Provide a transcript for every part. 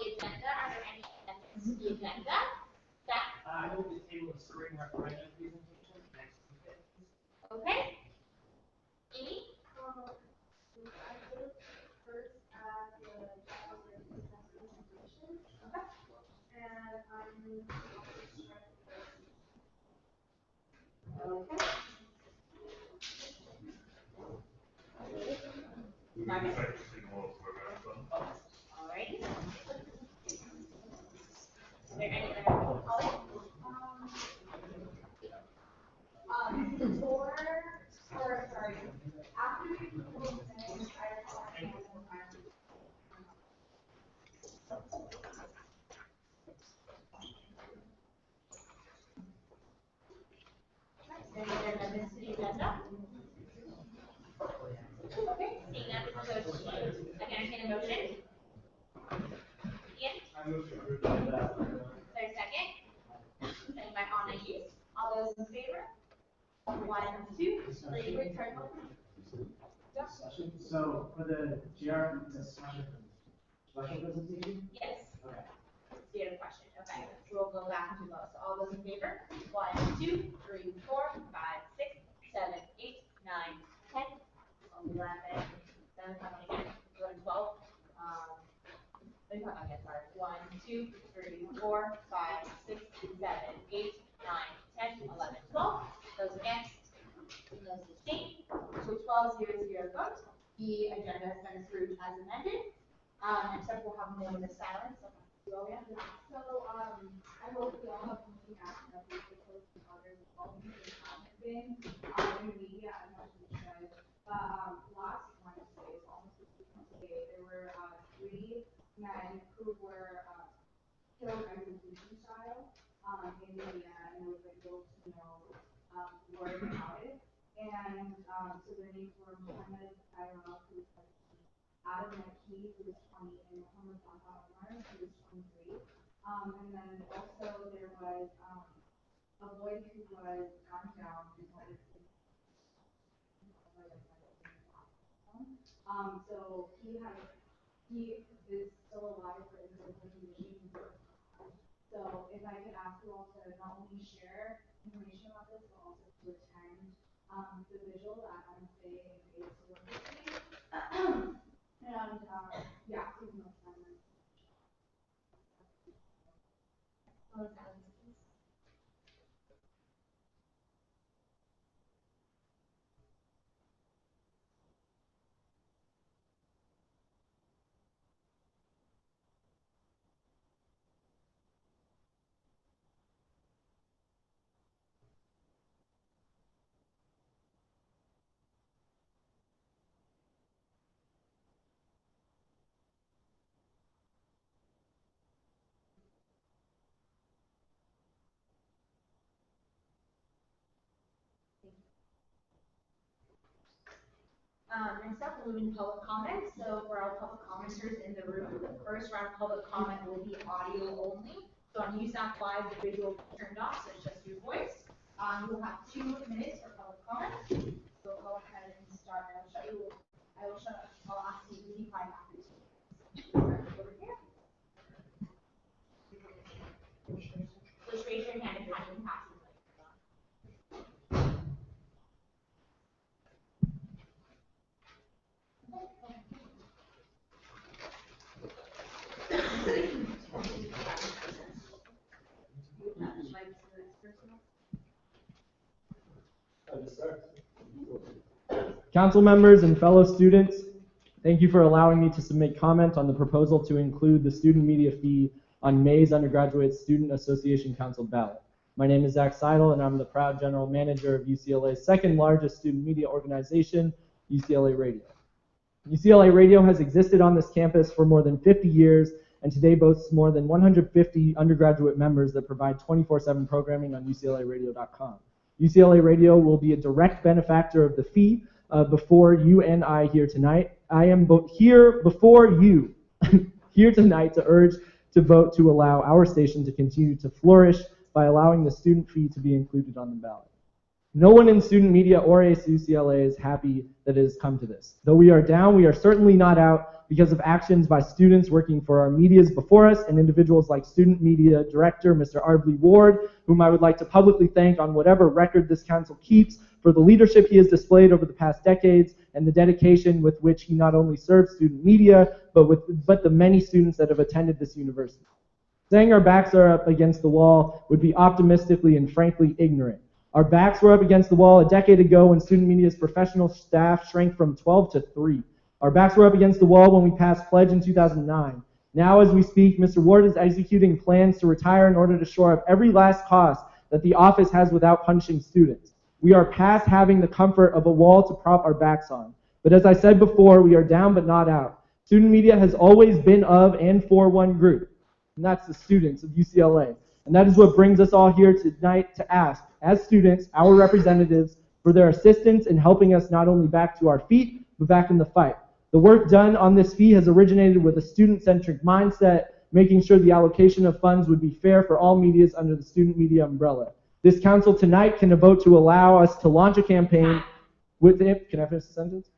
the agenda. Are there any amendments to the agenda? Zach? I move the table of spring referendum presentation next Tuesday. Okay. Amy? I looked first at the job presentation, Okay. and I'm also strike the first. Okay. Alrighty. Is there any other Holly? Before, or sorry, after we approve the minutes, I thought I had some time. Any other amendments to the agenda? Okay, seeing none, we'll go to, I can entertain a motion. Ian? I move to approve that. Is there a second? Second by Anna Hughes. All those in favor? 1, 2, 3, return. So for the GR, it's a special presentation? Yes. Okay. Standard question. Okay. So we'll go back to those. So all those in favor? 1, 2, 3, 4, 5, 6, 7, 8, 9, 10, 11. Then come on again. 12. Let me come on again. Sorry. 1, 2, 3, 4, 5, 6, 7, 8, 9, 10, 11, 12. Those against. Those abstain. So 12-0-0 vote. The agenda has been approved as amended. Except we'll have a moment of silence. Julia? So, I hope we all have been asking of these proposed others as well, because they haven't been, in the media as much as we should. But, last Wednesday, so almost this week from today, there were, 3 men who were, killed execution style, in India, and there was like little to no, word about it. And, so their names were Mohammed Khairul, who was 17, Adam McKee, who was 20, and Muhammad Omar, who was 23. And then also there was, a boy who was gunned down and held so he is still alive, but in critical condition. So if I could ask you all to not only share information about this, but also to attend, the visual at MSA and Beta Celebrity. And, yeah, so you know, Next up, we'll move into public comment. So for our public commenters in the room, the first round of public comment will be audio only. So on USAC Live, the visual will be turned off, so it's just your voice. You'll have 2 minutes for public comment. So go ahead and start. I'll ask you to be quiet after 2 minutes. Over here. Just raise your hand if you can pass it. Council members and fellow students, thank you for allowing me to submit comment on the proposal to include the student media fee on May's Undergraduate Student Association Council ballot. My name is Zach Seidel, and I'm the proud general manager of UCLA's second largest student media organization, UCLA Radio. UCLA Radio has existed on this campus for more than 50 years and today boasts more than 150 undergraduate members that provide 24/7 programming on UCLAradio.com. UCLA Radio will be a direct benefactor of the fee before you and I here tonight. I am here before you here tonight to urge to vote to allow our station to continue to flourish by allowing the student fee to be included on the ballot. No one in student media or UCLA is happy that it has come to this. Though we are down, we are certainly not out because of actions by students working for our medias before us and individuals like student media director, Mr. Ardley Ward, whom I would like to publicly thank on whatever record this council keeps for the leadership he has displayed over the past decades and the dedication with which he not only serves student media, but the many students that have attended this university. Saying our backs are up against the wall would be optimistically and frankly ignorant. Our backs were up against the wall a decade ago when student media's professional staff shrank from 12 to 3. Our backs were up against the wall when we passed pledge in 2009. Now, as we speak, Mr. Ward is executing plans to retire in order to shore up every last cost that the office has without punishing students. We are past having the comfort of a wall to prop our backs on. But as I said before, we are down but not out. Student media has always been of and for one group, and that's the students of UCLA. And that is what brings us all here tonight to ask, as students, our representatives, for their assistance in helping us not only back to our feet, but back in the fight. The work done on this fee has originated with a student-centric mindset, making sure the allocation of funds would be fair for all medias under the student media umbrella. This council tonight can vote to allow us to launch a campaign with it. Can I finish the sentence?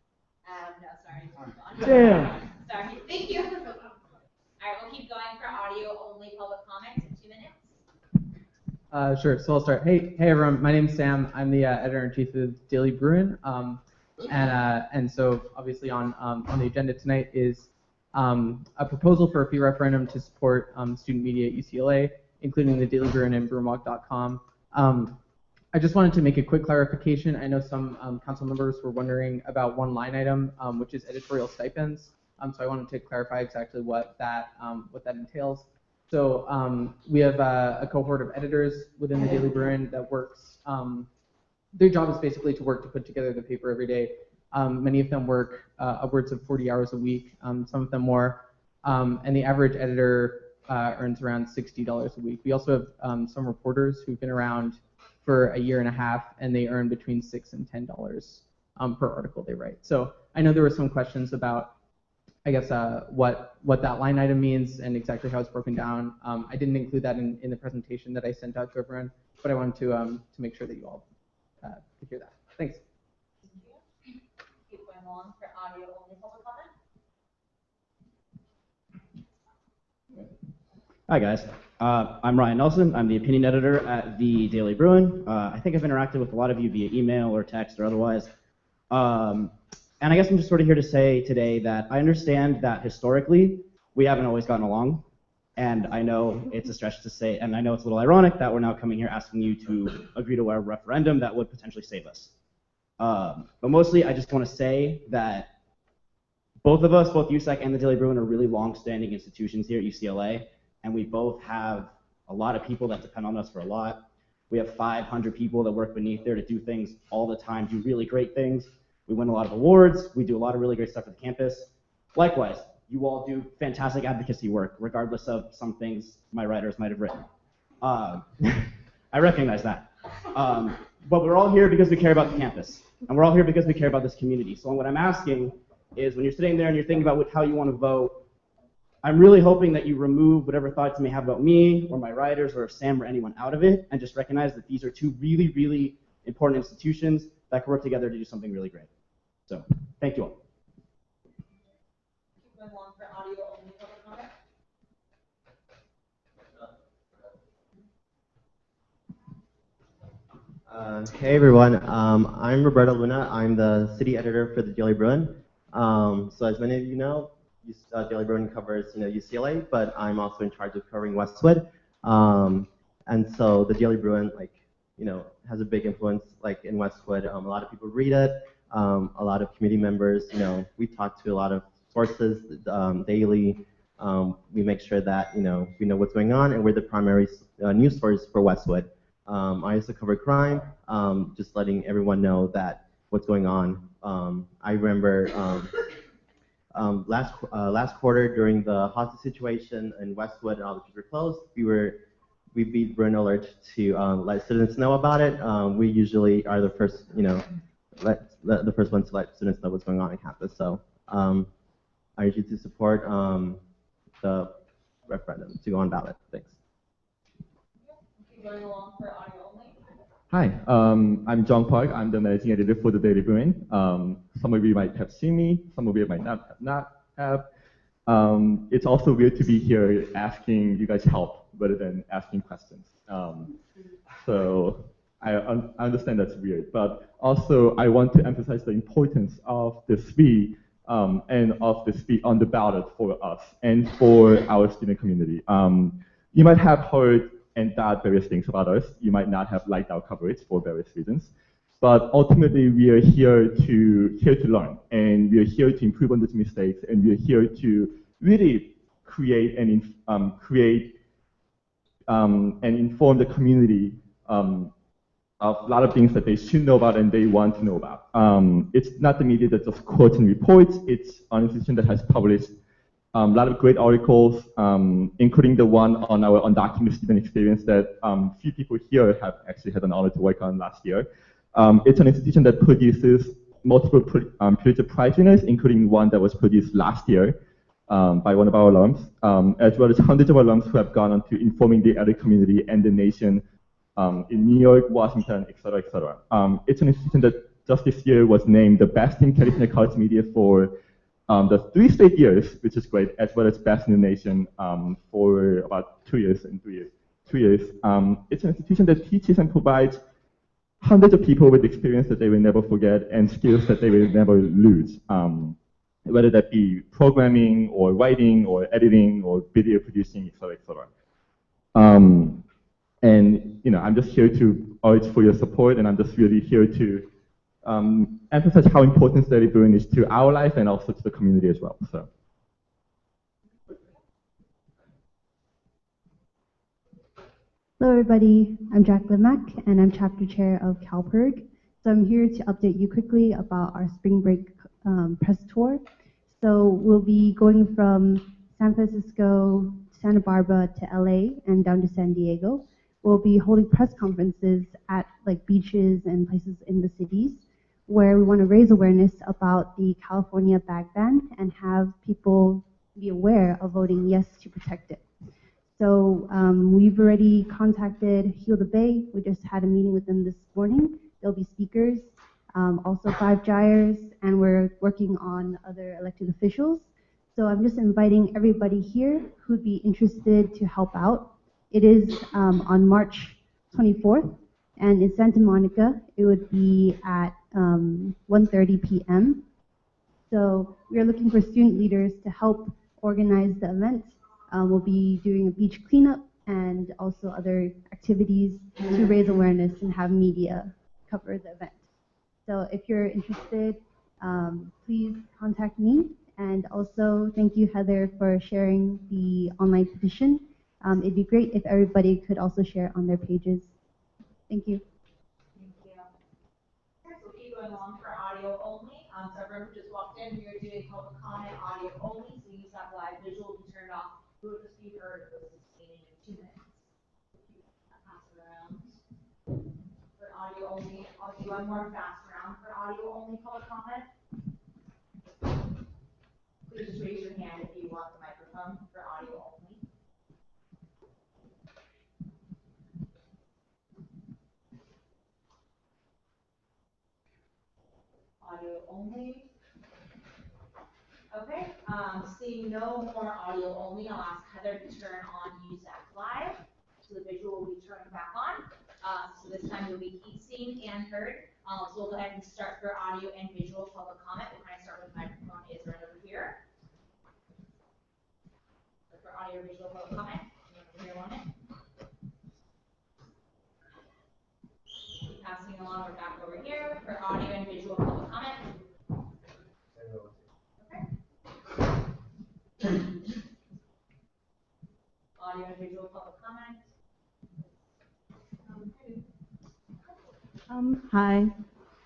No, sorry. Damn. Sorry. Thank you. All right, we'll keep going for audio-only public comments in 2 minutes. Sure. So I'll start. Hey everyone. My name's Sam. I'm the editor-in-chief of Daily Bruin. And so obviously on the agenda tonight is a proposal for a fee referendum to support student media at UCLA, including the Daily Bruin and BruinWalk.com. I just wanted to make a quick clarification. I know some council members were wondering about one line item, which is editorial stipends. So I wanted to clarify exactly what that entails. So we have a cohort of editors within the Daily Bruin that works. Their job is basically to work to put together the paper every day. Many of them work upwards of 40 hours a week, some of them more. And the average editor earns around $60 a week. We also have some reporters who've been around for a year and a half, and they earn between $6 and $10 per article they write. So I know there were some questions about, I guess, what that line item means and exactly how it's broken down. I didn't include that in the presentation that I sent out to everyone, but I wanted to make sure that you all could hear that. Thanks. Thank you. Keep going along for audio-only public comment. Hi guys, I'm Ryan Nelson. I'm the opinion editor at the Daily Bruin. I think I've interacted with a lot of you via email or text or otherwise. And I guess I'm just sort of here to say today that I understand that historically we haven't always gotten along. And I know it's a stretch to say, and I know it's a little ironic that we're now coming here asking you to agree to a referendum that would potentially save us. But mostly I just want to say that both of us, both USAC and the Daily Bruin, are really long-standing institutions here at UCLA. And we both have a lot of people that depend on us for a lot. We have 500 people that work beneath there to do things all the time, do really great things. We win a lot of awards. We do a lot of really great stuff at the campus. Likewise, you all do fantastic advocacy work, regardless of some things my writers might have written. I recognize that. But we're all here because we care about the campus. And we're all here because we care about this community. So what I'm asking is, when you're sitting there and you're thinking about how you want to vote, I'm really hoping that you remove whatever thoughts you may have about me or my writers or Sam or anyone out of it, and just recognize that these are two really, really important institutions that can work together to do something really great. So, thank you all. Keep going along for audio-only public comment. Hey everyone, I'm Roberto Luna. I'm the city editor for the Daily Bruin. So as many of you know, Daily Bruin covers UCLA, but I'm also in charge of covering Westwood. And so the Daily Bruin has a big influence in Westwood. A lot of people read it. A lot of community members, we talk to a lot of sources daily. We make sure that we know what's going on, and we're the primary news source for Westwood. I also cover crime, just letting everyone know that what's going on. I remember last quarter during the hostage situation in Westwood and all the streets were closed, we beat Bruin Alert to let students know about it. We usually are the first, the first ones to let students know what's going on campus. So I urge you to support the referendum to go on ballot. Thanks. Keep going along for audio only. Hi, I'm John Park. I'm the managing editor for the Daily Bruin. Some of you might have seen me, some of you might not have. It's also weird to be here asking you guys help rather than asking questions. So I understand that's weird, but also I want to emphasize the importance of this fee and of this fee on the ballot for us and for our student community. You might have heard and thought various things about us. You might not have liked our coverage for various reasons, but ultimately we are here to learn, and we are here to improve on these mistakes, and we are here to really create and inform the community of a lot of things that they should know about and they want to know about. It's not the media that just quotes and reports. It's an institution that has published a lot of great articles, including the one on our undocumented student experience that few people here have actually had an honor to work on last year. It's an institution that produces multiple Pulitzer Prize winners, including one that was produced last year by one of our alums, as well as hundreds of alums who have gone on to informing the editor community and the nation in New York, Washington, et cetera, et cetera. It's an institution that just this year was named the best in California college media for the 3 straight years, which is great, as well as best in the nation for about 2 years and 3 years. 2 years. It's an institution that teaches and provides hundreds of people with experience that they will never forget and skills that they will never lose. Whether that be programming or writing or editing or video producing, et cetera, et cetera. And I'm just here to urge for your support, and I'm just really here to emphasize how important Daily Bruin is to our life and also to the community as well. So. Hello everybody, I'm Jacqueline Mack and I'm chapter chair of CalPERG. So I'm here to update you quickly about our spring break press tour. So we'll be going from San Francisco, Santa Barbara to LA and down to San Diego. We'll be holding press conferences at like beaches and places in the cities where we want to raise awareness about the California bag ban and have people be aware of voting yes to protect it. So we've already contacted Heal the Bay. We just had a meeting with them this morning. There'll be speakers, also 5 gyres, and we're working on other elected officials. So I'm just inviting everybody here who'd be interested to help out. It is on March 24th, and in Santa Monica, it would be at 1:30 p.m. So we are looking for student leaders to help organize the event. We'll be doing a beach cleanup and also other activities to raise awareness and have media cover the event. So if you're interested, please contact me. And also thank you, Heather, for sharing the online petition. It'd be great if everybody could also share on their pages. Thank you. Thank you. Okay, so we'll keep going along for audio only. So everyone who just walked in, we are doing public comment audio only. So use that live visual to turn off. Who will just be heard for 2 minutes? Pass it around. For audio only, I'll do one more fast round for audio only public comment. Please just raise your hand if you want the microphone for audio only. Audio only. Okay, seeing no more audio only, I'll ask Heather to turn on USAC Live. So the visual will be turned back on. So this time you'll be seen and heard. So we'll go ahead and start for audio and visual public comment. We'll kind of start with microphone is right over here. So for audio or visual public comment, over here on it. Keep passing along, we're back over here for audio and visual public comment. Audio and visual public comment. Hi,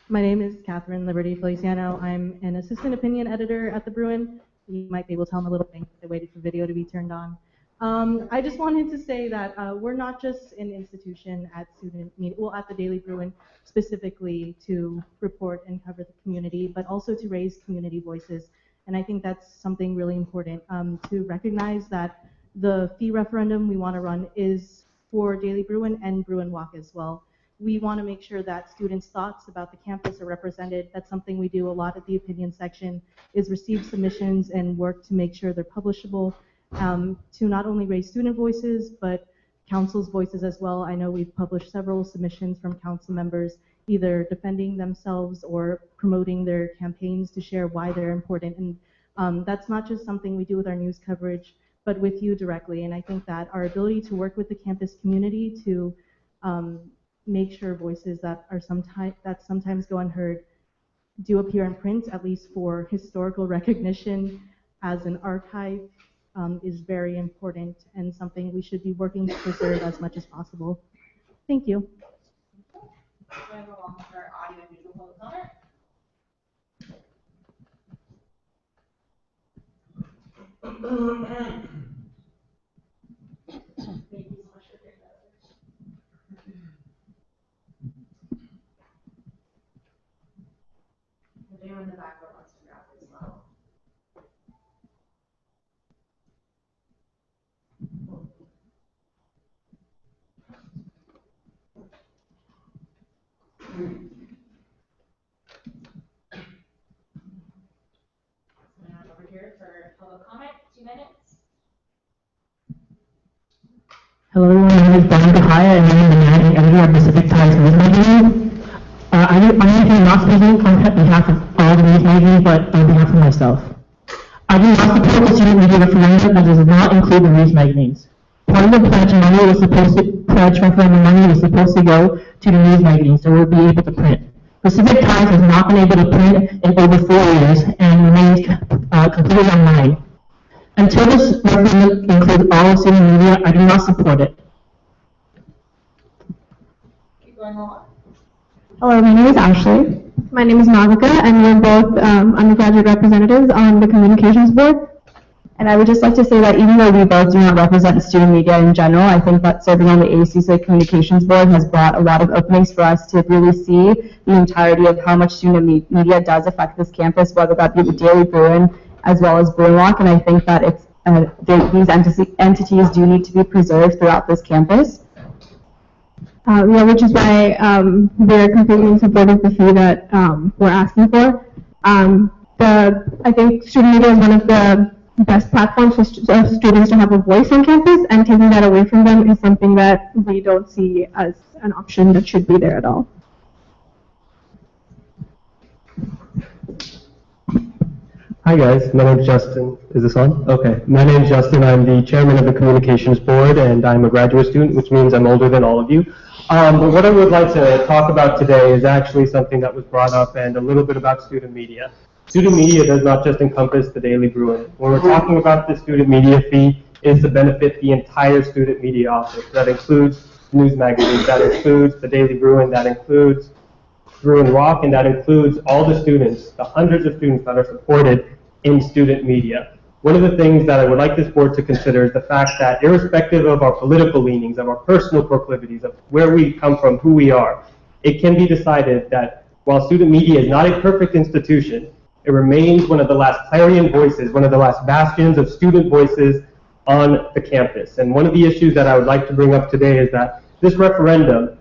my name is Catherine Liberty Feliciano. I'm an assistant opinion editor at the Bruin. You might be able to tell I'm a little thing. They waited for video to be turned on. I just wanted to say that we're not just an institution at student media, well, at the Daily Bruin specifically to report and cover the community, but also to raise community voices. And I think that's something really important to recognize that the fee referendum we want to run is for Daily Bruin and Bruin Walk as well. We want to make sure that students' thoughts about the campus are represented. That's something we do a lot at the opinion section, is receive submissions and work to make sure they're publishable, to not only raise student voices, but council's voices as well. I know we've published several submissions from council members, either defending themselves or promoting their campaigns to share why they're important. And that's not just something we do with our news coverage, but with you directly. And I think that our ability to work with the campus community to make sure voices that are sometimes go unheard do appear in print, at least for historical recognition as an archive, is very important and something we should be working to preserve as much as possible. Thank you. Going along with our audio and visual public comment. Thank you so much for doing that. If anyone in the back row wants to grab it as well. minutes. Hello, everyone. My name is Brian Kahaya, and I'm the managing editor of Pacific Times News Magazine. I'm here not speaking on behalf of all the news magazines, but on behalf of myself. I do not support the student media referendum that does not include the news magazines. Part of the pledge money was supposed to pledge referendum money was supposed to go to the news magazines, so we'll be able to print. Pacific Times has not been able to print in over 4 years and remains completely online. Until this referendum includes all of student media, I do not support it. Keep going on. Hello, my name is Ashley. My name is Navika, and we're both undergraduate representatives on the communications board. And I would just like to say that even though we both do not represent student media in general, I think that serving on the ACC communications board has brought a lot of openings for us to really see the entirety of how much student media does affect this campus, whether that be the Daily Bruin as well as Bruin Walk. And I think that these entities do need to be preserved throughout this campus. Which is why we're completely in support of the fee that we're asking for. I think student media is one of the best platforms for students to have a voice on campus, and taking that away from them is something that we don't see as an option that should be there at all. Hi guys, my name is Justin. Is this on? Okay. My name is Justin. I'm the chairman of the communications board, and I'm a graduate student, which means I'm older than all of you. But what I would like to talk about today is actually something that was brought up, and a little bit about student media. Student media does not just encompass the Daily Bruin. When we're talking about the student media fee, it's to benefit the entire student media office. That includes news magazines, that includes the Daily Bruin, that includes Bruin Rock, and that includes all the students, the hundreds of students that are supported in student media. One of the things that I would like this board to consider is the fact that irrespective of our political leanings, of our personal proclivities, of where we come from, who we are, it can be decided that while student media is not a perfect institution, it remains one of the last clarion voices, one of the last bastions of student voices on the campus. And one of the issues that I would like to bring up today is that this referendum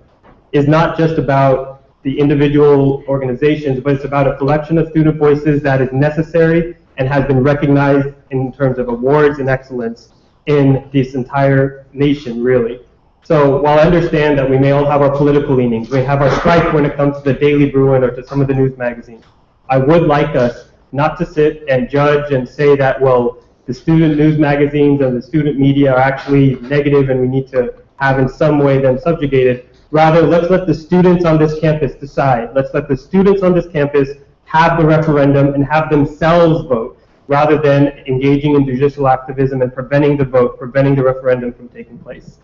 is not just about the individual organizations, but it's about a collection of student voices that is necessary and has been recognized in terms of awards and excellence in this entire nation, really. So while I understand that we may all have our political leanings, we have our strife when it comes to the Daily Bruin or to some of the news magazines, I would like us not to sit and judge and say that, well, the student news magazines and the student media are actually negative and we need to have in some way them subjugated. Rather, let's let the students on this campus decide. Let's let the students on this campus have the referendum and have themselves vote, rather than engaging in judicial activism and preventing the vote, preventing the referendum from taking place.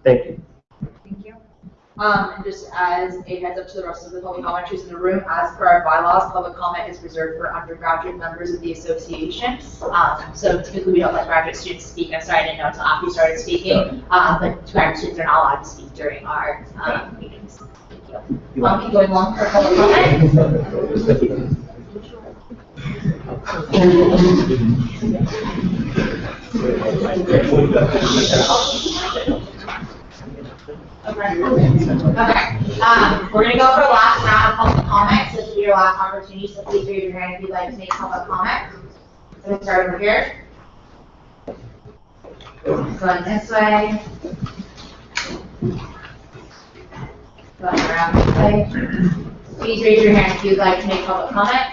Thank you. Thank you. And just as a heads up to the rest of the public commenters in the room, as per our bylaws, public comment is reserved for undergraduate members of the association. So typically we don't let graduate students speak. I'm sorry, I didn't know until after you started speaking. But graduate students are not allowed to speak during our meetings. Thank you. Keep going along for public comment. Okay. We're gonna go for a last round of public comments. This will be your last opportunity, so please raise your hand if you'd like to make public comment. So we'll start over here. Going this way. Going around this way. Please raise your hand if you'd like to make public comment.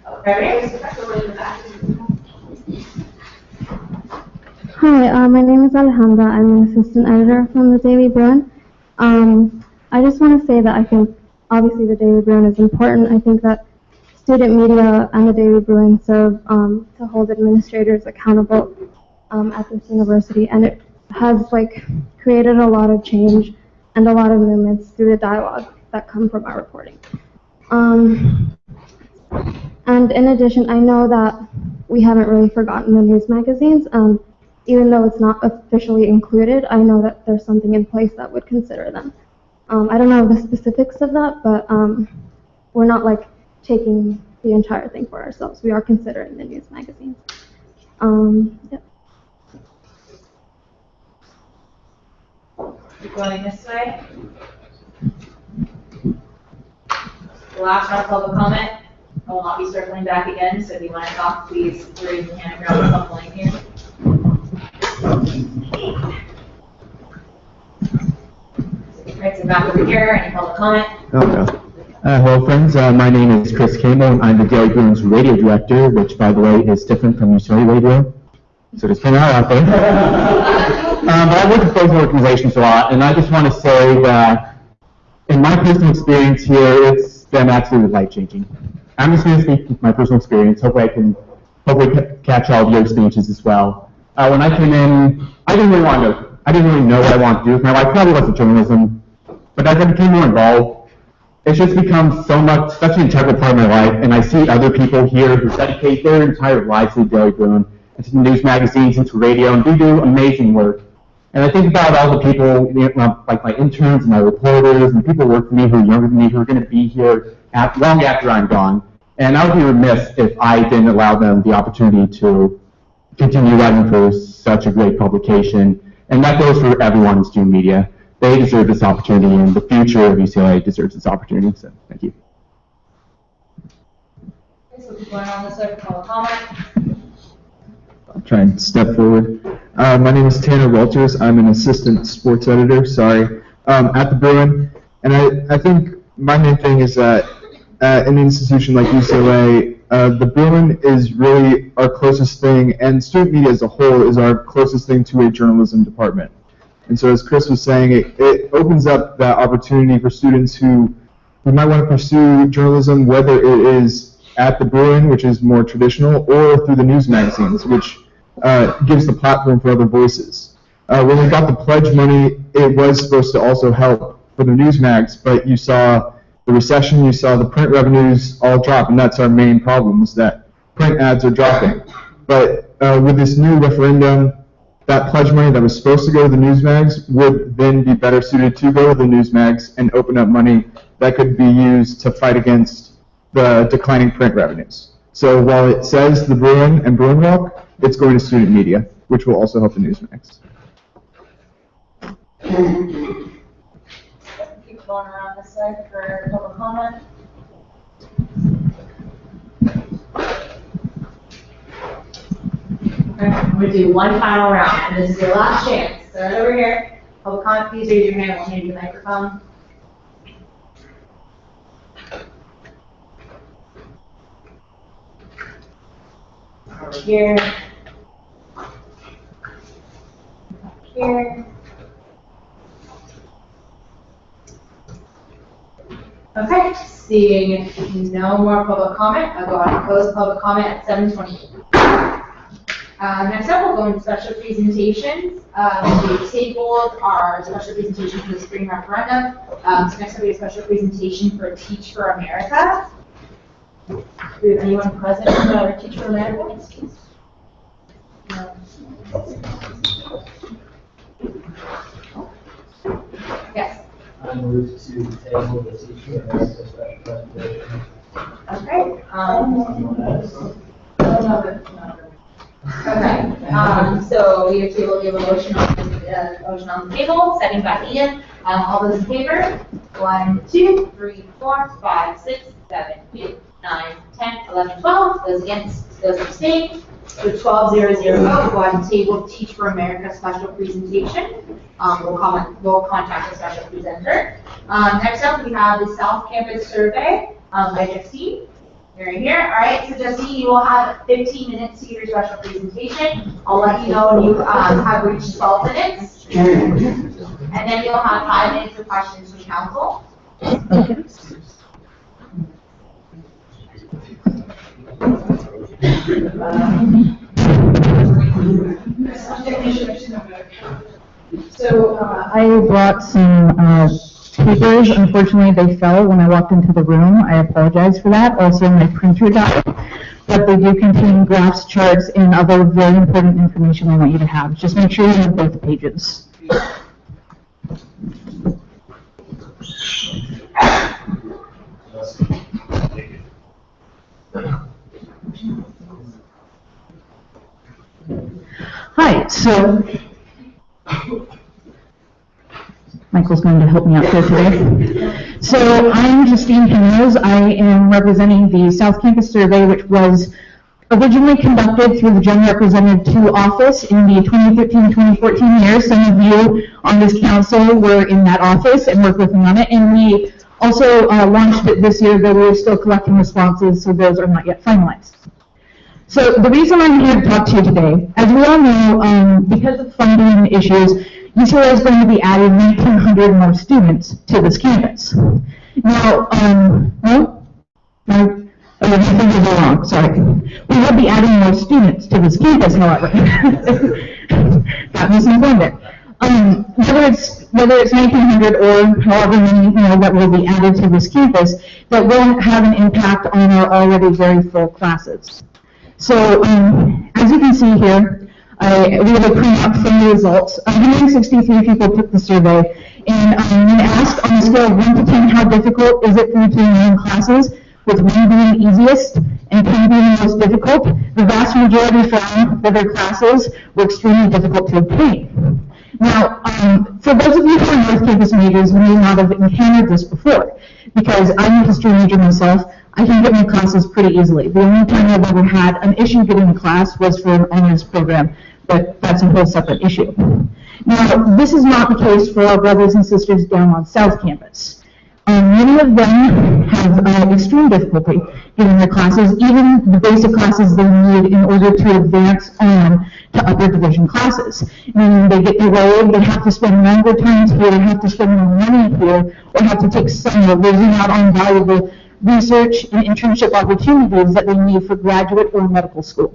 Okay. Hi, my name is Alejandra. I'm an assistant editor from the Daily Bruin. I just want to say that I think obviously the Daily Bruin is important. I think that student media and the Daily Bruin serve to hold administrators accountable at this university, and it has created a lot of change and a lot of movements through the dialogue that come from our reporting. And in addition, I know that we haven't really forgotten the news magazines. Even though it's not officially included, I know that there's something in place that would consider them. I don't know the specifics of that, but we're not taking the entire thing for ourselves. We are considering the news magazines. Yep. Keep going this way. The last round of public comment. I will not be circling back again, so if you want to talk, please raise your hand around the top line here. Right, so back over here, any public comment? Okay. Hello, friends. My name is Chris Campbell, and I'm the Daily Bruins radio director, which, by the way, is different from UCLA radio. So just put that out there. But I work with both organizations a lot, and I just want to say that in my personal experience here, it's been absolutely life-changing. I'm just going to speak from my personal experience. Hopefully I can catch all of your experiences as well. When I came in, I didn't really know what I wanted to do. My wife probably wasn't journalism, but as I became more involved, it's just become such an integral part of my life, and I see other people here who dedicate their entire lives to the Daily Bruin, and to news magazines, and to radio, and they do amazing work. And I think about all the people, like my interns and my reporters, and people who work for me who are younger than me, who are going to be here long after I'm gone. And I would be remiss if I didn't allow them the opportunity to continue writing for such a great publication. And that goes for everyone in student media. They deserve this opportunity, and the future of UCLA deserves this opportunity. So, thank you. So people around this side, public comment. I'll try and step forward. My name is Tanner Walters. I'm an assistant sports editor, at the Bruin. And I think my main thing is that at an institution like UCLA, the Bruin is really our closest thing, and student media as a whole is our closest thing to a journalism department. And so as Chris was saying, it opens up that opportunity for students who might want to pursue journalism, whether it is at the Bruin, which is more traditional, or through the news magazines, which gives the platform for other voices. When we got the pledge money, it was supposed to also help for the news mags, but you saw the recession, you saw the print revenues all drop, and that's our main problem, is that print ads are dropping. But with this new referendum, that pledge money that was supposed to go to the news mags would then be better suited to go to the news mags and open up money that could be used to fight against the declining print revenues. So while it says the Bruin and Bruin Walk, it's going to student media, which will also help the news mags. Keep going around this side for public comment. Okay, I'm going to do one final round, and this is your last chance. Start over here. Public comment, please raise your hand. We'll hand you the microphone. Over here. Here. Okay, seeing no more public comment, I'll go on and close public comment at 7:28. Next up, we'll go into special presentations. We tabled our special presentation for the spring referendum. So next up, we have a special presentation for Teach for America. Do we have anyone present for Teach for America? No. Yes. I move to table the teacher special presentation. Okay. Okay. So we have a motion on the table, second by Ian. All those in favor? 1, 2, 3, 4, 5, 6, 7, 8, 9, 10, 11, 12. Those against, those abstained. So 12-0-0 vote. Go ahead and table Teach for America special presentation. We'll contact the special presenter. Next up, we have the South Campus survey by Justine. You're here. All right. So Justine, you will have 15 minutes to give your special presentation. I'll let you know when you have reached 12 minutes, and then you'll have 5 minutes for questions from council. Okay. So I brought some papers. Unfortunately, they fell when I walked into the room. I apologize for that. Also, my printer died. But they do contain graphs, charts, and other very important information I want you to have. Just make sure you have both pages. Hi, so Michael's going to help me out here today. So I'm Justine Penrose. I am representing the South Campus Survey, which was originally conducted through the General Representative 2 office in the 2013-2014 year. Some of you on this council were in that office and worked with me on it. And we also launched it this year, though we're still collecting responses, so those are not yet finalized. So the reason I'm here to talk to you today, as we all know, because of funding issues, UCLA is going to be adding 1,900 more students to this campus. Now, my fingers are wrong, sorry. We will be adding more students to this campus, however. Got me some fun there. Whether it's 1,900 or however many that will be added to this campus, that will have an impact on our already very full classes. So, as you can see here, we have a print-up from the results. 163 people took the survey, and when asked on a scale of 1 to 10 how difficult is it for you to enroll classes, with 1 being easiest and 10 being the most difficult, the vast majority found that their classes were extremely difficult to obtain. Now, for those of you who are North Campus majors, you may not have encountered this before, because I'm a history major myself. I can get my classes pretty easily. The only time I've ever had an issue getting a class was for an honors program, but that's a whole separate issue. Now, this is not the case for our brothers and sisters down on South Campus. Many of them have extreme difficulty getting their classes, even the basic classes they need in order to advance on to upper division classes. Meaning they get delayed, they have to spend longer times here, they have to spend more money here, or have to take summer, losing out on valuable research and internship opportunities that they need for graduate or medical school.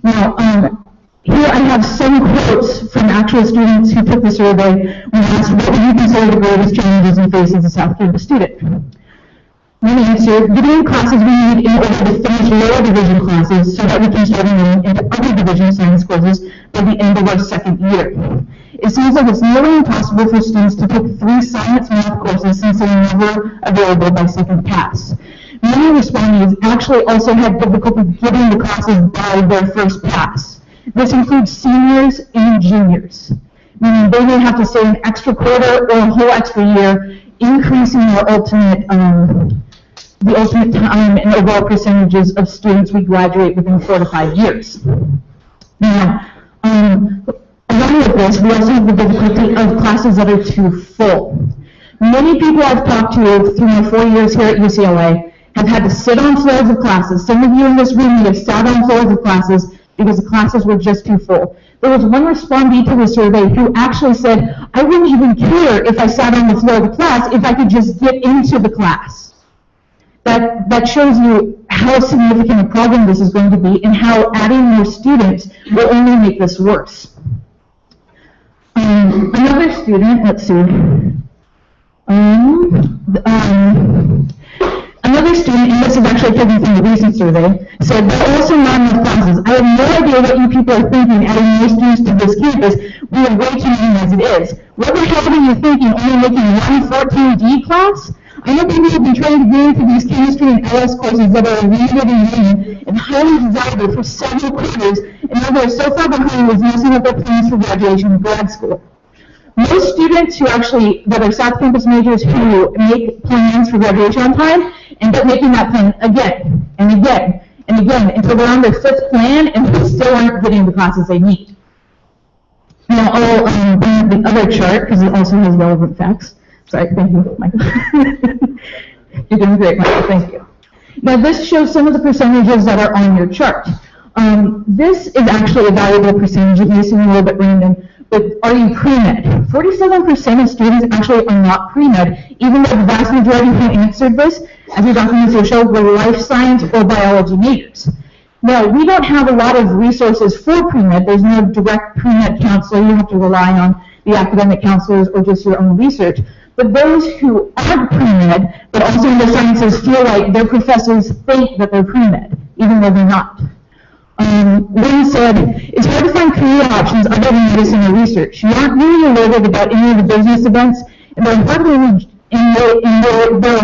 Now, here I have some quotes from actual students who took the survey when asked what would you consider the greatest challenges you face as a South Campus student. One answer, getting the classes we need in order to finish lower division classes so that we can start enrolling into upper division science courses by the end of our second year. It seems like it's nearly impossible for students to take 3 science math courses since they're never available by second pass. Many respondents actually also had difficulty getting the classes by their first pass. This includes seniors and juniors, meaning they may have to stay an extra quarter or a whole extra year, increasing the ultimate time and overall percentages of students we graduate within 4 to 5 years. Now, along with this, we also have the difficulty of classes that are too full. Many people I've talked to through my 4 years here at UCLA have had to sit on floors of classes. Some of you in this room have sat on floors of classes because the classes were just too full. There was one respondee to the survey who actually said, I wouldn't even care if I sat on the floor of the class if I could just get into the class. That shows you how significant a problem this is going to be and how adding more students will only make this worse. Another student, let's see. Another student, and this is actually taken from the recent survey, said, there are also not enough classes. I have no idea what you people are thinking adding more students to this campus. We have way too many as it is. What the hell are you thinking, only making one 14D class? I know people have been trying to get into these chemistry and LS courses that are limited and highly desirable for several quarters, and now they're so far behind with messing up their plans for graduation and grad school. Most students that are South Campus majors who make plans for graduation on time end up making that plan again and again and again until they're on their 5th plan and they still aren't getting the classes they need. Now I'll bring up the other chart because it also has relevant facts. Sorry, thank you, Michael. You're doing great, Michael, thank you. Now this shows some of the percentages that are on your chart. This is actually a valuable percentage. It may seem a little bit random, but are you pre-med? 47% of students actually are not pre-med, even though the vast majority who answered this, as your documents will show, were life science or biology majors. Now, we don't have a lot of resources for pre-med. There's no direct pre-med counselor. You have to rely on the academic counselors or just your own research. But those who aren't pre-med, but also in the sciences, feel like their professors think that they're pre-med, even though they're not. Lynn said, it's hard to find career options other than medicine or research. You aren't really alerted about any of the business events, and there are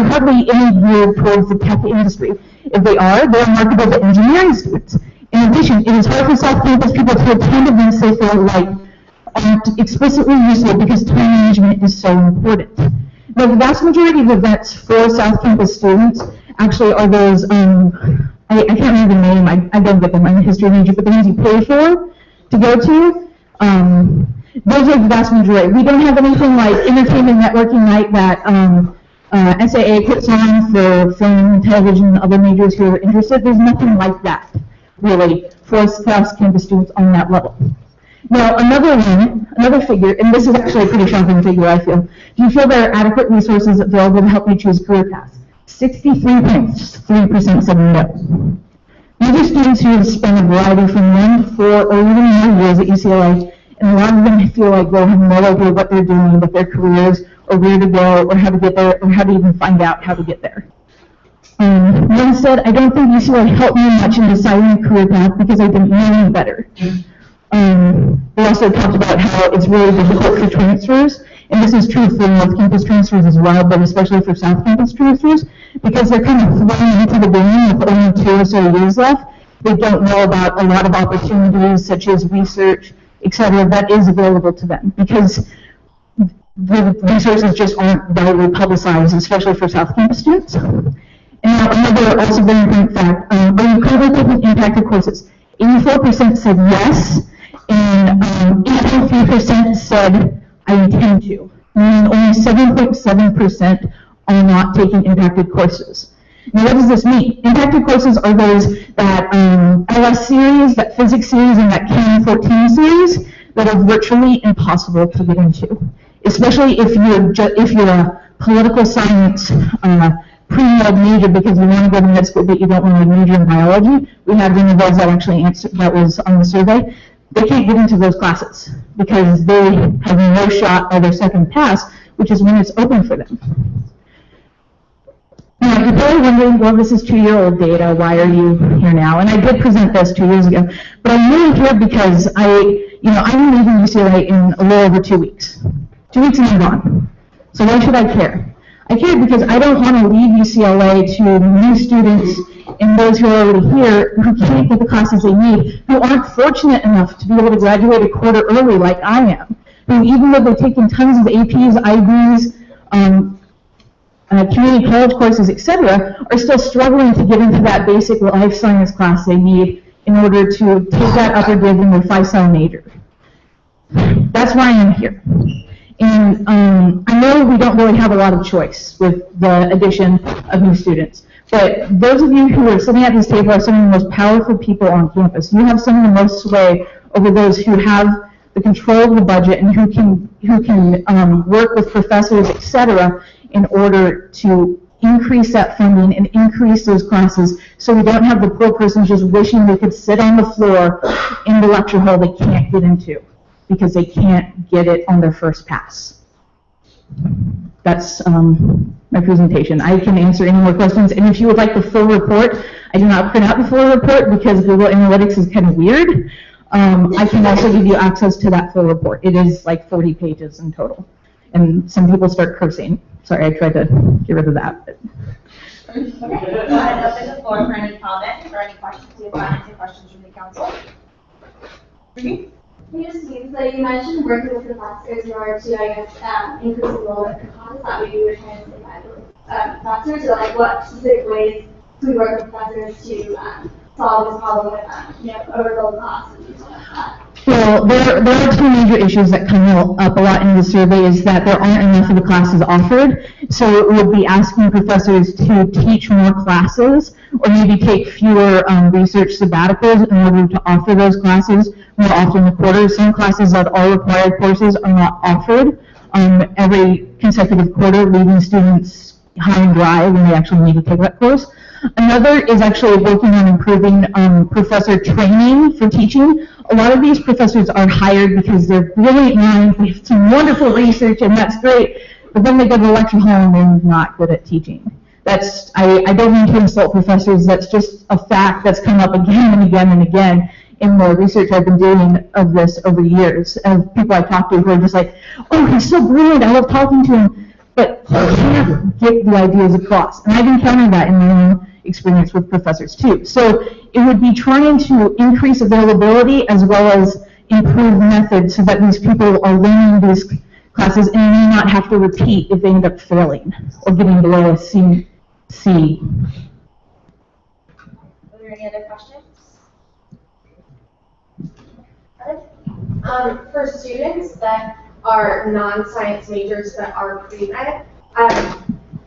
hardly any geared towards the tech industry. If they are marketable to engineering students. In addition, it is hard for South Campus people to attend events they feel like aren't explicitly useful because time management is so important. Now, the vast majority of events for South Campus students actually are those, I can't remember the name, I don't get them, I'm a history major, but the ones you pay for to go to, those are the vast majority. We don't have anything like entertainment networking night that SAA puts on for film, television, and other majors who are interested. There's nothing like that, really, for South Campus students on that level. Now, another figure, and this is actually a pretty shocking figure, I feel. Do you feel there are adequate resources available to help you choose career paths? 63.3% said no. These are students who have spent a variety from 1, 4, or even more years at UCLA, and a lot of them feel like they have no idea what they're doing with their careers, or where to go, or how to get there, or how to even find out how to get there. One said, I don't think UCLA helped me much in deciding a career path because I didn't know any better. We also talked about how it's really difficult for transfers, and this is true for North Campus transfers as well, but especially for South Campus transfers, because they're kind of thrown into the game with only 2 or so years left. They don't know about a lot of opportunities such as research, etc., that is available to them, because the resources just aren't widely publicized, especially for South Campus students. And now another also very important fact, are you currently taking impacted courses? 84% said yes, and 8.3% said I intend to, meaning only 7.7% are not taking impacted courses. Now, what does this mean? Impacted courses are those that LS series, that physics series, and that Chem 14 series that are virtually impossible to get into, especially if you're a political science pre-med major because you want to go to med school but you don't want to major in biology. We had one of those that actually answered, that was on the survey. They can't get into those classes because they have no shot at their second pass, which is when it's open for them. Now, you're probably wondering, well, this is 2-year-old data, why are you here now? And I did present this 2 years ago, but I'm really here because I'm leaving UCLA in a little over 2 weeks. 2 weeks and I'm gone. So why should I care? I care because I don't want to leave UCLA to new students and those who are already here who can't get the classes they need, who aren't fortunate enough to be able to graduate a quarter early like I am, who even though they've taken tons of APs, IBs, community college courses, etc., are still struggling to get into that basic life science class they need in order to take that upper grade in their 5-cell major. That's why I'm here. And I know we don't really have a lot of choice with the addition of new students, but those of you who are sitting at this table are some of the most powerful people on campus. You have some of the most sway over those who have the control of the budget and who can work with professors, etc., in order to increase that funding and increase those classes so we don't have the poor person just wishing they could sit on the floor in the lecture hall they can't get into because they can't get it on their first pass. That's my presentation. I can answer any more questions, and if you would like the full report, I do not print out the full report because Google Analytics is kind of weird. I can also give you access to that full report. It is like 40 pages in total, and some people start cursing. Sorry, I tried to get rid of that. But. Okay, go ahead and open the floor for any comments or any questions. Do you have any questions from the council? It just seems like you mentioned working with professors in order to, I guess, increase enrollment in classes that maybe you were trying to say by professors, or like what specific ways do we work with professors to solve this problem with, overload costs and things like that? Well, there are 2 major issues that come up a lot in the survey is that there aren't enough of the classes offered. So it would be asking professors to teach more classes or maybe take fewer research sabbaticals in order to offer those classes more often a quarter. Some classes that are required courses are not offered every consecutive quarter, leaving students high and dry when they actually need to take that course. Another is actually working on improving professor training for teaching. A lot of these professors are hired because they're brilliant minds, they have some wonderful research, and that's great, but then they go to the lecture hall and they're not good at teaching. That's, I don't mean to insult professors, that's just a fact that's come up again and again and again in the research I've been doing of this over years, of people I talk to who are just like, oh, he's so brilliant, I love talking to him, but he can't get the ideas across. And I've encountered that in my own experience with professors too. So it would be trying to increase availability as well as improve methods so that these people are learning these classes and may not have to repeat if they end up failing or getting below a C. Are there any other questions? For students that are non-science majors that are pre-med,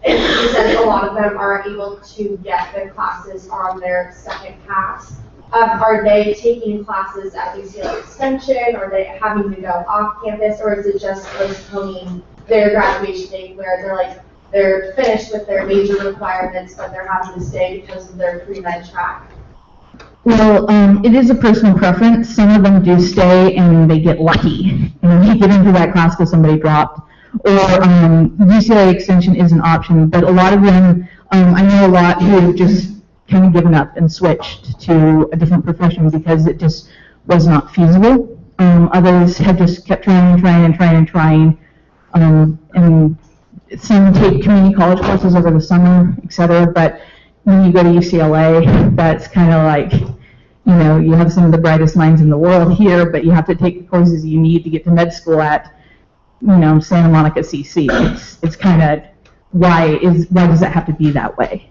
you said a lot of them are able to get their classes on their second pass. Are they taking classes at UCLA Extension? Are they having to go off campus, or is it just postponing their graduation date where they're finished with their major requirements, but they're having to stay because of their pre-med track? Well, it is a personal preference. Some of them do stay and they get lucky and they get into that class because somebody dropped. Or UCLA Extension is an option, but a lot of them, I know a lot who have just kind of given up and switched to a different profession because it just was not feasible. Others have just kept trying, and some take community college courses over the summer, etc. But when you go to UCLA, that's kind of like, you have some of the brightest minds in the world here, but you have to take the courses you need to get to med school at, Santa Monica CC. It's kind of, why does it have to be that way?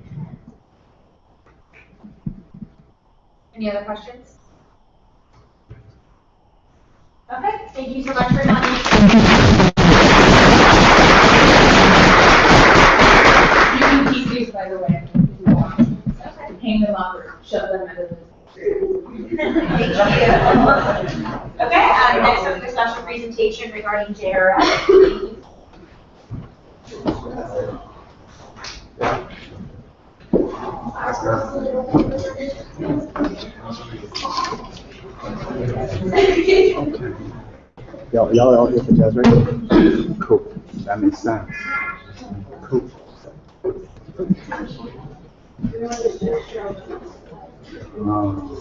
Any other questions? Okay, thank you so much for coming. You can keep these, by the way, if you want. Okay. Hang them up or shove them under the. Thank you. Okay, next up is a special presentation regarding JRF. Y'all all here for jazz radio? Cool. That makes sense. Cool.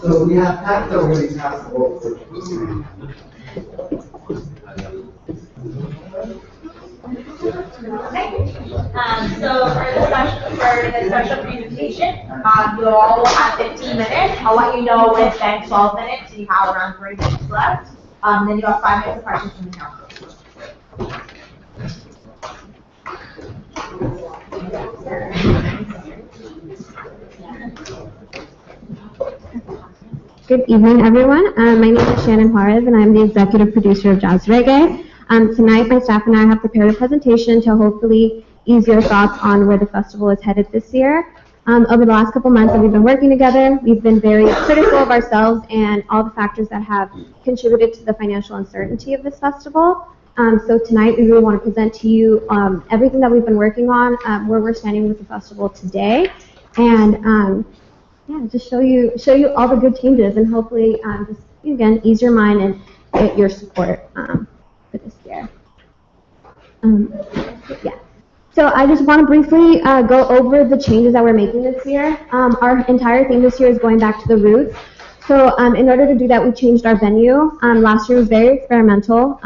So we have passed already passed the vote. Okay. So for the special presentation, you all will have 15 minutes. I'll let you know within 12 minutes. You have around 3 minutes left. Then you have 5 minutes of questions from the council. Good evening, everyone. My name is Shannon Juarez, and I'm the executive producer of Jazz Reggae. Tonight, my staff and I have prepared a presentation to hopefully ease your thoughts on where the festival is headed this year. Over the last couple months that we've been working together, we've been very critical of ourselves and all the factors that have contributed to the financial uncertainty of this festival. So tonight, we really want to present to you everything that we've been working on, where we're standing with the festival today, and just show you all the good changes, and hopefully, just again, ease your mind and get your support for this year. So I just want to briefly go over the changes that we're making this year. Our entire theme this year is going back to the roots. So in order to do that, we changed our venue. Last year was very experimental.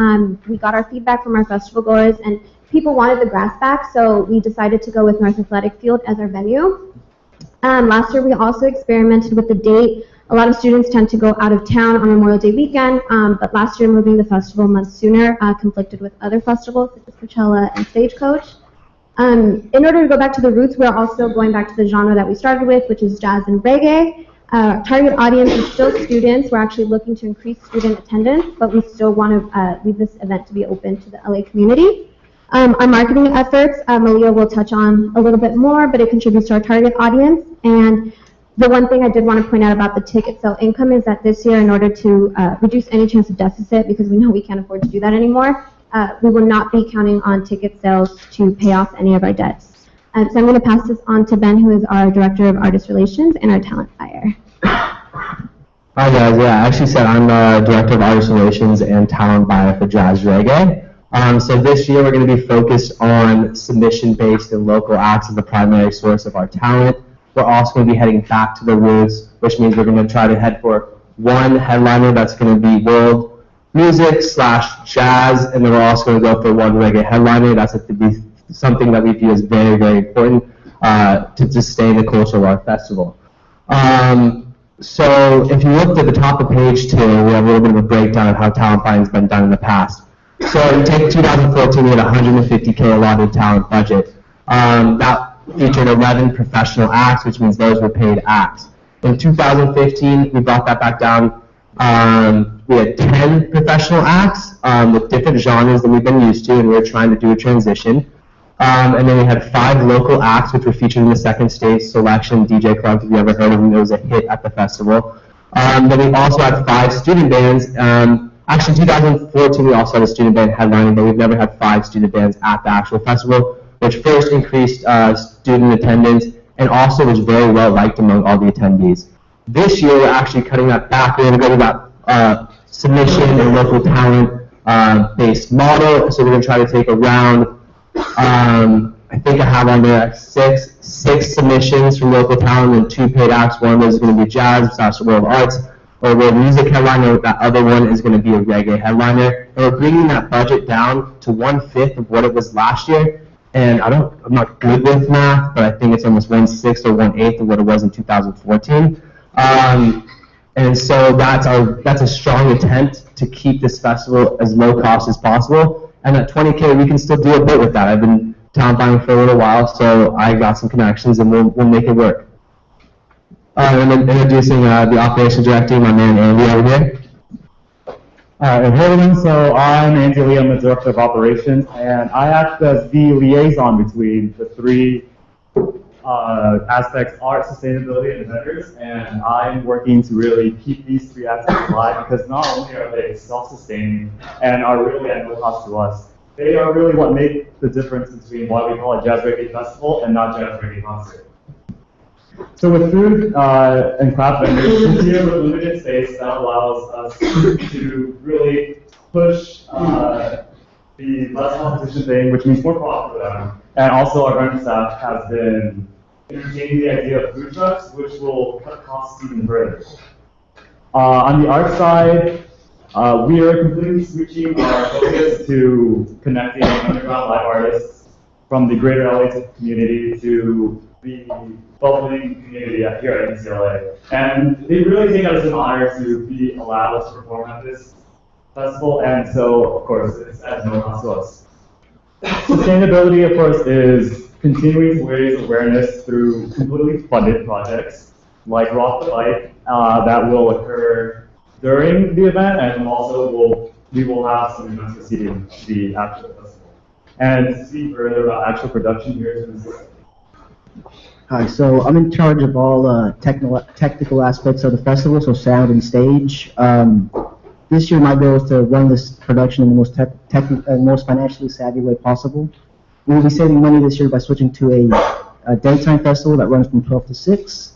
We got our feedback from our festival goers, and people wanted the grass back, so we decided to go with North Athletic Field as our venue. Last year, we also experimented with the date. A lot of students tend to go out of town on Memorial Day weekend, but last year, moving the festival months sooner conflicted with other festivals, such as Coachella and Stagecoach. In order to go back to the roots, we're also going back to the genre that we started with, which is jazz and reggae. Target audience is still students. We're actually looking to increase student attendance, but we still want to leave this event to be open to the LA community. Our marketing efforts, Malia will touch on a little bit more, but it contributes to our target audience. And the one thing I did want to point out about the ticket sale income is that this year, in order to reduce any chance of deficit, because we know we can't afford to do that anymore, we will not be counting on ticket sales to pay off any of our debts. So I'm going to pass this on to Ben, who is our Director of Artist Relations and our talent buyer. Hi guys, I actually said I'm the Director of Artist Relations and talent buyer for Jazz Reggae. So this year we're going to be focused on submission-based and local acts as the primary source of our talent. We're also going to be heading back to the roots, which means we're going to try to head for one headliner that's going to be world music / jazz, and then we're also going to go for one reggae headliner. That's to be something that we view as very, very important to sustain the culture of our festival. So if you looked at the top of page 2, we have a little bit of a breakdown of how talent buying's been done in the past. So you take 2014, we had $150K allotted talent budget. That featured 11 professional acts, which means those were paid acts. In 2015, we brought that back down. We had 10 professional acts with different genres than we've been used to, and we were trying to do a transition. And then we had 5 local acts, which were featured in the second stage selection. DJ Club, if you ever heard of them, it was a hit at the festival. Then we also had 5 student bands. Actually, in 2014, we also had a student band headlining, but we've never had 5 student bands at the actual festival, which first increased student attendance and also was very well liked among all the attendees. This year, we're actually cutting that back. We're going to go to that submission and local talent based model. So we're going to try to take around, I think I have on there 6 submissions from local talent and 2 paid acts. One of those is going to be jazz, world arts, or world music headliner. That other one is going to be a reggae headliner. And we're bringing that budget down to 1/5 of what it was last year. And I'm not good with math, but I think it's almost 1/6 or 1/8 of what it was in 2014. And so that's a strong attempt to keep this festival as low cost as possible. And at $20K, we can still do a bit with that. I've been talent buying for a little while, so I got some connections, and we'll make it work. And then introducing the operations director, my man Andy over here. Hey everyone, so I'm Andy Lee, I'm the Director of Operations, and I act as the liaison between the 3 aspects: art, sustainability, and vendors, and I'm working to really keep these 3 aspects alive because not only are they self-sustaining and are really at no cost to us, they are really what make the difference between why we call it Jazz Reggae Festival and not Jazz Reggae Concert. So with food and craft vendors, here with limited space, that allows us to really push the less competition thing, which means more profit for them. And also our vendor staff has been entertaining the idea of food trucks, which will cut costs even further. On the art side, we are completely switching our focus to connecting underground live artists from the greater LA community to the bubbling community here at UCLA. And they really take it as an honor to be allowed to perform at this festival, and so, of course, it's at no cost to us. Sustainability, of course, is continuing to raise awareness through completely funded projects like Rock the Bike that will occur during the event, and also we will have some events preceding the actual festival. And to see further about actual production here is Hi, so I'm in charge of all technical aspects of the festival, so sound and stage. This year my goal is to run this production in the most financially savvy way possible. We will be saving money this year by switching to a daytime festival that runs from 12 to 6.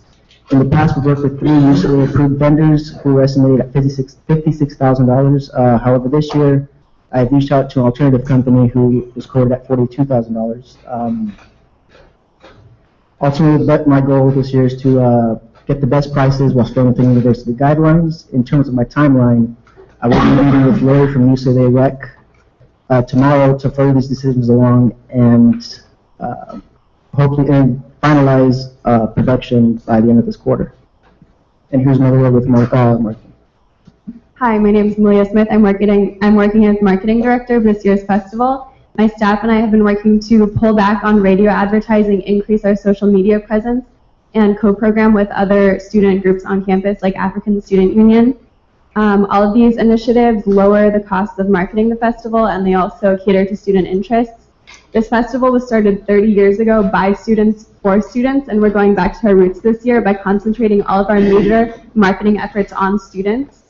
In the past, we've worked with 3 UCLA approved vendors who were estimated at $56,000. However, this year I've reached out to an alternative company who was quoted at $42,000. Ultimately, my goal this year is to get the best prices while staying within university guidelines. In terms of my timeline, I will be meeting with Larry from UCLA Rec tomorrow to further these decisions along and hopefully finalize production by the end of this quarter. And here's my role with marketing. Hi, my name is Amelia Smith. I'm working as marketing director of this year's festival. My staff and I have been working to pull back on radio advertising, increase our social media presence, and co-program with other student groups on campus like African Student Union. All of these initiatives lower the cost of marketing the festival, and they also cater to student interests. This festival was started 30 years ago by students for students, and we're going back to our roots this year by concentrating all of our major marketing efforts on students.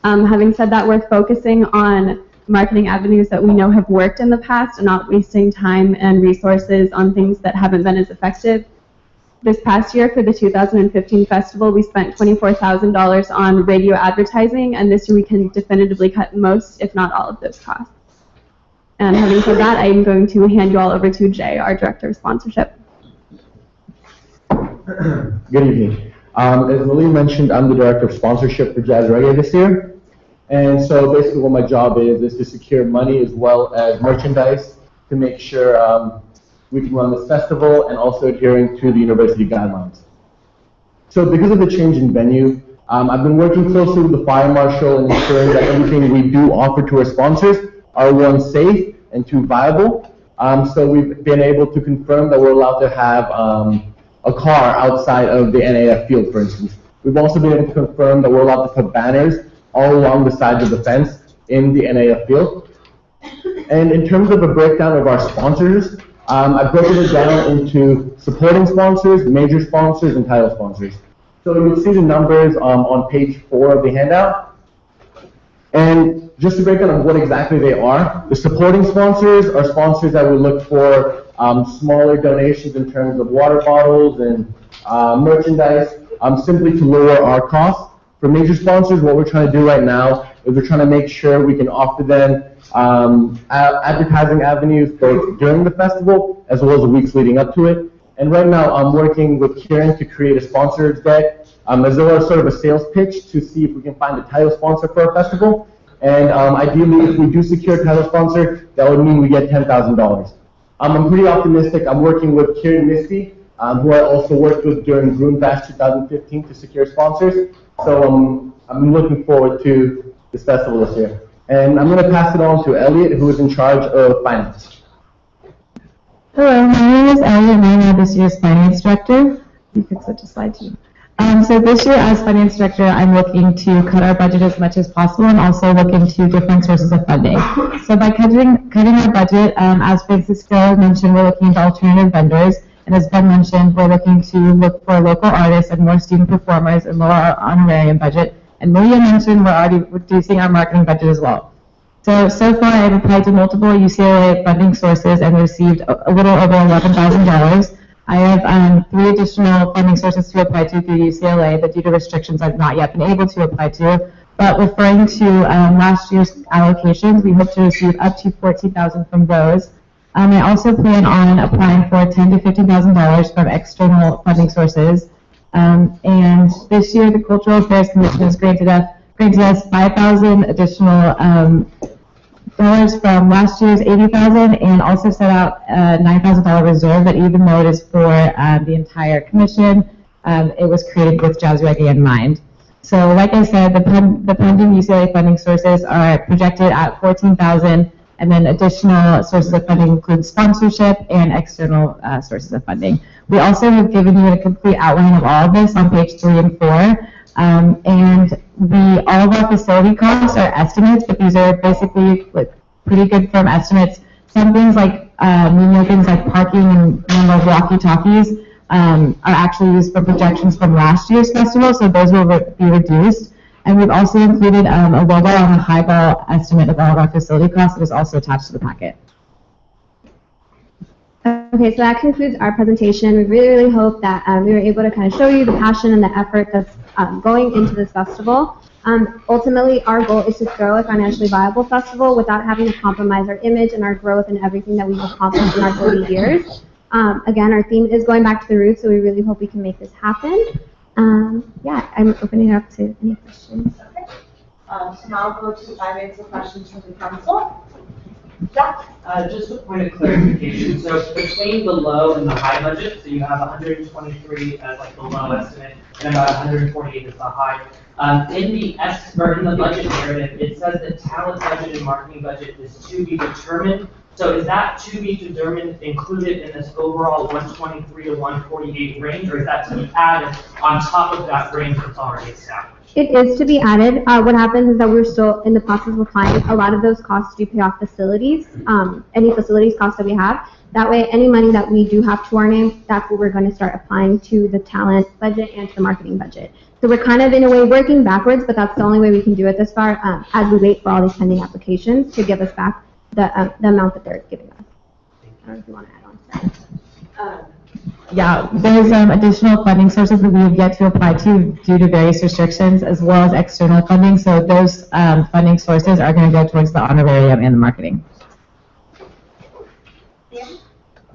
Having said that, we're focusing on marketing avenues that we know have worked in the past and not wasting time and resources on things that haven't been as effective. This past year for the 2015 festival, we spent $24,000 on radio advertising, and this year we can definitively cut most, if not all, of those costs. And having said that, I'm going to hand you all over to Jay, our Director of Sponsorship. Good evening. As Lily mentioned, I'm the Director of Sponsorship for Jazz Reggae this year. And so basically what my job is to secure money as well as merchandise to make sure we can run this festival and also adhering to the university guidelines. So because of the change in venue, I've been working closely with the fire marshal and ensuring that everything we do offer to our sponsors are, one, safe and two, viable. So we've been able to confirm that we're allowed to have a car outside of the NAF field, for instance. We've also been able to confirm that we're allowed to put banners all along the sides of the fence in the NAF field. And in terms of a breakdown of our sponsors, I've broken it down into supporting sponsors, major sponsors, and title sponsors. So you'll see the numbers on page 4 of the handout. And just to break down what exactly they are, the supporting sponsors are sponsors that would look for smaller donations in terms of water bottles and merchandise, simply to lower our costs. For major sponsors, what we're trying to do right now is we're trying to make sure we can offer them advertising avenues both during the festival as well as the weeks leading up to it. And right now I'm working with Kieran to create a sponsors deck as well as sort of a sales pitch to see if we can find a title sponsor for our festival. And ideally, if we do secure a title sponsor, that would mean we get $10,000. I'm pretty optimistic. I'm working with Kieran Misty, who I also worked with during Bruin Bash 2015 to secure sponsors. So I'm looking forward to this festival this year. And I'm going to pass it on to Elliot, who is in charge of finance. Hello, my name is Elliot, and I'm this year's finance director. You could switch a slide too. So this year, as finance director, I'm looking to cut our budget as much as possible and also look into different sources of funding. So by cutting our budget, as Francisco mentioned, we're looking into alternative vendors. And as Ben mentioned, we're looking to look for local artists and more student performers and lower our honorarium budget. And Maria mentioned we're already reducing our marketing budget as well. So far I've applied to multiple UCLA funding sources and received a little over $11,000. I have 3 additional funding sources to apply to through UCLA, but due to restrictions I've not yet been able to apply to. But referring to last year's allocations, we hope to receive up to $14,000 from those. I also plan on applying for $10,000 to $15,000 from external funding sources. And this year, the Cultural Affairs Commission has granted us $5,000 additional dollars from last year's $80,000, and also set out a $9,000 reserve that, even though it is for the entire commission, it was created with Jazz Reggae in mind. So, like I said, the pending UCLA funding sources are projected at $14,000. And then additional sources of funding include sponsorship and external sources of funding. We also have given you a complete outline of all of this on page 3 and 4. And all of our facility costs are estimates, but these are basically pretty good firm estimates. Some things like, things like parking and number of walkie-talkies are actually used for projections from last year's festival, so those will be reduced. And we've also included a logo on a highball estimate of all of our facility costs that is also attached to the packet. Okay, so that concludes our presentation. We really hope that we were able to kind of show you the passion and the effort that's going into this festival. Ultimately, our goal is to throw a financially viable festival without having to compromise our image and our growth and everything that we've accomplished in our 30 years. Again, our theme is going back to the roots, so we really hope we can make this happen. Yeah, I'm opening it up to any questions. Okay. So now I'll go to 5 minutes of questions from the council. Jack? Just a point of clarification. So between the low and the high budget, so you have 123 as like the low estimate, and about 148 as the high. In the budget narrative, it says that talent budget and marketing budget is to be determined. So is that to be determined included in this overall 123 to 148 range, or is that to be added on top of that range that's already established? It is to be added. What happens is that we're still in the process of applying. A lot of those costs do pay off facilities, any facilities costs that we have. That way, any money that we do have to our name, that's what we're going to start applying to the talent budget and to the marketing budget. So we're kind of, in a way, working backwards, but that's the only way we can do it this far, as we wait for all these pending applications to give us back the amount that they're giving us. I don't know if you want to add on to that. Yeah, there's additional funding sources that we have yet to apply to due to various restrictions, as well as external funding. So those funding sources are going to go towards the honorarium and the marketing.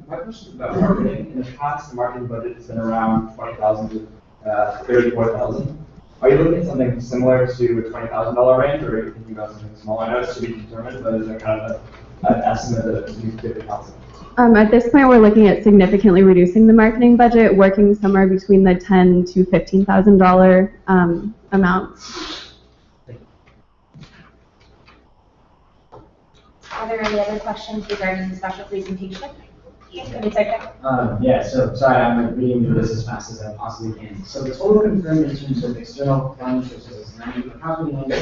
My question is about marketing. In the past, the marketing budget has been around $20,000 to $34,000. Are you looking at something similar to a $20,000 range, or are you thinking about something smaller? I know it's to be determined, but is there kind of estimate that you could give the council? At this point, we're looking at significantly reducing the marketing budget, working somewhere between the $10,000 to $15,000 amounts. Are there any other questions regarding the special presentation? Yeah, so sorry, I'm reading through this as fast as I possibly can. So the total confirmed in terms of external fund sources is approximately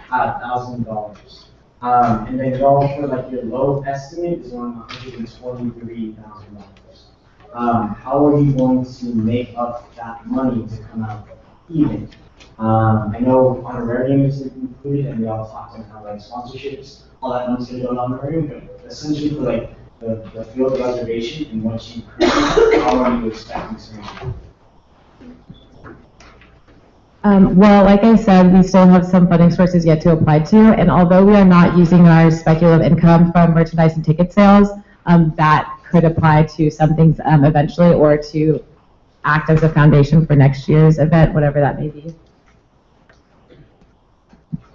$1,000. And then y'all for like your low estimate is around $123,000. How are you going to make up that money to come out even? I know honorarium is included, and we all talked about how like sponsorships, all that money's gonna go to honorarium, but essentially for like the field reservation and what you currently, how are you expecting to make it? Well, like I said, we still have some funding sources yet to apply to, and although we are not using our speculative income from merchandise and ticket sales, that could apply to some things eventually, or to act as a foundation for next year's event, whatever that may be.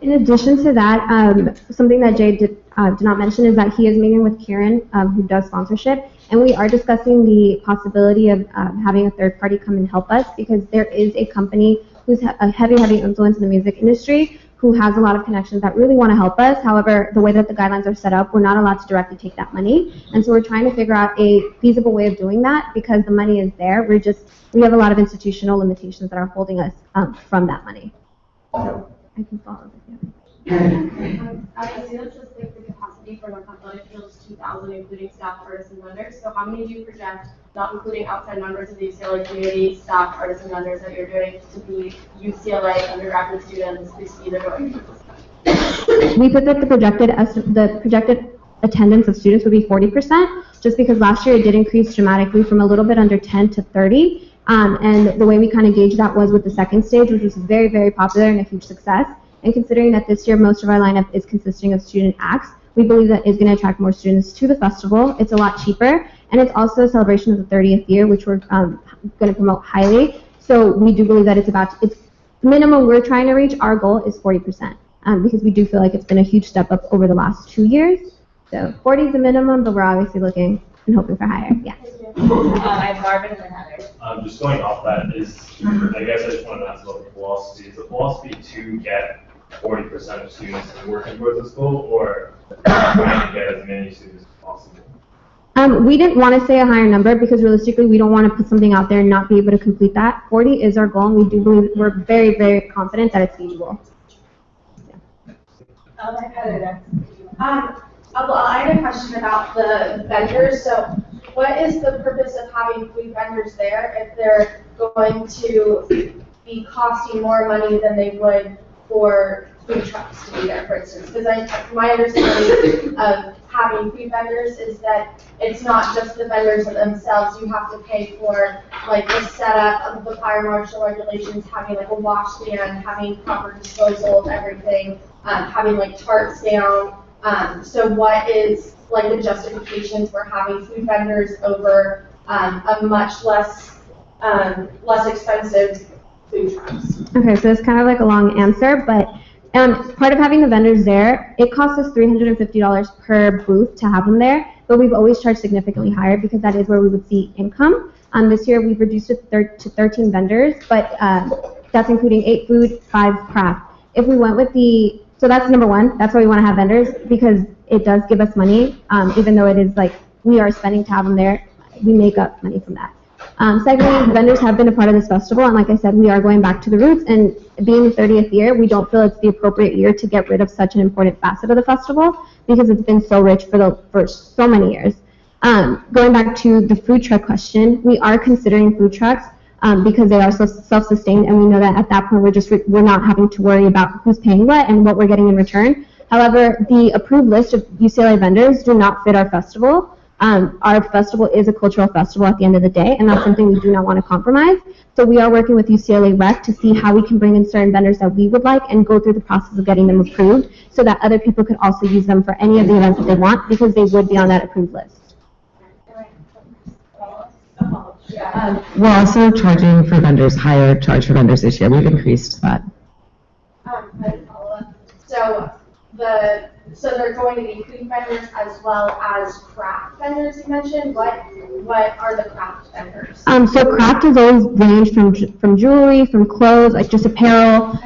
In addition to that, something that Jay did not mention is that he is meeting with Karen, who does sponsorship, and we are discussing the possibility of having a third party come and help us, because there is a company who's a heavy influence in the music industry who has a lot of connections that really want to help us. However, the way that the guidelines are set up, we're not allowed to directly take that money, and so we're trying to figure out a feasible way of doing that, because the money is there. We have a lot of institutional limitations that are holding us from that money. So I can follow with you. I see that says like the capacity for North Athletic Fields 2,000, including staff, artists, and vendors. So how many do you project, not including outside members of the UCLA community, staff, artists, and vendors that you're doing to be UCLA undergraduate students who see they're going to this? We put that the projected attendance of students would be 40%, just because last year it did increase dramatically from a little bit under 10 to 30. And the way we kind of gauged that was with the second stage, which was very, very popular and a huge success. And considering that this year most of our lineup is consisting of student acts, we believe that is going to attract more students to the festival. It's a lot cheaper, and it's also a celebration of the 30th year, which we're going to promote highly. So we do believe that it's the minimum we're trying to reach. Our goal is 40%, because we do feel like it's been a huge step up over the last 2 years. So 40 is the minimum, but we're obviously looking and hoping for higher. Yeah. I have Marvin and then Heather. Just going off that is, I guess I just wanted to ask about the philosophy. Is the philosophy to get 40% of students to work towards the school, or trying to get as many students as possible? We didn't want to say a higher number because realistically we don't want to put something out there and not be able to complete that. 40 is our goal, and we do believe we're very, very confident that it's feasible. I had a question about the vendors. So what is the purpose of having food vendors there if they're going to be costing more money than they would for food trucks to be there, for instance? Because my understanding of having food vendors is that it's not just the vendors themselves. You have to pay for like the setup of the fire marshal regulations, having like a wash stand, having proper disposal of everything, having like tarps down. So what is like the justifications for having food vendors over a much less expensive food trucks? Okay, so it's kind of like a long answer, but part of having the vendors there, it costs us $350 per booth to have them there, but we've always charged significantly higher because that is where we would see income. This year we've reduced it to 13 vendors, but that's including 8 food, 5 craft. If we went with so that's number one, that's why we want to have vendors, because it does give us money, even though it is like we are spending to have them there, we make up money from that. Secondly, vendors have been a part of this festival, and like I said, we are going back to the roots, and being the 30th year, we don't feel it's the appropriate year to get rid of such an important facet of the festival, because it's been so rich for so many years. Going back to the food truck question, we are considering food trucks because they are so self-sustained, and we know that at that point we're not having to worry about who's paying what and what we're getting in return. However, the approved list of UCLA vendors do not fit our festival. Our festival is a cultural festival at the end of the day, and that's something we do not want to compromise. So we are working with UCLA Rec to see how we can bring in certain vendors that we would like and go through the process of getting them approved so that other people could also use them for any of the events that they want, because they would be on that approved list. We're also charging for vendors, higher charge for vendors this year. We've increased that. So they're going to be food vendors vendors as well as craft vendors you mentioned. What are the craft vendors? So craft has always ranged from jewelry, from clothes, like just apparel.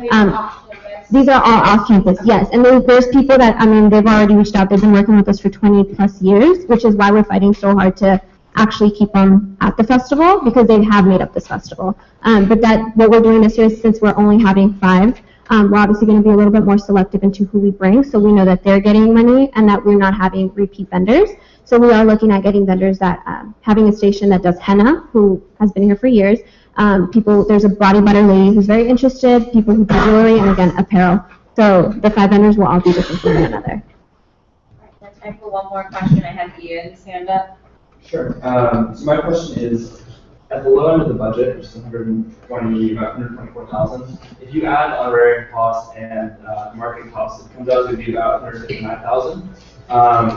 These are all off campus, yes. And there's people that, I mean, they've already reached out. They've been working with us for 20 plus years, which is why we're fighting so hard to actually keep them at the festival, because they have made up this festival. But what we're doing this year, since we're only having 5, we're obviously going to be a little bit more selective into who we bring, so we know that they're getting money and that we're not having repeat vendors. So we are looking at getting vendors that, having a station that does henna, who has been here for years. There's a body butter lady who's very interested, people who do jewelry, and again, apparel. So the 5 vendors will all be different from one another. That's time for one more question. I have Ian's hand up. Sure. So my question is, at the low end of the budget, which is about 124,000, if you add honorarium costs and marketing costs, it comes out to be about 159,000.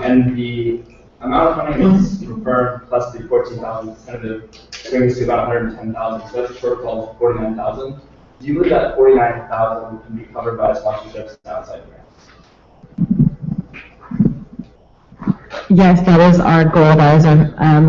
And the amount of funding is confirmed plus the 14,000 tentative brings to about 110,000. So that's a shortfall of 49,000. Do you believe that 49,000 can be covered by sponsorships outside grants? Yes, that is our goal, that is our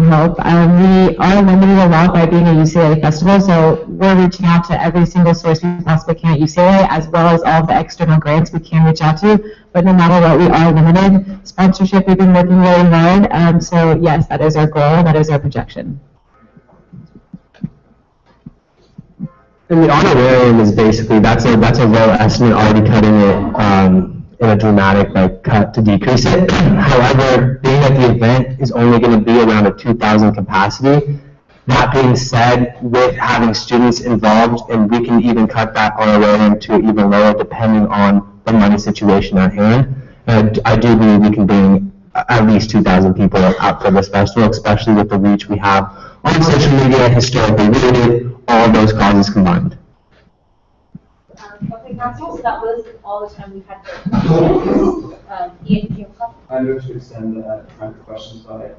hope. We are limited a lot by being a UCLA festival, so we're reaching out to every single source we possibly can at UCLA, as well as all the external grants we can reach out to. But no matter what, we are limited. Sponsorship, we've been working really hard. So yes, that is our goal, and that is our projection. And the honorarium is basically, that's a low estimate, already cutting it in a dramatic cut to decrease it. However, being that the event is only going to be around a 2,000 capacity, that being said, with having students involved, and we can even cut that honorarium to even lower depending on the money situation at hand. And I do believe we can bring at least 2,000 people out for this festival, especially with the reach we have on social media, historically rooted, all of those causes combined. Okay, council, so that was all the time we had for questions. Ian, do you have I move to extend the time for questions by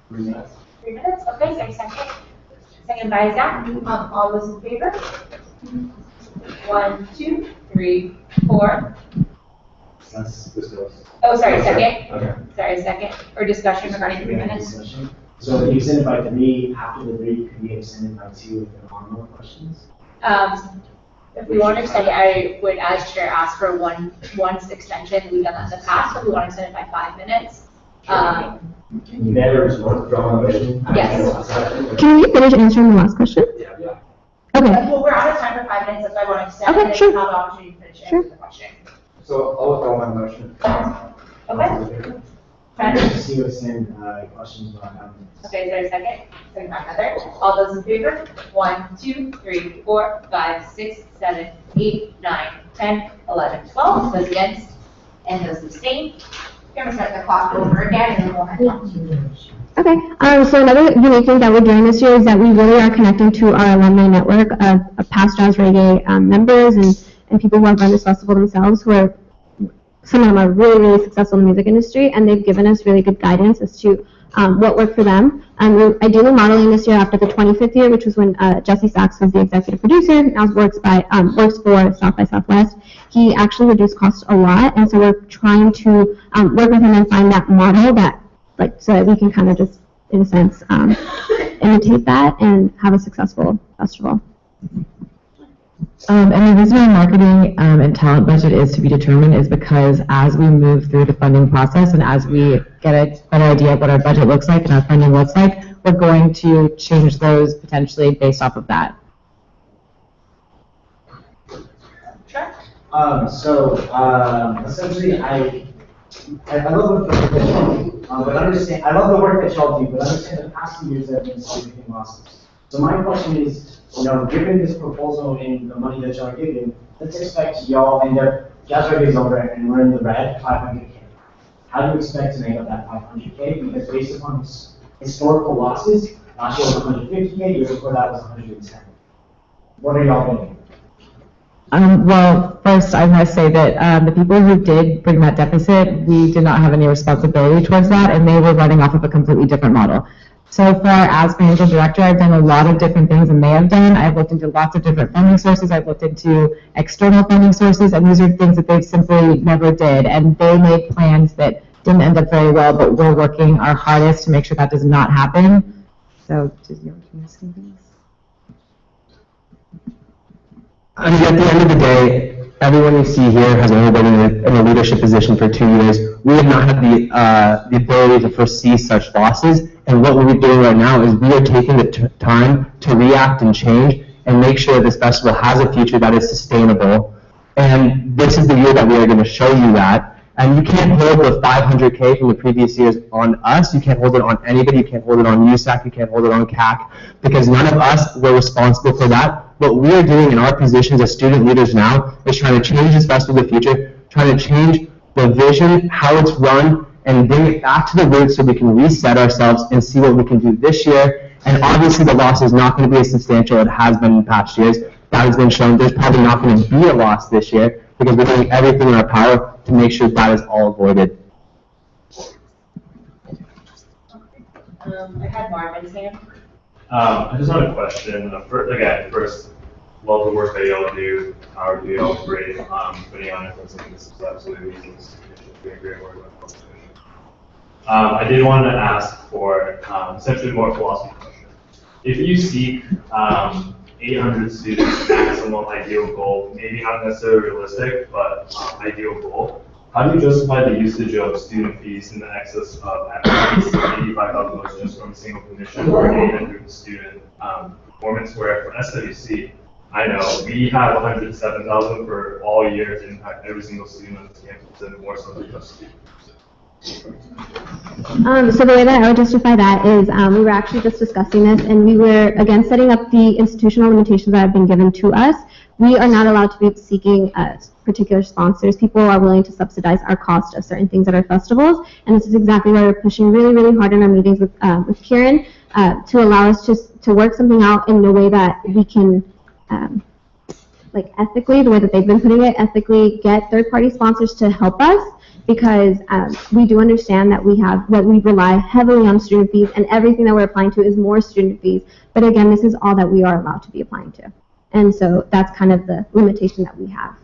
3 minutes. 3 minutes? Okay, so second. Second by Zach. All those in favor? 1, 2, 3, 4. Oh, sorry, second. Okay. Sorry, second. Or discussion regarding 3 minutes? So if you extend it by 3, after the 3, could we extend it by 2 if there are more questions? If we want to extend it, I would, as chair, ask for one extension. We've done that in the past, but we want to extend it by 5 minutes. Can you never withdraw a motion? Yes. Can we finish answering the last question? Yeah. Okay. Well, we're out of time for 5 minutes, that's why I want to extend Okay, it. sure. And have the opportunity to finish answering the question. So I'll withdraw my motion. Okay. See what's in questions about that. Okay, is there a second? Second by Heather. All those in favor? 1, 2, 3, 4, 5, 6, 7, 8, 9, 10, 11, 12. Those against and those abstain. We're going to start the clock over again and then we'll head on. Okay, so another unique thing that we're doing this year is that we really are connecting to our alumni network of past jazz reggae members and people who have run this festival themselves, who are, some of them are really, really successful in the music industry, and they've given us really good guidance as to what worked for them. We're ideally modeling this year after the 25th year, which was when Jesse Sachs was the executive producer, now works for South by Southwest. He actually reduced costs a lot, and so we're trying to work with him and find that model that, so that we can kind of just, in a sense, imitate that and have a successful festival. And the reason our marketing and talent budget is to be determined is because as we move through the funding process and as we get a better idea of what our budget looks like and our funding looks like, we're going to change those potentially based off of that. Essentially, I love the work that y'all do, but understand, I love the work that y'all do, but understand the past few years have been significant losses. So my question is, given this proposal and the money that y'all are giving, let's expect y'all end up, jazz reggae is over and we're in the red, 500K. How do you expect to make up that 500K? Because based upon historical losses, last year was 150K, the year before that was 110. What are y'all thinking? Well, first I must say that the people who did bring that deficit, we did not have any responsibility towards that, and they were running off of a completely different model. So far, as financial director, I've done a lot of different things than they have done. I've looked into lots of different funding sources. I've looked into external funding sources, and these are things that they simply never did. And they made plans that didn't end up very well, but we're working our hardest to make sure that does not happen. So, does you want to say something else? I mean, at the end of the day, everyone you see here has only been in a leadership position for 2 years. We have not had the ability to foresee such losses, and what we're doing right now is we are taking the time to react and change and make sure this festival has a future that is sustainable. And this is the year that we are going to show you that. And you can't hold the 500K from the previous years on us. You can't hold it on anybody. You can't hold it on USAC. You can't hold it on CAC, because none of us were responsible for that. What we are doing in our positions as student leaders now is trying to change this festival in the future, trying to change the vision, how it's run, and bring it back to the roots so we can reset ourselves and see what we can do this year. And obviously the loss is not going to be as substantial as it has been in past years. That has been shown. There's probably not going to be a loss this year because we're doing everything in our power to make sure that is all avoided. I had Marvin's hand. I just had a question. First, love the work that y'all do. Our do y'all great. Putting on efforts like this is absolutely amazing. It's doing great work. I did want to ask for essentially more philosophy question. If you seek 800 students maximum ideal goal, maybe not necessarily realistic, but ideal goal, how do you justify the usage of student fees in the excess of at least $85,000 just from a single commission or 800 student performance, where for SWC, I know we have 107,000 for all year to impact every single student on this campus and more so than just students. So the way that I would justify that is we were actually just discussing this, and we were, again, setting up the institutional limitations that have been given to us. We are not allowed to be seeking particular sponsors. People are willing to subsidize our cost of certain things at our festivals, and this is exactly why we're pushing really, really hard in our meetings with Kieran to allow us to work something out in the way that we can, like ethically, the way that they've been putting it, ethically get third-party sponsors to help us, because we do understand that we rely heavily on student fees, and everything that we're applying to is more student fees. But again, this is all that we are allowed to be applying to. And so that's kind of the limitation that we have.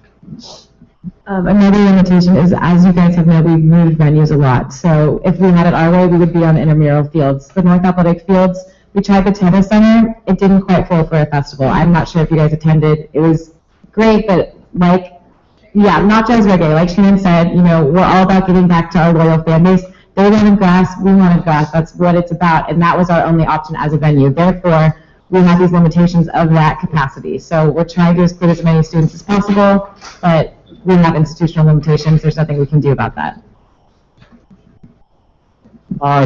Another limitation is, as you guys have known, we've moved venues a lot. So if we had it our way, we would be on intramural fields. The North Athletic Fields, we tried the tennis center. It didn't quite fill for a festival. I'm not sure if you guys attended. It was great, but not just reggae. Like Shannon said, we're all about giving back to our loyal fan base. They wanted grass, we wanted grass. That's what it's about, and that was our only option as a venue. Therefore, we have these limitations of that capacity. So we're trying to include as many students as possible, but we have institutional limitations. There's nothing we can do about that.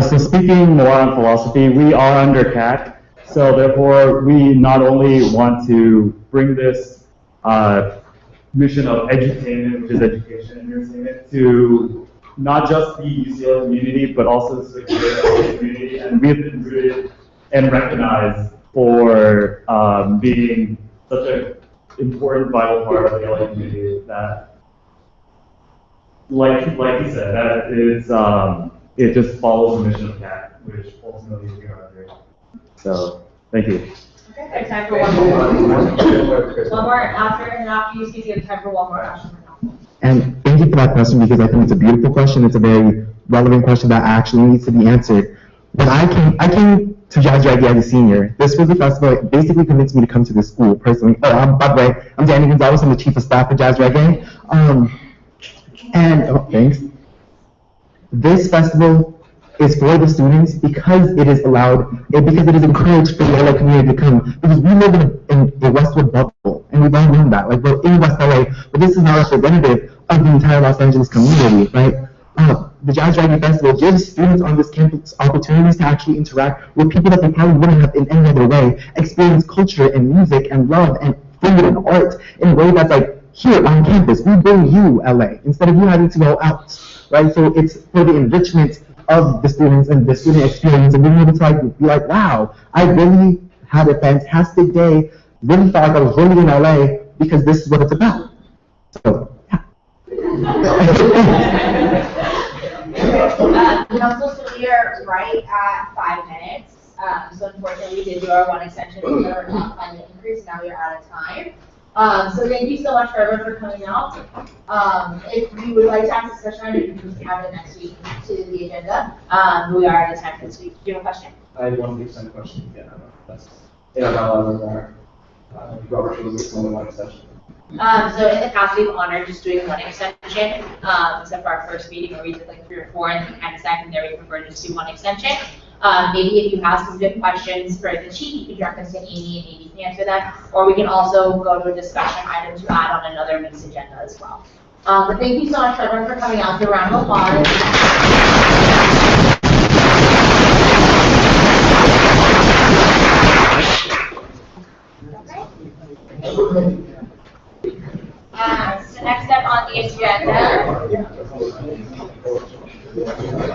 So speaking more on philosophy, we are under CAC, so therefore we not only want to bring this mission of edutainment, which is education and entertainment, to not just the UCLA community, but also the LA community, and we have been rooted and recognized for being such an important, vital part of the LA community that, like you said, that is, it just follows the mission of CAC, which ultimately we are here. So, thank you. Okay, I have time for one more. One more after, and after you speak, you have time for one more question. And thank you for that question, because I think it's a beautiful question. It's a very relevant question that actually needs to be answered. When I came to Jazz Reggae as a senior, this was a festival that basically convinced me to come to this school personally. By the way, I'm Danny Gonzalez. I'm the chief of staff at Jazz Reggae. Thanks. This festival is for the students because it is allowed, because it is encouraged for the LA community to come. Because we live in a Westwood bubble, and we've all known that. Like, we're in West LA, but this is not representative of the entire Los Angeles community, right? The Jazz Reggae Festival gives students on this campus opportunities to actually interact with people that they probably wouldn't have in any other way, experience culture and music and love and food and art in a way that's like, here on campus, we bring you LA, instead of you having to go out, right? So it's for the enrichment of the students and the student experience, and being able to be like, wow, I really had a fantastic day, really felt like I was really in LA because this is what it's about. So, Council's still here right at 5 minutes. So unfortunately, we did do our one extension for the increase. Now we are out of time. So thank you so much for everyone for coming out. If you would like to ask a discussion item, you can have it next week to the agenda. We are at a time this week. Do you have a question? I have one big question again. I don't know if that's, yeah, about Robert Rules of Order one extension. So in the past, we've honored just doing one extension, except for our first meeting where we did like 3 or 4, and then kind of secondary, we prefer to just do one extension. Maybe if you have some good questions for the chief, you can direct us to Amy and Amy can answer that. Or we can also go to a discussion item to add on another week's agenda as well. But thank you so much everyone for coming out. So a round of applause. So next up on the agenda. All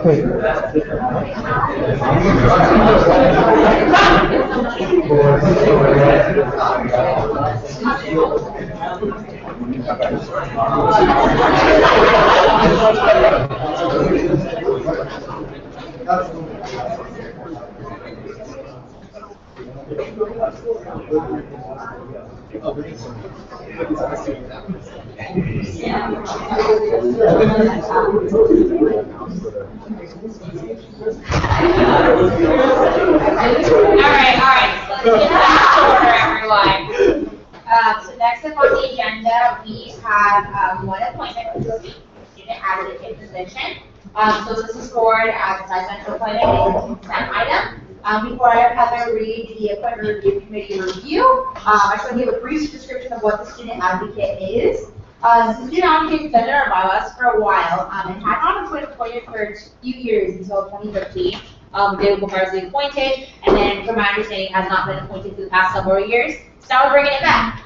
right. Let's get back to order, everyone. So next up on the agenda, we have one appointment for the student advocate position. So this is forward as a presidential appointment. It's a consent item. Before I have Heather read the appointment review committee review, I just want to give a brief description of what the student advocate is. The student advocate has been in our bylaws for a while and had not been appointed for a few years until 2013. David Booker was appointed, and then, from my understanding, has not been appointed for the past several years. So now we're bringing it back.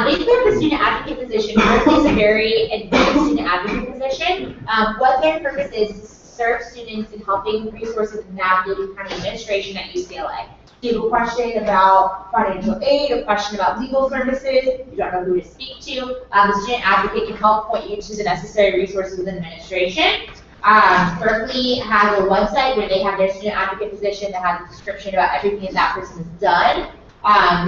Basically, the student advocate position is a very advanced student advocate position. What their purpose is to serve students in helping resources and navigating county administration at UCLA. If you have a question about financial aid, a question about legal services, you don't know who to speak to, the student advocate can help point you to the necessary resources within administration. Berkeley has a website where they have their student advocate position that has a description about everything that person has done.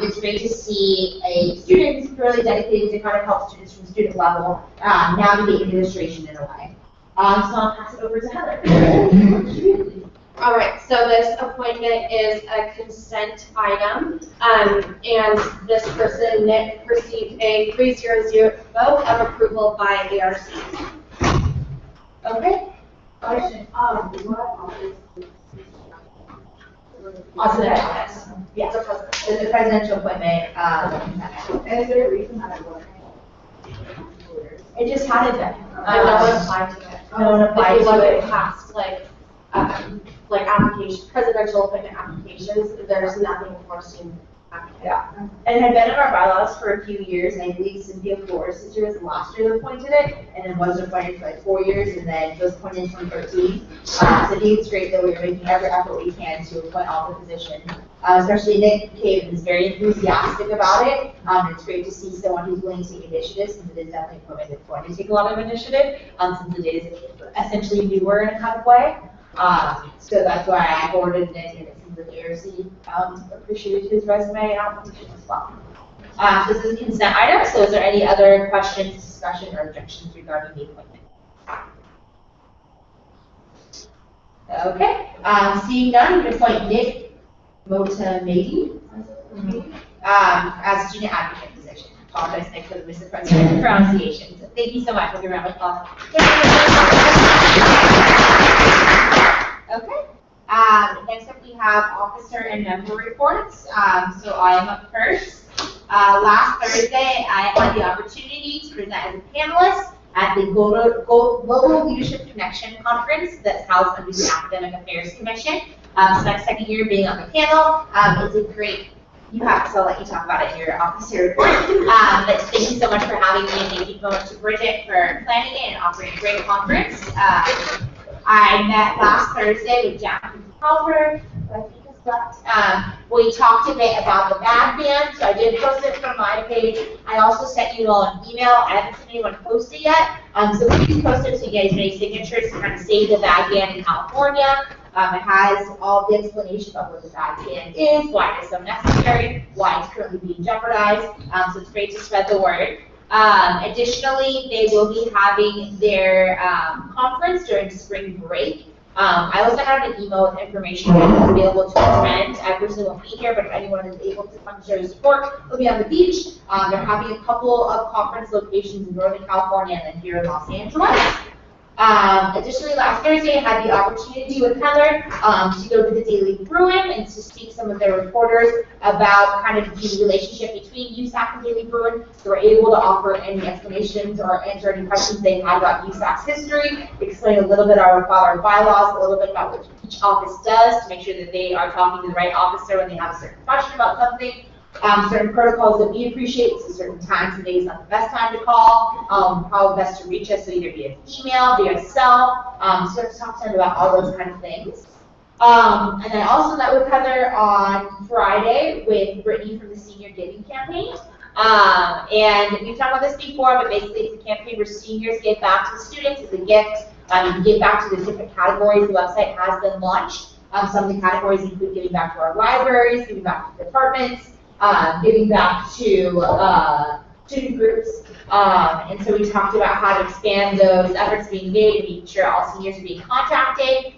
It's great to see a student who's really dedicated to kind of help students from student level navigate administration in a way. So I'll pass it over to Heather. All right, so this appointment is a consent item, and this person, Nick, received a 300 vote of approval by the ARC. Okay. Question, what office? Also the office. Yes, it's a presidential appointment. And is there a reason that I wasn't? It just hadn't been. No one applied to it. No one applied If you look to it. at past, like application, presidential appointment applications, there's nothing for student applicants. Yeah. And it had been in our bylaws for a few years, and I believe Cynthia Flores' sister was the last year that appointed it, and then wasn't appointed for like 4 years, and then was appointed in 2013. So I think it's great that we're making every effort we can to appoint all the positions. Especially Nick Cave is very enthusiastic about it. It's great to see someone who's willing to take initiative, since it is definitely a program that's going to take a lot of initiative, since it is essentially newer in a kind of way. So that's why I forwarded it, and it seems that the ARC appreciated his resume and application as well. So this is a consent item, so is there any other questions, discussion, or objections regarding the appointment? Okay, seeing none, we can appoint Nick Motamedi as student advocate position. I apologize, Nick, for the misappronunciation pronunciation. So thank you so much. We'll give a round of applause. Okay. Next up, we have officer and member reports. So I am up first. Last Thursday, I had the opportunity to present as a panelist at the Global Leadership Connection Conference that's housed under the Academic Affairs Commission. So my second year being on the panel, it's a great, you have to, so I'll let you talk about it in your officer report. But thank you so much for having me, and thank you so much to Bridget for planning it and offering a great conference. I met last Thursday with Jack Halford. We talked a bit about the bad band, so I did post it from my page. I also sent you all an email. I haven't seen anyone post it yet. So please post it so you get as many signatures to kind of save the bad band in California. It has all the explanation of what the bad plan is, why it's so necessary, why it's currently being jeopardized. So it's great to spread the word. Additionally, they will be having their conference during spring break. I also have an email with information that is available to attend. I personally won't be here, but if anyone is able to come show support, we'll be on the beach. They're having a couple of conference locations in Northern California and then here in Los Angeles. Additionally, last Thursday, I had the opportunity with Heather to go to the Daily Bruin and to speak to some of their reporters about kind of the relationship between USAC and Daily Bruin. So we're able to offer any explanations or answer any questions they had about USAC's history, explain a little bit about our bylaws, a little bit about what each office does to make sure that they are talking to the right officer when they have a certain question about something. Certain protocols that we appreciate, so certain times of day is not the best time to call, how best to reach us, so either via email, via cell, so let's talk to them about all those kind of things. And I also met with Heather on Friday with Brittany from the Senior Giving Campaign. And we've talked about this before, but basically it's a campaign where seniors give back to the students as a gift. You can give back to the different categories. The website has been launched. Some of the categories include giving back to our libraries, giving back to departments, giving back to student groups. And so we talked about how to expand those efforts being made and making sure all seniors are being contacted.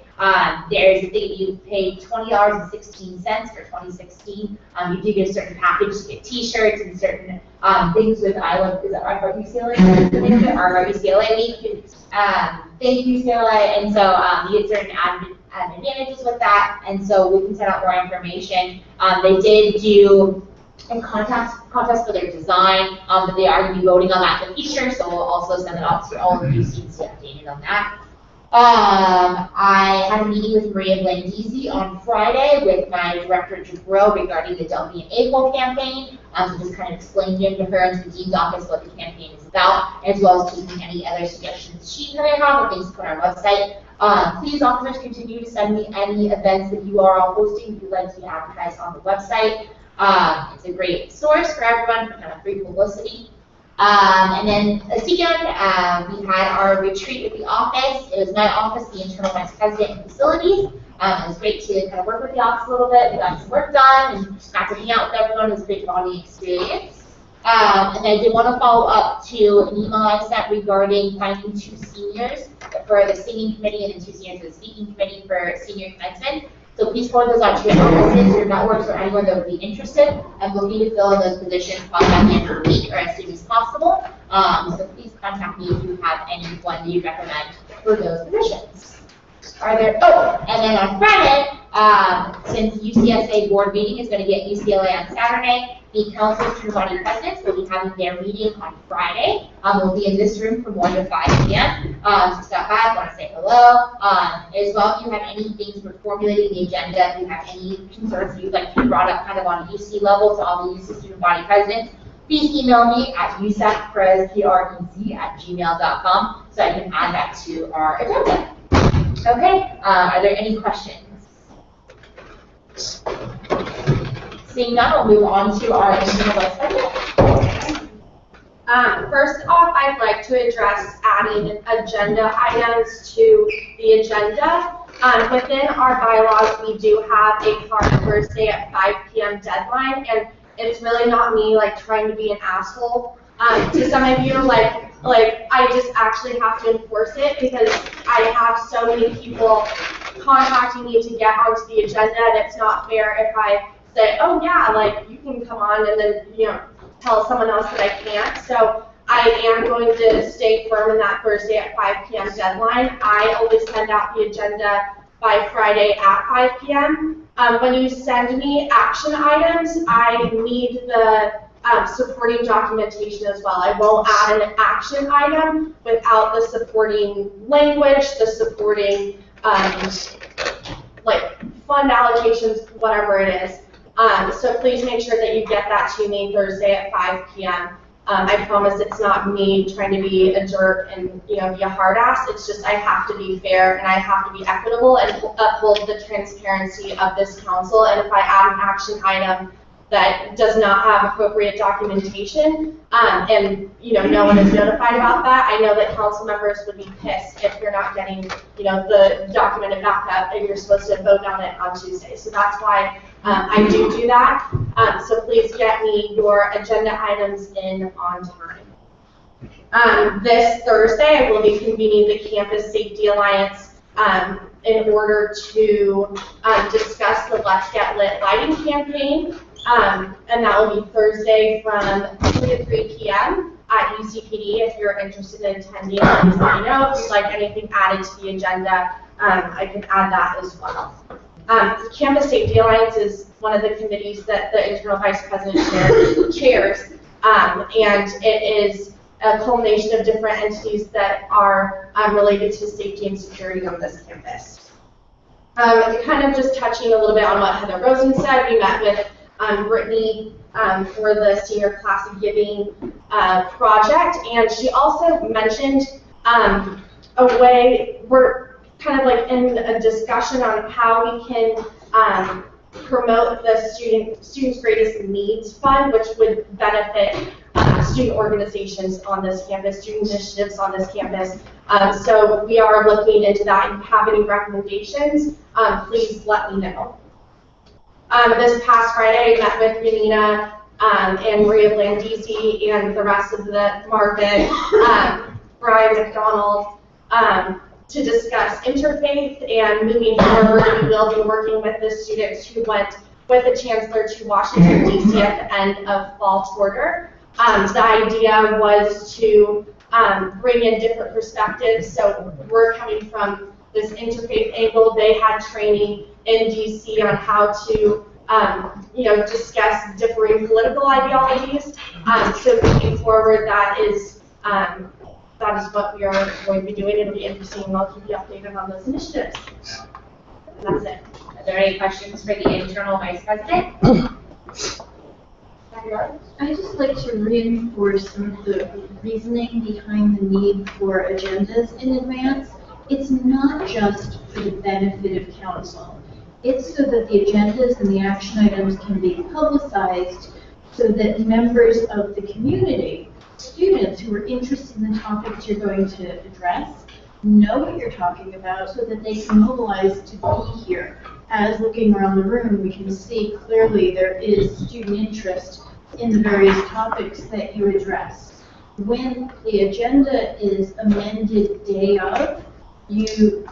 There's a thing you pay $20.16 for 2016. You do get a certain package, you get t-shirts and certain things with I Love, is that I Love UCLA? Our UCLA week. Thank you, UCLA. And so you get certain advantages with that. And so we can send out more information. They did do a contest for their design, but they are going to be voting on that in the future, so we'll also send it out to all of you so you can stay updated on that. I had a meeting with Maria Blandisi on Friday with my director, Jabril, regarding the Delphi and AQUIL campaign, to just kind of explain to her and to the Dean's office what the campaign is about, as well as taking any other suggestions she may have or things to put on our website. Please, officers, continue to send me any events that you are all hosting if you'd like to be advertised on the website. It's a great source for everyone for kind of free publicity. And then this weekend, we had our retreat with the office. It was my office, the internal vice president and facilities. It was great to kind of work with the office a little bit. We got some work done and got to hang out with everyone. It was a great bonding experience. And I did want to follow up to an email I sent regarding finding 2 seniors for the singing committee and then 2 seniors for the speaking committee for senior commencement. So please forward those out to your offices, your networks, or anyone that would be interested. I'm looking to fill in those positions probably by the end of the week or as soon as possible. So please contact me if you have anyone that you recommend for those positions. Are there, and then on Friday, since UCSA board meeting is going to be at UCLA on Saturday, the Council of Student Body Presidents will be having their meeting on Friday. We'll be in this room from 1 to 5 p.m. So stop by, want to say hello. As well, if you have any things for formulating the agenda, if you have any concerns you'd like to be brought up kind of on UC level to all the UC Student Body Presidents, please email me at usacprez@gmail.com so I can add that to our agenda. Okay, are there any questions? Seeing none, we'll move on to our internal website. First off, I'd like to address adding agenda items to the agenda. Within our bylaws, we do have a hard Thursday at 5 p.m. deadline, and it's really not me like trying to be an asshole. To some of you, like I just actually have to enforce it because I have so many people contacting me to get onto the agenda, and it's not fair if I say, oh yeah, like you can come on, and then tell someone else that I can't. So I am going to stay firm in that Thursday at 5 p.m. deadline. I always send out the agenda by Friday at 5 p.m. When you send me action items, I need the supporting documentation as well. I won't add an action item without the supporting language, the supporting like fund allocations, whatever it is. So please make sure that you get that to me Thursday at 5 p.m. I promise it's not me trying to be a jerk and be a hard ass. It's just I have to be fair and I have to be equitable and uphold the transparency of this council. And if I add an action item that does not have appropriate documentation, and, you know, no one is notified about that, I know that council members would be pissed if you're not getting, you know, the documented backup and you're supposed to vote on it on Tuesday. So that's why I do that. So please get me your agenda items in on time. This Thursday, I will be convening the Campus Safety Alliance in order to discuss the Let's Get Lit lighting campaign. And that will be Thursday from 2 to 3 p.m. at UCPD. If you're interested in attending, please let me know. If you'd like anything added to the agenda, I can add that as well. Campus Safety Alliance is one of the committees that the Internal Vice President chairs, and it is a culmination of different entities that are related to safety and security on this campus. Kind of just touching a little bit on what Heather Rosen said, we met with Brittany for the Senior Class of Giving project, and she also mentioned a way, we're kind of like in a discussion on how we can promote the Students' Greatest Needs Fund, which would benefit student organizations on this campus, student initiatives on this campus. So we are looking into that. If you have any recommendations, please let me know. This past Friday, I met with Yanina and Maria Blandisi and the rest of the Marvin, Brian McDonald, to discuss interfaith and moving forward. We will be working with the students who went with the Chancellor to Washington, D.C. at the end of fall quarter. The idea was to bring in different perspectives. So we're coming from this interfaith angle. They had training in D.C. on how to discuss differing political ideologies. So moving forward, that is what we are going to be doing. It'll be interesting, and I'll keep you updated on those initiatives. And that's it. Are there any questions for the Internal Vice President? I'd just like to reinforce some of the reasoning behind the need for agendas in advance. It's not just for the benefit of council. It's so that the agendas and the action items can be publicized so that members of the community, students who are interested in the topics you're going to address, know what you're talking about so that they can mobilize to be here. As looking around the room, we can see clearly there is student interest in the various topics that you address. When the agenda is amended day of, you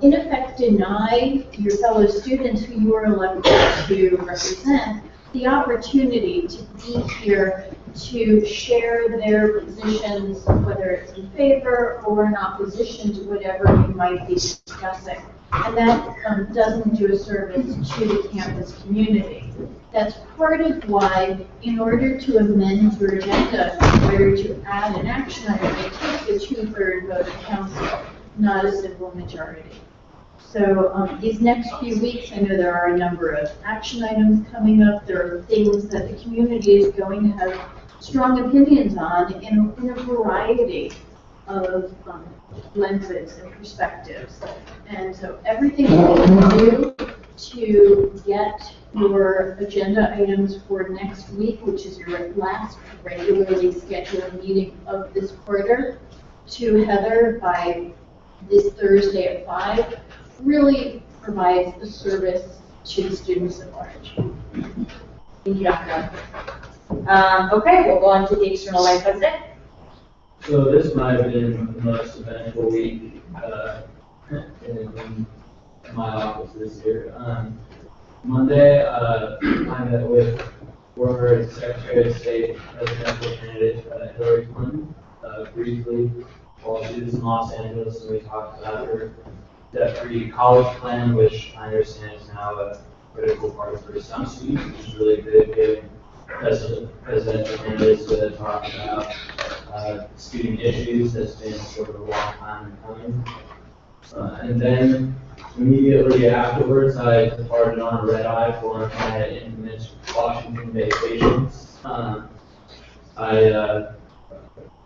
in effect deny your fellow students who you are elected to represent the opportunity to be here to share their positions, whether it's in favor or in opposition to whatever you might be discussing. And that doesn't do a service to the campus community. That's part of why, in order to amend your agenda, in order to add an action item, it takes a 2/3 vote of council, not a simple majority. So these next few weeks, I know there are a number of action items coming up. There are things that the community is going to have strong opinions on in a variety of lenses and perspectives. And so everything that you can do to get your agenda items for next week, which is your last regularly scheduled meeting of this quarter, to Heather by this Thursday at 5, really provides a service to the students at large. Thank you, Dr. Okay, we'll go on to the External Vice President. So this might have been the most eventful week in my office this year. Monday, I met with former Secretary of State presidential candidate Hillary Clinton briefly while she was in Los Angeles, and we talked about her debt-free college plan, which I understand is now a critical part for some students, which is really good, getting presidential candidates to talk about student issues that's been sort of a long time coming. And then immediately afterwards, I departed on a red eye for one of my infamous Washington vacations. I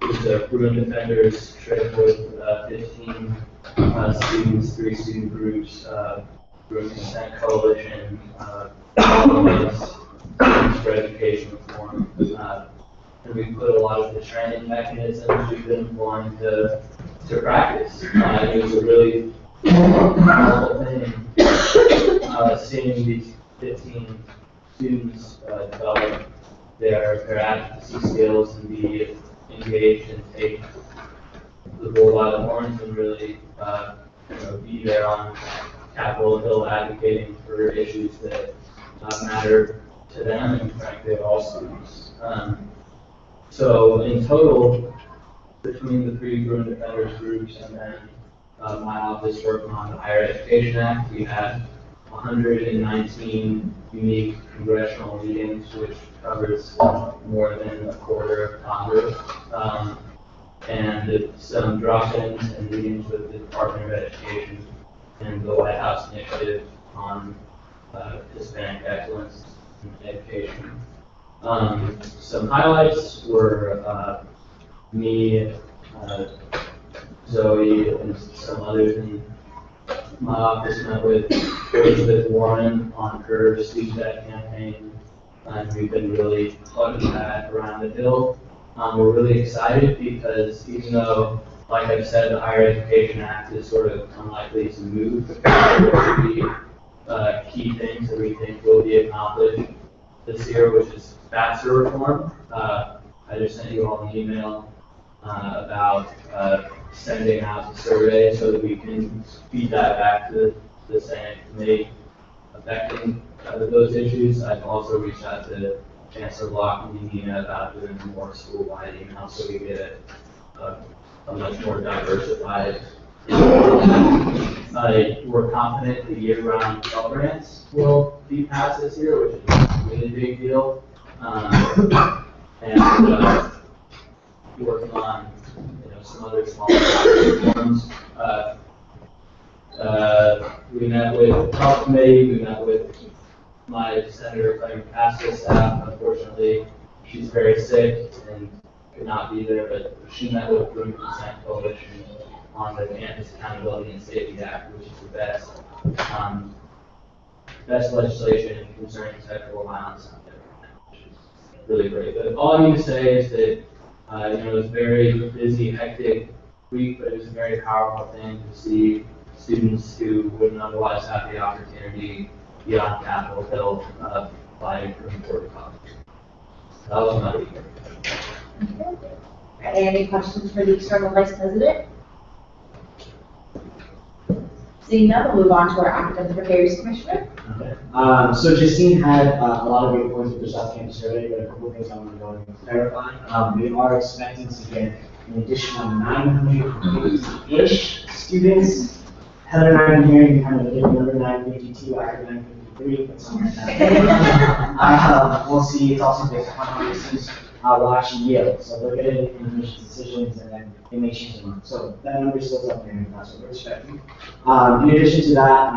was a Bruin Defenders trip with 15 students, 3 student groups, Bruin Consent Coalition, for education reform. And we put a lot of the training mechanisms we've been employing to practice. It was a really powerful thing, seeing these 15 students develop their advocacy skills and be engaged and take the bull by the horns and really be there on Capitol Hill advocating for issues that matter to them and frankly all students. So in total, between the three Bruin Defenders groups and then my office working on the Higher Education Act, we had 119 unique congressional meetings, which covers more than a quarter of Congress, and some drop-ins and meetings with the Department of Education and the White House initiative on Hispanic excellence in education. Some highlights were me, Zoe, and some others in my office met with Elizabeth Warren on her Student Debt campaign, and we've been really plugging that around the hill. We're really excited because even though, like I said, the Higher Education Act is sort of unlikely to move, there will be key things that we think will be accomplished this year, which is FAFSA reform. I just sent you all an email about sending out the survey so that we can feed that back to the Senate committee affecting those issues. I've also reached out to Chancellor Block and Nina about doing more school-wide emails so we get a much more diversified. We're confident the year-round Pell Grants will be passed this year, which is a really big deal. And working on some other small reforms. We met with the health committee, we met with my Senator Claire Pascal staff. Unfortunately, she's very sick and could not be there, but she met with Bruin Consent Coalition on the Campus Accountability and Safety Act, which is the best legislation concerning sexual violence out there, which is really great. But all I need to say is that it was a very busy, hectic week, but it was a very powerful thing to see students who wouldn't otherwise have the opportunity beyond Capitol Hill fighting for important causes. That was my week. Any questions for the External Vice President? Seeing none, we'll move on to our Academic Affairs Commissioner. Okay. So Justine had a lot of great points with the South Campus survey, but a couple of things I want to go and clarify. We are expecting to get an additional 950-ish students. Heather and I have been hearing kind of get another 952 after 953, but something like that. We'll see. It's also based upon how many students will actually yield. So they'll get it in admissions decisions and then they may change them. So that number still up there, and that's what we're expecting. In addition to that,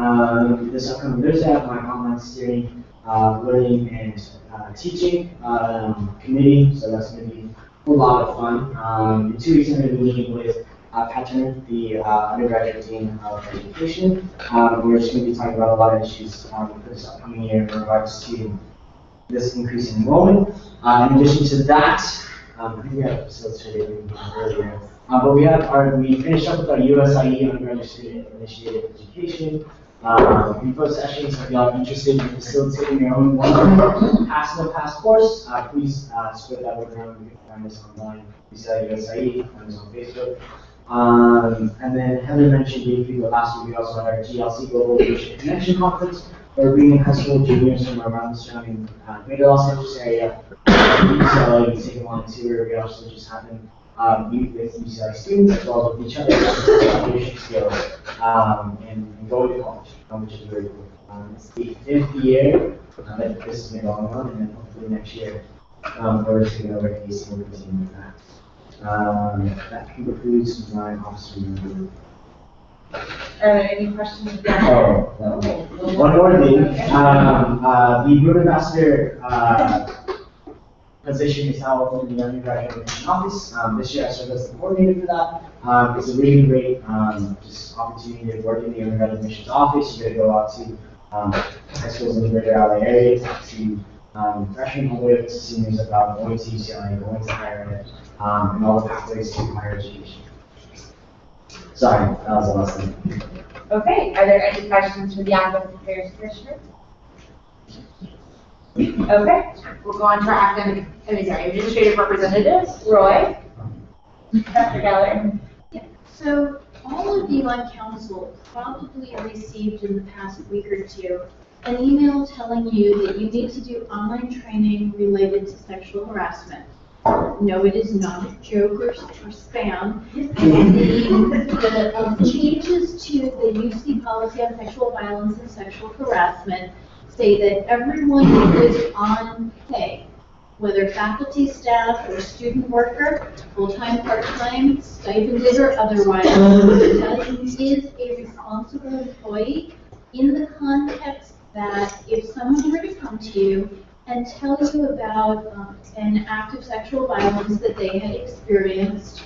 this upcoming Thursday, I have my online steering, learning and teaching committee. So that's going to be a lot of fun. In 2 weeks, I'm going to be meeting with Pattern, the undergraduate dean of education. We're just going to be talking about a lot of issues for this upcoming year in regards to this increase in enrollment. In addition to that, I think we have facilitated earlier, but we finished up with our USAC undergraduate student initiated education. Info sessions. If y'all are interested in facilitating your own one pass no pass course, please spread that word around. You can find us online. USAC, find us on Facebook. And then Heather mentioned briefly last week we also had our GLC Global Leadership Connection Conference. We're bringing high school juniors from around the surrounding greater Los Angeles area. UCLA, we take them on a tour. We also just have them meet with UCLA students as well as with each other, leadership skills, and go to college, which is very cool. It's the 5th year that this has been going on, and then hopefully next year we're just going to go over to AC and continue with that. That concludes my office review. Any questions? One more thing. The Bruin Ambassador position is now open in the undergraduate admission office. This year I served as the coordinator for that. It's a really great just opportunity to work in the undergraduate admissions office. You get to go out to high schools in the greater LA area to freshmen all the way up to seniors about going to UCLA, going to higher ed, and all the pathways to higher education. Sorry, that was a lesson. Okay, are there any questions for the Academic Affairs Commissioner? Okay, we'll go on to our administrative representatives. Roy? Dr. Geller? So all of you on council probably received in the past week or two an email telling you that you need to do online training related to sexual harassment. No, it is not a joke or spam. The changes to the UC policy on sexual violence and sexual harassment say that everyone who is on pay, whether faculty, staff, or student worker, full-time, part-time, stipended, or otherwise, is a responsible employee in the context that if someone were to come to you and tell you about an act of sexual violence that they had experienced,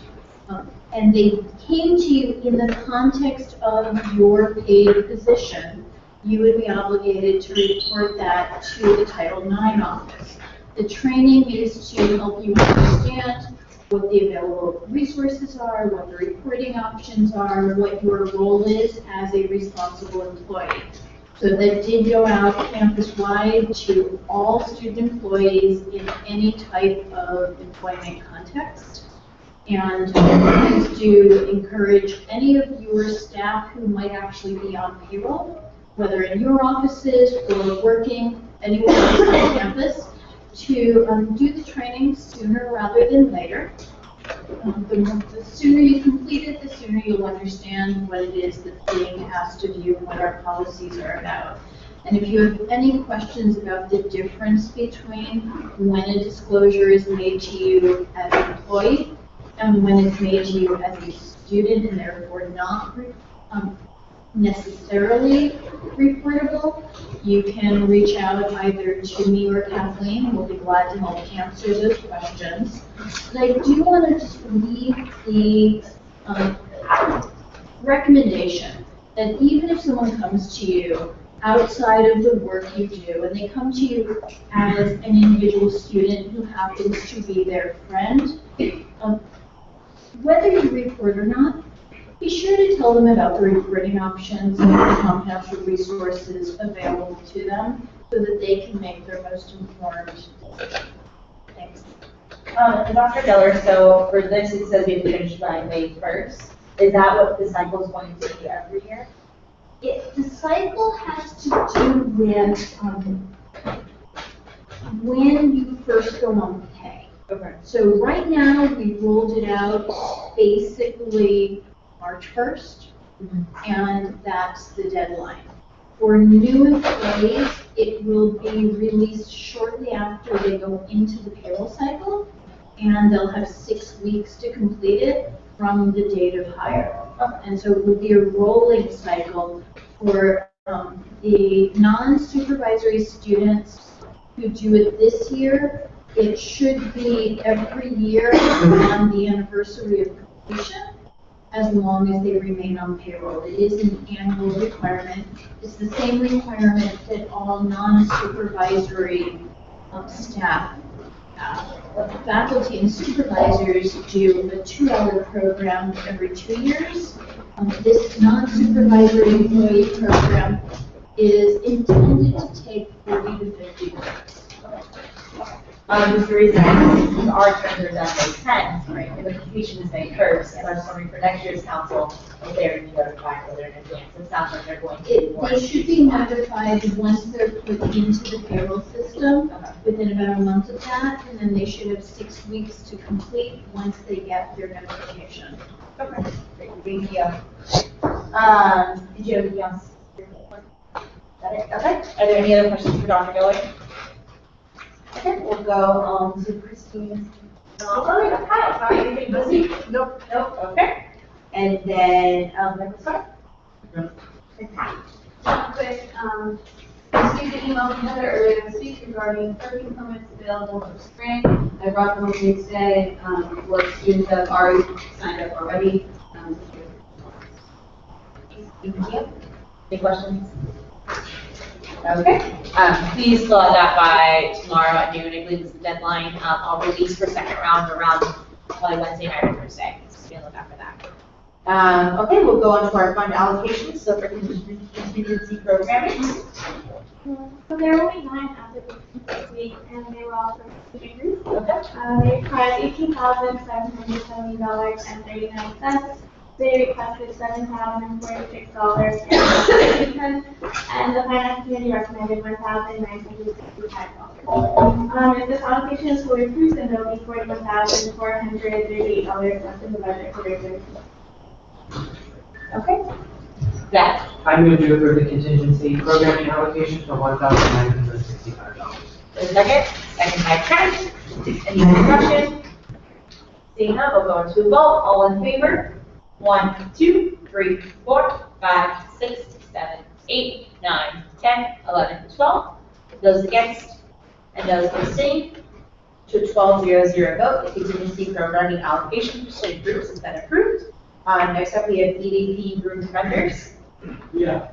and they came to you in the context of your paid position, you would be obligated to report that to the Title IX office. The training is to help you understand what the available resources are, what the reporting options are, what your role is as a responsible employee. So that did go out campus-wide to all student employees in any type of employment context. And please do encourage any of your staff who might actually be on payroll, whether in your offices or working anywhere else on campus, to do the training sooner rather than later. The sooner you complete it, the sooner you'll understand what it is that's being asked of you and what our policies are about. And if you have any questions about the difference between when a disclosure is made to you as an employee and when it's made to you as a student and therefore not necessarily reportable, you can reach out either to me or Kathleen, and we'll be glad to help answer those questions. But I do want to just leave the recommendation that even if someone comes to you outside of the work you do, and they come to you as an individual student who happens to be their friend, whether you report or not, be sure to tell them about the reporting options and the confidential resources available to them so that they can make their most informed decision. Thanks. Dr. Geller, so for this, it says we have to finish by May 1st. Is that what the cycle is going to be every year? The cycle has to do with when you first go on pay. Okay. So right now, we rolled it out basically March 1st, and that's the deadline. For new employees, it will be released shortly after they go into the payroll cycle, and they'll have 6 weeks to complete it from the date of hire. And so it will be a rolling cycle for the non-supervisory students who do it this year. It should be every year on the anniversary of completion, as long as they remain on payroll. It is an annual requirement. It's the same requirement that all non-supervisory staff, faculty and supervisors do a 2-hour program every 2 years. This non-supervisory employee program is intended to take 40 to 50 minutes. Just the reason I asked is our terms are done May 10th, right, and the completion is May 1st, so I'm just wondering for next year's council, if they're going to notify whether in advance. It sounds like they're going to do more. They should be notified once they're put into the payroll system, within about a month of that, and then they should have 6 weeks to complete once they get their notification. Okay, great, thank you. Did you have anything else? Is that it? Okay, are there any other questions for Dr. Gillick? Okay, we'll go to Christine. Hi, sorry, anything busy? Nope. Nope, okay. And then, let's start. Quick, received an email from Heather earlier this week regarding parking permits available for spring. I brought them with me today. What students have already signed up already. Thank you. Any questions? Okay, please fill out that by tomorrow at noon, I believe is the deadline. I'll release for second round around probably Wednesday night or Thursday, so be on the lookout for that. Okay, we'll go on to our fund allocations, so for contingency programming. So there were only 9 applications this week, and they were all for student groups. Okay. They required $18,770.39. They requested $7,046.00, and the finance committee recommended $1,965. If this allocation is fully approved, then there will be $41,438 left in the budget for regular. Okay. That. I move to approve the contingency programming allocation for $1,965. Second by Trent. Any discussion? Seeing none, we'll go into a vote. All in favor? 1, 2, 3, 4, 5, 6, 7, 8, 9, 10, 11, 12. Those against and those abstaining. To a 12-0-0 vote, the contingency programming allocation for student groups has been approved. Next up, we have EDP room vendors. Yeah,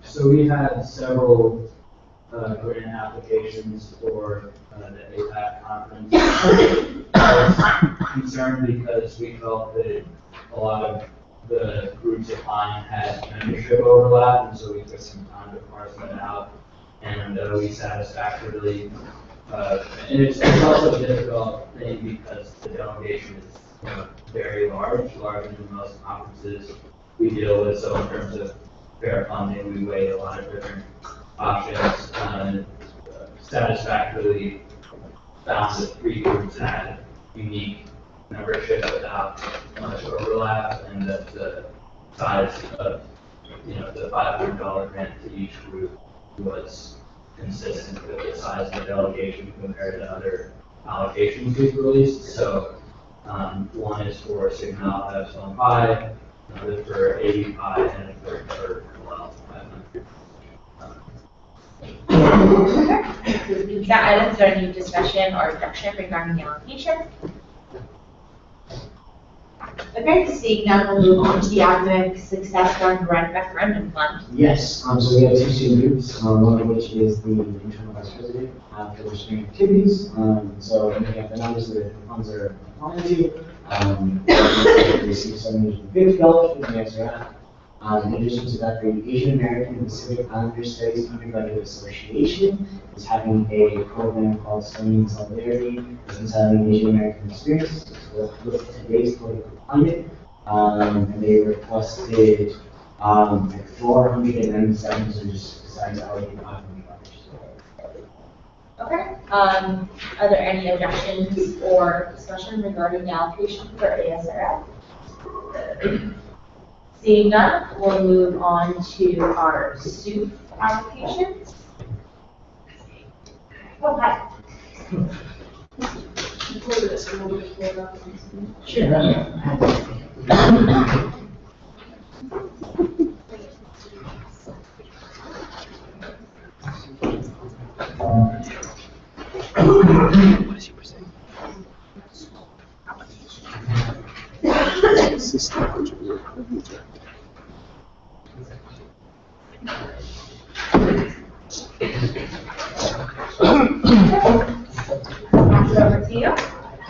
so we had several grant applications for the APAC conference. I was concerned because we felt that a lot of the groups applying had membership overlap, and so we took some time to parse that out. And we satisfactorily, and it's also a difficult thing because the delegation is very larger than most conferences we deal with. So in terms of fair funding, we weighed a lot of different options and satisfactorily found that 3 groups had unique membership without much overlap, and that the size of, the $500 grant to each group was consistent with the size of the delegation compared to other allocations we've released. So one is for Signal Epsilon Pi, another for AD Pi, and a third for Well 500. Consent items, are any discussion or objection regarding the allocation? Okay, seeing none, we'll move on to the academic success fund referendum fund. Yes, so we have 2 student groups, one of which is the internal vice president for the spring activities. So looking at the numbers that the funds are applying to, we received $750 for the answer that. In addition to that, the Asian American Pacific Islander Studies Undergraduate Association is having a program called Studying Solidarity, Reconciling Asian American Experiences with today's political climate. And they requested 497, so just decided to allocate $500. Okay, are there any objections or discussion regarding the allocation for ASRF? Seeing none, we'll move on to our SOUP allocations. Oh, hi.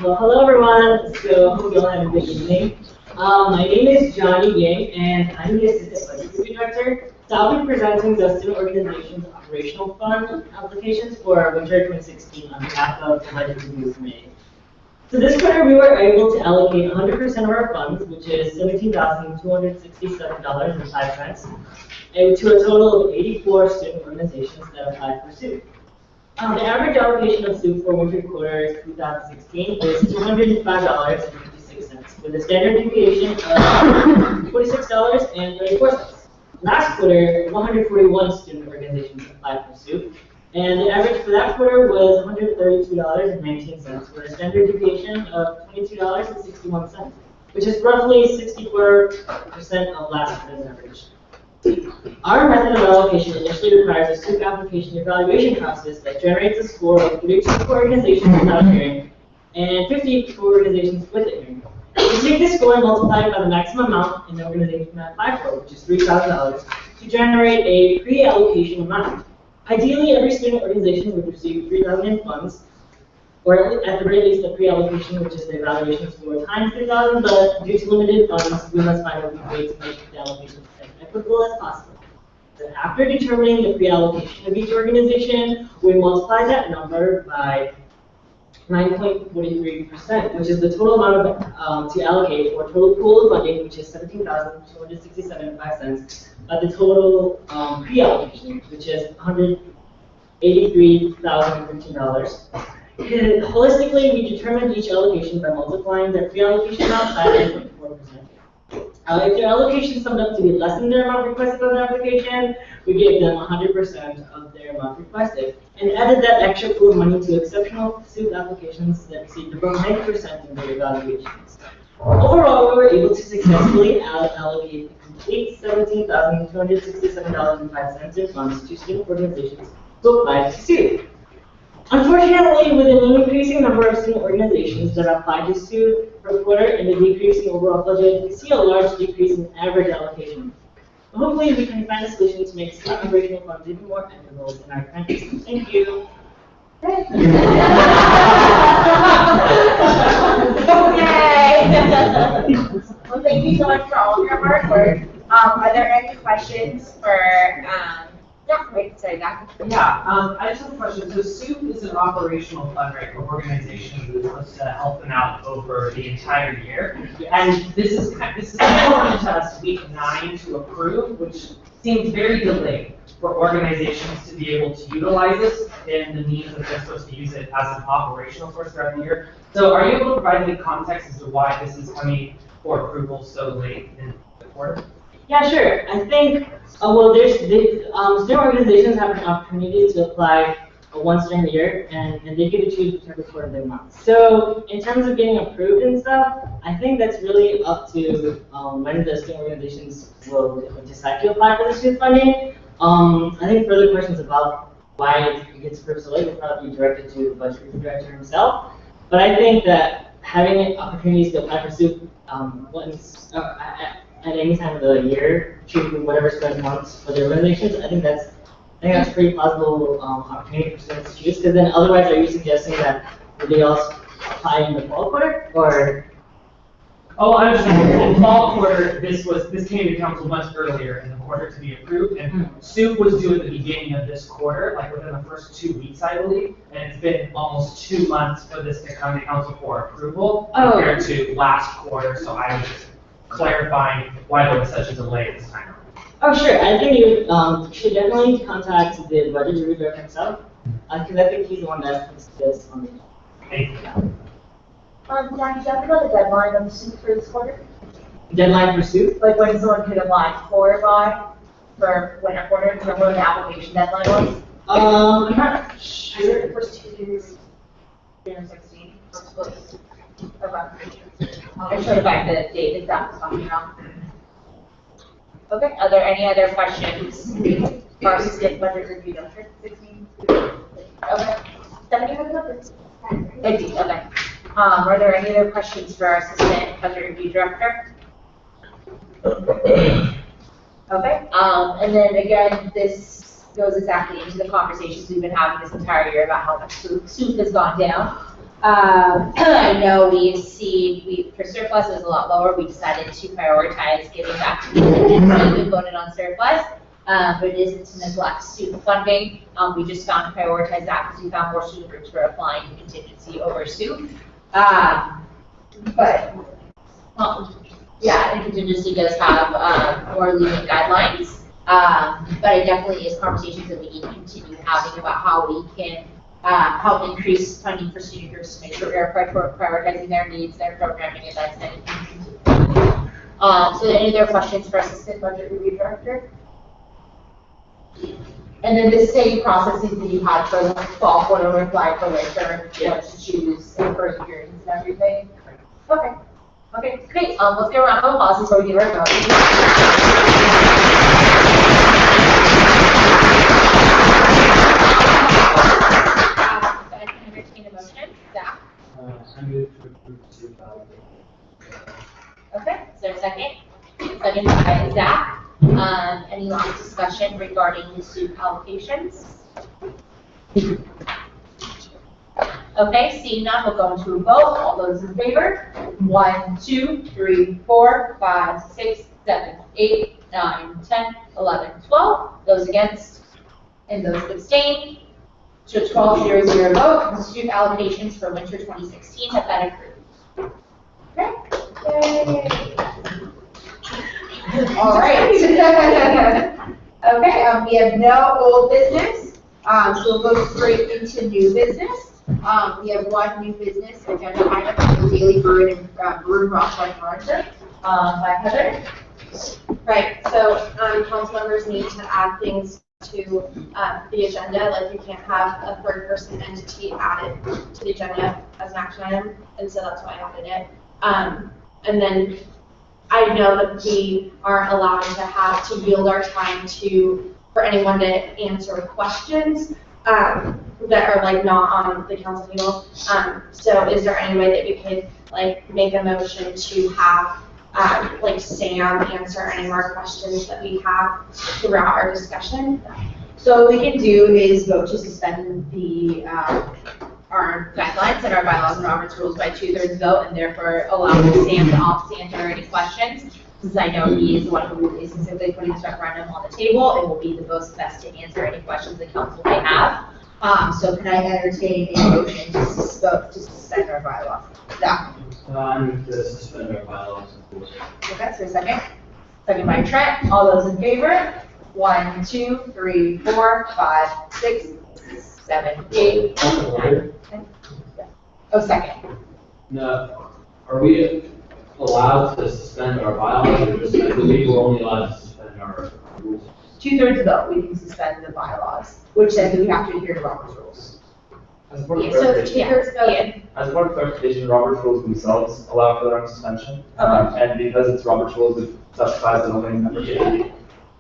Well, hello everyone. So I hope you all have a good evening. My name is Johnny Yang, and I'm the Assistant Budget Director. So I'll be presenting the Student Organization's Operational Fund applications for winter 2016 on behalf of the Budget Review Committee. So this quarter we were able to allocate 100% of our funds, which is $17,267.05, and to a total of 84 student organizations that applied for SOUP. The average allocation of SOUP for winter quarter 2016 is $205.56, with a standard deviation of $46.34. Last quarter, 141 student organizations applied for SOUP, and the average for that quarter was $132.19, with a standard deviation of $22.61, which is roughly 64% of last quarter's average. Our method of allocation initially requires a SOUP application evaluation process that generates a score of 32 organizations without a hearing and 54 organizations with a hearing. We take this score and multiply it by the maximum amount an organization can apply for, which is $3,000, to generate a pre-allocation amount. Ideally, every student organization would receive 3,000 in funds, or at the very least, a pre-allocation, which is the evaluation score times 3,000, but due to limited funds, we must find a way to make the allocation as equitable as possible. Then after determining the pre-allocation of each organization, we multiply that number by 9.43%, which is the total amount of, to allocate for total pool of funding, which is $17,267.05, the total pre-allocation, which is $183,015. Holistically, we determined each allocation by multiplying their pre-allocation amount by 9.4%. If their allocation summed up to be less than their amount requested on the application, we gave them 100% of their amount requested, and added that extra pool of money to exceptional pursuit applications that received above 90% in their evaluations. Overall, we were able to successfully allocate a complete $17,267.05 in funds to student organizations to apply to SUIT. Unfortunately, with an increasing number of student organizations that apply to SUIT per quarter and a decreasing overall budget, we see a large decrease in average allocation. Hopefully, we can find a solution to make student operational funds even more equitable in our country. Thank you. Okay. Well, thank you so much for all of your hard work. Are there any questions for, Yeah, I just have a question. So SOUP is an operational fund, right, for organizations that is supposed to help them out over the entire year. And this is coming to us week 9 to approve, which seems very delayed for organizations to be able to utilize this in the means that they're supposed to use it as an operational source throughout the year. So are you able to provide any context as to why this is coming for approval so late in the quarter? Yeah, sure. I think, student organizations have an opportunity to apply once during the year, and they get to choose whichever quarter they want. So in terms of getting approved and stuff, I think that's really up to when the student organizations will decide to apply for the student funding. I think further questions about why it gets approved so late will probably be directed to the budget review director himself. But I think that having opportunities to apply for SUIT at any time of the year, choosing whatever student wants for their organizations, I think that's a pretty plausible opportunity for students to choose. Because then, otherwise, are you suggesting that they all apply in the fall quarter, or? Oh, I was saying in the fall quarter, this came to council much earlier in the quarter to be approved, and SUIT was due at the beginning of this quarter, like within the first 2 weeks, I believe, and it's been almost 2 months for this to come to council for approval compared to last quarter. So I was just clarifying why there was such a delay this time. Oh, sure. I think you should definitely contact the budget review director himself, because I think he's the one that puts this on the. Thank you. Dan, do you have to know the deadline on SUIT for this quarter? Deadline for SUIT? Like when someone could apply for when a quarter, remember when the application deadline was? I'm not sure. The first 2 years, 2016, first place. Okay. I'll show you back the date that that was talking about. Okay, are there any other questions for our assistant budget review director? 16. Okay. Stephanie, have a number. 50, okay. Are there any other questions for our assistant budget review director? Okay, and then again, this goes exactly into the conversations we've been having this entire year about how much SUIT has gone down. I know we've seen, for surplus it was a lot lower. We decided to prioritize giving back to contingency. We voted on surplus, but it isn't to neglect student funding. We just found to prioritize that because we found more student groups were applying to contingency over SUIT. Yeah, and contingency does have more lenient guidelines. But it definitely is conversations that we need to continue having about how we can help increase funding for student groups to make sure we're prioritizing their needs, their programming, and that's it. So any other questions for Assistant Budget Review Director? And then the same processes that you had for the fall quarter would apply for winter, what to choose for hearings and everything? Okay. Okay, great. Let's get a round of applause before we give our vote. Entertain a motion. Zach? I move to approve SUIT validation. Okay, is there a second? Second by Zach. Any last discussion regarding the student allocations? Okay, seeing none, we'll go into a vote. All those in favor? 1, 2, 3, 4, 5, 6, 7, 8, 9, 10, 11, 12. Those against and those abstained. To 12-0-0 vote, the student allocations for winter 2016 have been approved. Okay. Yay. All right. Okay, we have no old business, so we'll go straight into new business. We have one new business agenda item, the daily brew and rock referendum by Heather. Right, so, council members need to add things to, the agenda, like you can't have a third person entity added to the agenda as an action item, and so that's why I added it. And then I know that we are allowed to yield our time for anyone to answer questions, that are like not on the council table. So is there any way that we could like make a motion to have like Sam answer any more questions that we have throughout our discussion? So what we can do is vote to suspend the, our guidelines and our bylaws and Robert's rules by 2/3 vote, and therefore allowing Sam to answer any questions. Since I know he is the one who will be specifically putting this referendum on the table, it will be the most best to answer any questions the council may have. So can I entertain a motion to suspend our bylaws? Yeah. I move to suspend our bylaws and rules. Okay, so second. Second by Trent. All those in favor? 1, 2, 3, 4, 5, 6, 7, 8, 9, 10. Oh, second. No, are we allowed to suspend our bylaws, or just, I believe we're only allowed to suspend our rules? 2/3 vote, we can suspend the bylaws, which says we have to adhere to Robert's rules. As a point of So clarification, 2/3 vote. as a point of clarification, Robert's rules themselves allow for their own suspension. And because it's Robert's rules, it specifies that only members of the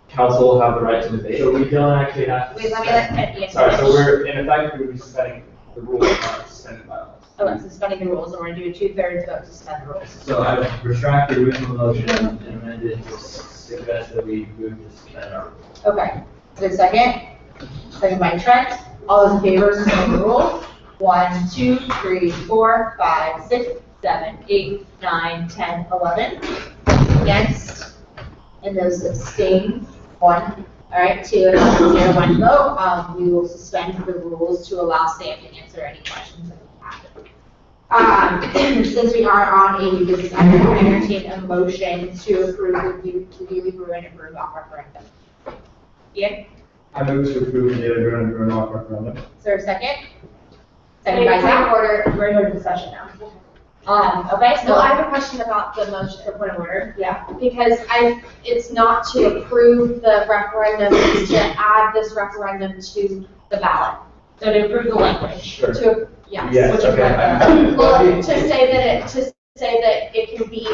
council will have the right to debate. So we don't actually have to. Wait, let me let Ted answer. Sorry, so we're, in effect, we would be suspending the rules, not suspending bylaws. Okay, suspending the rules, and we're gonna do a 2/3 vote to suspend the rules. So I retract the original motion and amend it to suggest that we move to suspend our rules. Okay, so second. Second by Trent. All those in favor of suspending the rules? 1, 2, 3, 4, 5, 6, 7, 8, 9, 10, 11. Against? And those abstain? 1. All right, 2-0-1 vote. We will suspend the rules to allow Sam to answer any questions that we have. Since we are on a new business, I'm going to entertain a motion to approve the daily brew and approve off referendum. Ian, I move to approve the daily brew and brew off referendum. is there a second? Second by Zach. We're in order discussion now. Okay, so So I have a question about the motion, for point of order, yeah. because it's not to approve the referendum, it's to add this referendum to the ballot. So to approve the language. Sure. Yes. Yes, Which is okay. Well, to say that it can be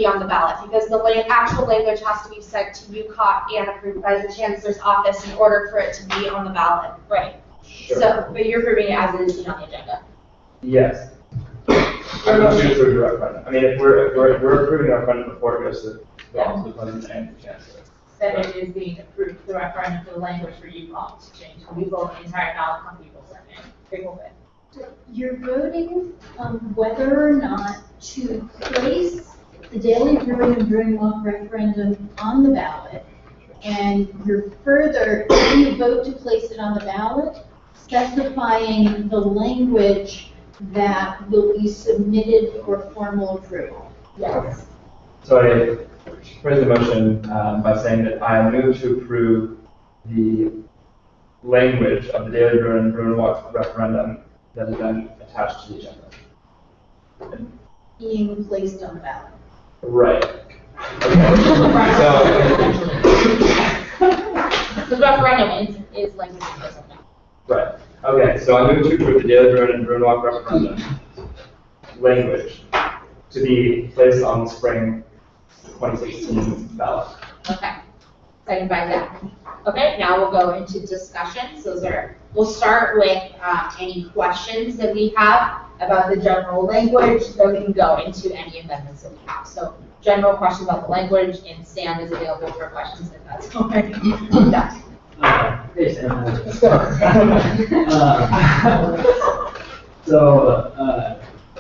on the ballot, because the actual language has to be sent to UCOT and approved by the chancellor's office in order for it to be on the ballot. Right. Sure. So, but you're approving it as it is on the agenda. Yes. I move to approve the referendum. I mean, if we're approving the referendum before it goes to the office of the president and the chancellor. Then it is being approved, the referendum to the language for UCOT to change. We vote on the entire ballot, come people second. People win. You're voting on whether or not to place the daily brewing and brewing walk referendum on the ballot. And you're further, when you vote to place it on the ballot, specifying the language that will be submitted for formal approval. Yes. So I phrase the motion by saying that I move to approve the language of the daily brew and brew and walk referendum that has been attached to the agenda. Being placed on the ballot. Right. The referendum is language or something. Right. Okay, so I move to approve the daily brew and brew and walk referendum language to be placed on the spring 2016 ballot. Okay. Second by Zach. Okay, now we'll go into discussions. We'll start with any questions that we have about the general language, then we can go into any amendments that we have. So general questions about the language, and Sam is available for questions if that's already done. Hey, Sam. Let's go.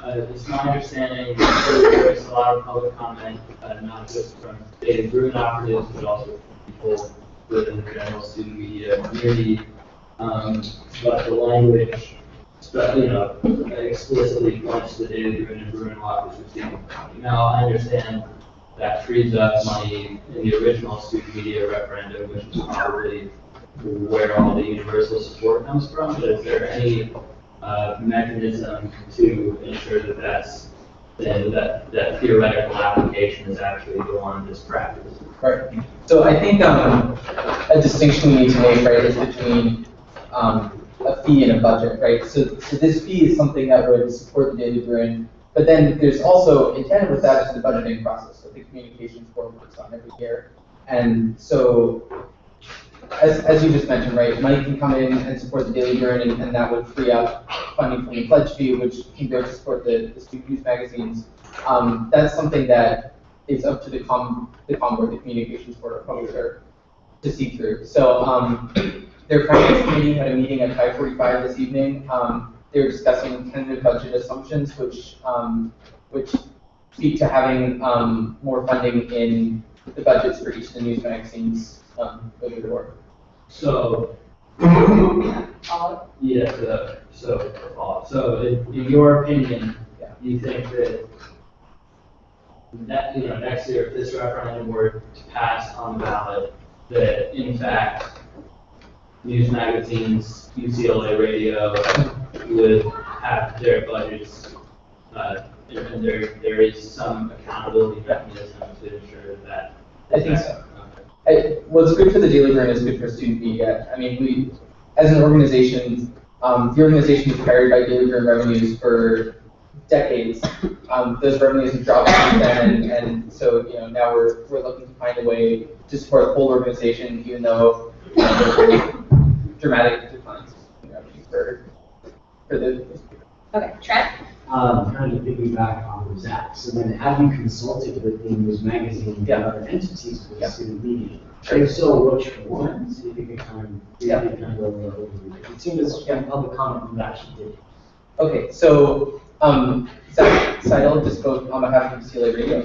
It's my understanding that there's a lot of public comment, not just from data driven operatives, but also from people within the general student media community. But the language, explicitly points to the data driven and Bruin walk, which we've seen. Now, I understand that frees up money in the original student media referendum, which is probably where all the universal support comes from. But is there any mechanism to ensure that that theoretical application is actually the one that's practiced? Right. So I think a distinction we need to make, right, is between a fee and a budget, right? So this fee is something that would support the daily Bruin, but then there's also, in tandem with that, is the budgeting process that the communications board works on every year. And so, as you just mentioned, right, money can come in and support the daily Bruin, and that would free up funding from the pledge fee, which can go to support the student news magazines. That's something that is up to the board, the communications board, or publisher, to see through. So their finance committee had a meeting at 5:45 this evening. They were discussing tentative budget assumptions, which speak to having more funding in the budgets for each of the news magazines moving forward. So, so in your opinion, you think that next year, if this referendum were to pass on the ballot, that in fact news magazines, UCLA radio would have their budgets, and there is some accountability mechanism to ensure that. I think so. What's good for the Daily Bruin is good for student media. I mean, we, as an organization, the organization was carried by Daily Bruin revenues for decades. Those revenues have dropped since then, and so now we're looking to find a way to support the whole organization, even though there's very dramatic declines in revenue for the. Okay, Trent? Kind of piggyback on Zach. So then, have you consulted with the news magazine and other entities for the student media? If so, which ones? If you could kind of go over it. It seemed as public comment you actually did. Okay, so Zach Seidel just spoke on behalf of UCLA Radio,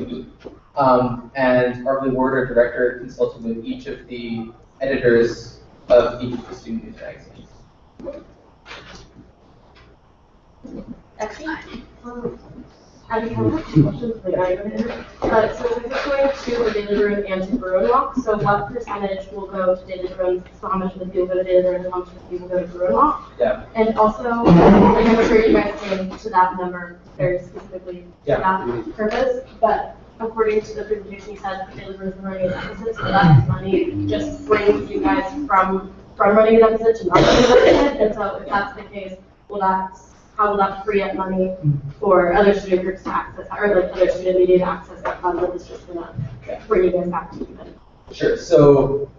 and Arvely Ward, our director, consulted with each of the editors of each of the student news magazines. Excellent. I just have two questions for the editor. So this is going to the Daily Bruin and to Bruin Walk. So what percentage will go to Daily Bruin? So how much of the people go to Daily Bruin and how much of the people go to Bruin Walk? Yeah. And also, I'm sure you guys came to that number very specifically for that purpose, but according to the presentation, you said Daily Bruin is running a deficit, so that money just brings you guys from running a deficit to not running a deficit. And so if that's the case, how will that free up money for other student groups to access, or like other student media to access that fund that is just gonna bring you guys back to even? Sure. So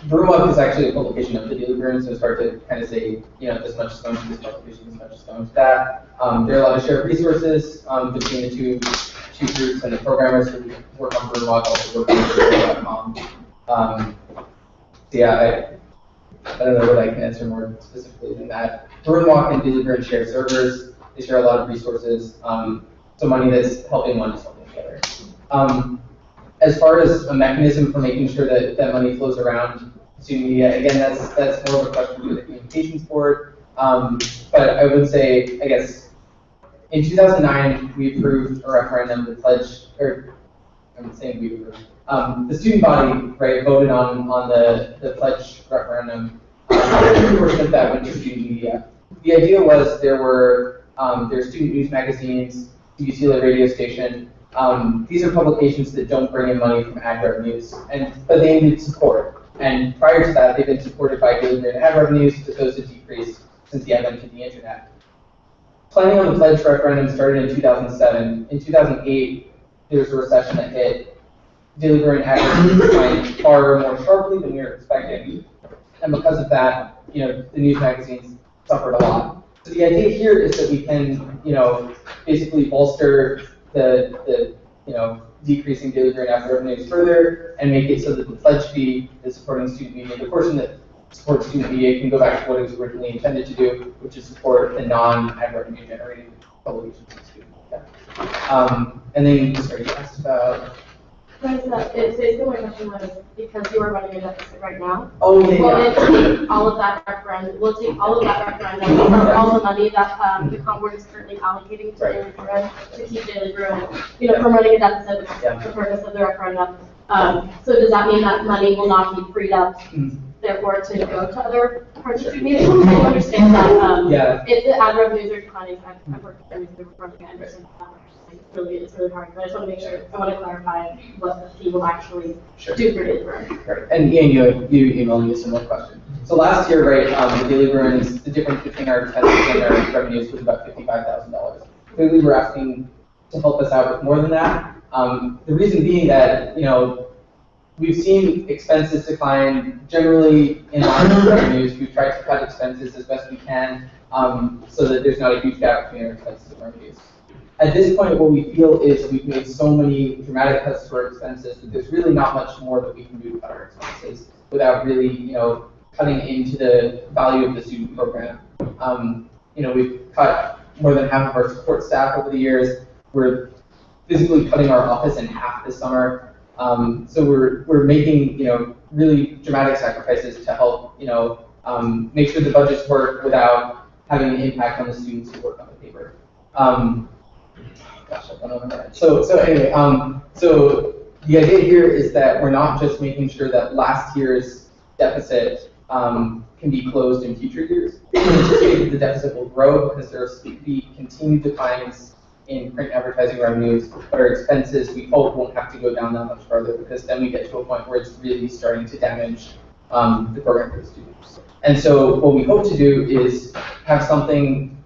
Bruin Walk is actually a publication of the Daily Bruin, so it's hard to kind of say, this much is going to this publication, this much is going to that. There are a lot of shared resources between the two groups, and the programmers who work on Bruin Walk also work on Bruin.com. I don't know what I can answer more specifically than that. Bruin Walk and Daily Bruin share servers. They share a lot of resources. So money that's helping one is helping the other. As far as a mechanism for making sure that that money flows around student media, again, that's more of a question for the communications board. But I would say, I guess, in 2009, we approved a referendum to pledge, or I'm saying we approved. The student body, right, voted on the pledge referendum. 30% of that went to student media. The idea was there's student news magazines, the UCLA radio station. These are publications that don't bring in money from ad revenues, but they need support. And prior to that, they've been supported by Daily Bruin ad revenues, but those have decreased since the advent of the internet. Planning on the pledge referendum started in 2007. In 2008, there was a recession that hit. Daily Bruin ad revenues declined far more sharply than we were expecting. And because of that, the news magazines suffered a lot. So the idea here is that we can, basically bolster the decreasing daily grant ad revenues further and make it so that the pledge fee is supporting student media. The portion that supports student media can go back to what it was originally intended to do, which is support the non-ad revenue generating publications and student media. And then, sorry, you asked about. It's basically my question was, because you are running a deficit right now. Oh, yeah. Will it take all of that referendum, will take all of that referendum, from all the money that, the Concord is currently allocating to Daily Bruin, to keep Daily Bruin, from running a deficit, which is the purpose of the referendum. So does that mean that money will not be freed up, therefore, to go to other parts of the media? I understand that, if the ad revenues are declining, I've worked with everything before, I understand that. It's really hard, but I just want to make sure, I want to clarify what the fee will actually do for Daily Bruin. Right. And Ian, you emailed me a similar question. So last year, right, the Daily Bruin's, the difference between our expenses and our revenues was about $55,000. Clearly, we're asking to help us out with more than that. The reason being that, we've seen expenses decline generally in line with revenues. We've tried to cut expenses as best we can so that there's not a huge gap between our expenses and revenues. At this point, what we feel is we've made so many dramatic cuts to our expenses that there's really not much more that we can do to cut our expenses without really, cutting into the value of the student program. We've cut more than half of our support staff over the years. We're physically cutting our office in half this summer. So we're making, really dramatic sacrifices to help, make sure the budgets work without having an impact on the students who work on the paper. Gosh, I don't know that. So anyway, so the idea here is that we're not just making sure that last year's deficit can be closed in future years. We anticipate that the deficit will grow because there's the continued declines in print advertising revenues, but our expenses we hope won't have to go down that much further because then we get to a point where it's really starting to damage the program for the students. And so what we hope to do is have something.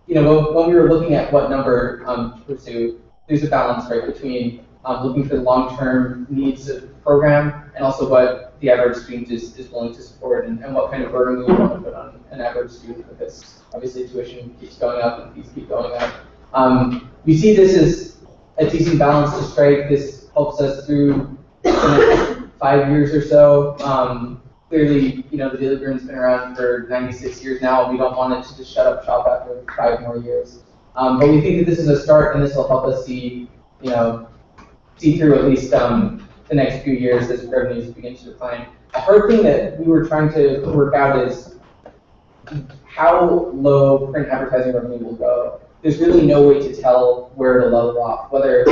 When we were looking at what number to pursue, there's a balance, right, between looking for the long-term needs of the program and also what the average student is willing to support and what kind of burden we want to put on an average student because obviously tuition keeps going up and fees keep going up. We see this as a decent balance to strike. This helps us through the next 5 years or so. Clearly, the Daily Bruin's been around for 96 years now, and we don't want it to just shut up shop after 5 more years. But we think that this is a start, and this will help us see through at least the next few years as revenues begin to decline. A hard thing that we were trying to work out is how low print advertising revenue will go. There's really no way to tell where it'll level off, whether,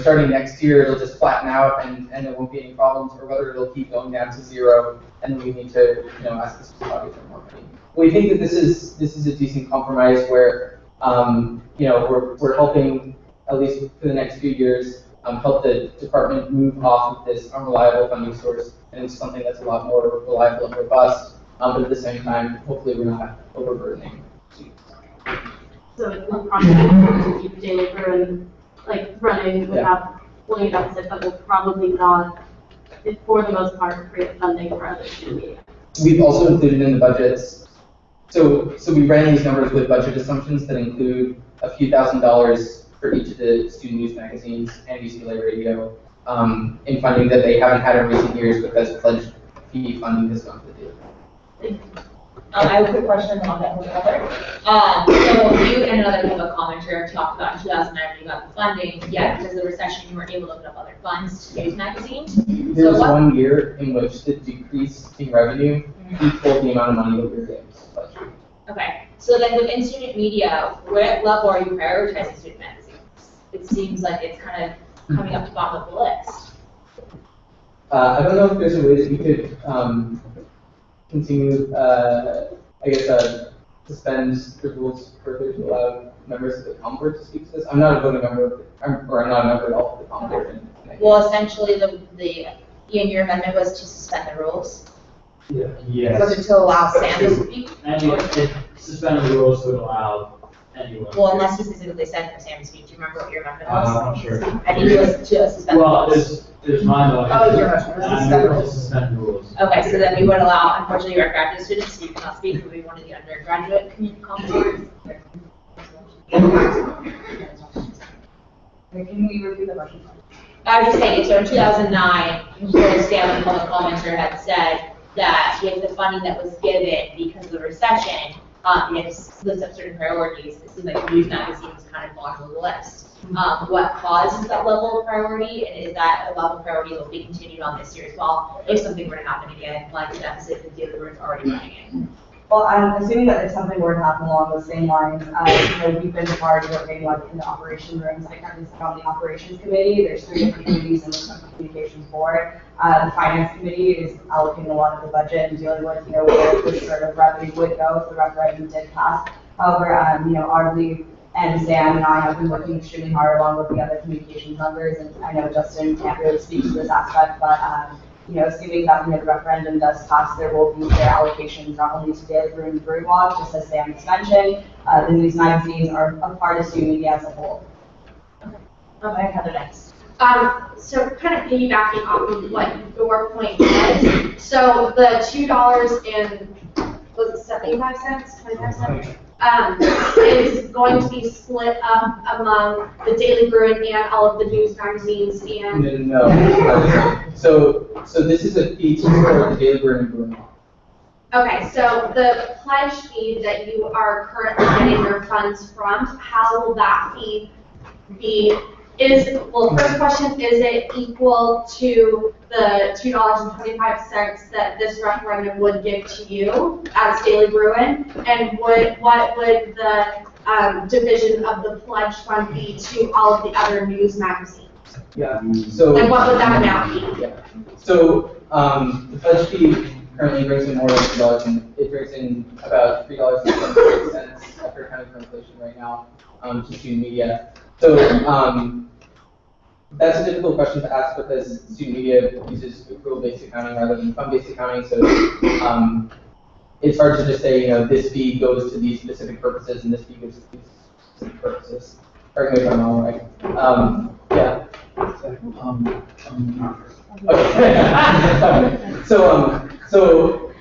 starting next year it'll just flatten out and there won't be any problems, or whether it'll keep going down to zero and then we need to, ask the student body for more money. We think that this is a decent compromise where, we're helping, at least for the next few years, help the department move off of this unreliable funding source and into something that's a lot more reliable and robust, but at the same time, hopefully we're not overburdening students. So it's not possible to keep Daily Bruin running without pulling a deficit, but will probably not, for the most part, create funding for other student media. We've also included in the budgets, so we ran these numbers with budget assumptions that include a few $1,000s for each of the student news magazines and UCLA Radio in funding that they haven't had in recent years because pledge fee funding has gone to the Daily. I have a quick question on that whole cover. So you and another public commenter talked about in 2009 when you got the funding, yet because of the recession you weren't able to put up other funds to news magazines. There was 1 year in which the decrease in revenue equaled the amount of money that we were getting. Okay, so then within student media, what level are you prioritizing student magazines? It seems like it's kind of coming up to the bottom of the list. I don't know if there's a way that we could continue, suspend the rules further to allow members of the COM board to speak to this. I'm not a voting member, I'm not a member at all of the COM board. Well, essentially, Ian, your amendment was to suspend the rules. Yeah. Yes. Was it to allow Sam to speak? Suspend the rules to allow anyone. Well, unless you specifically said for Sam to speak. Do you remember what your amendment was? I'm not sure. I think it was to suspend the rules. There's my motion. Oh, your motion. And I'm going to suspend the rules. Okay, so then we would allow, unfortunately, our graduate students, you cannot speak, but we wanted the undergraduate community comments. Can we repeat the motion? I was just saying, so in 2009, Mr. Stanley, public commenter, had said that with the funding that was given because of the recession, you had to list up certain priorities. It seems like news magazines kind of belong on the list. What caused that level of priority, and is that a level of priority that will be continued on this year as well, if something were to happen again, like the deficit that the other room's already running in? Well, I'm assuming that if something were to happen along those same lines, we've been hard working like in the operation rooms. I currently sit on the operations committee. There's 3 different committees in the communications board. The finance committee is allocating a lot of the budget and dealing with, where this sort of revenue would go if the referendum did pass. However, Arlie and Sam and I have been working extremely hard along with the other communications members, and I know Justin can't really speak to this aspect, but assuming that the referendum does pass, there will be fair allocations not only to Daily Brew and Brew Walk, just as Sam has mentioned. The news magazines are a part of student media as a whole. Okay, Heather, next. So kind of piggybacking off of what your point was, so the $2 and, was it 75 cents, 25 cents? Is going to be split up among the Daily Bruin and all of the news magazines and. No. So this is a fee to support the Daily Bruin and Bruin Walk. Okay, so the pledge fee that you are currently getting your funds from, how will that fee be? First question, is it equal to the $2.25 that this referendum would give to you as Daily Bruin? And what would the division of the pledge fund be to all of the other news magazines? Yeah. So. And what would that amount be? Yeah. So the pledge fee currently brings in more than $2, and it brings in about $3.76 after accounting for inflation right now to student media. So that's a difficult question to ask because student media uses accrual-based accounting rather than fund-based accounting. So it's hard to just say, this fee goes to these specific purposes and this fee goes to these specific purposes. Correct me if I'm wrong, right? Yeah. Okay. So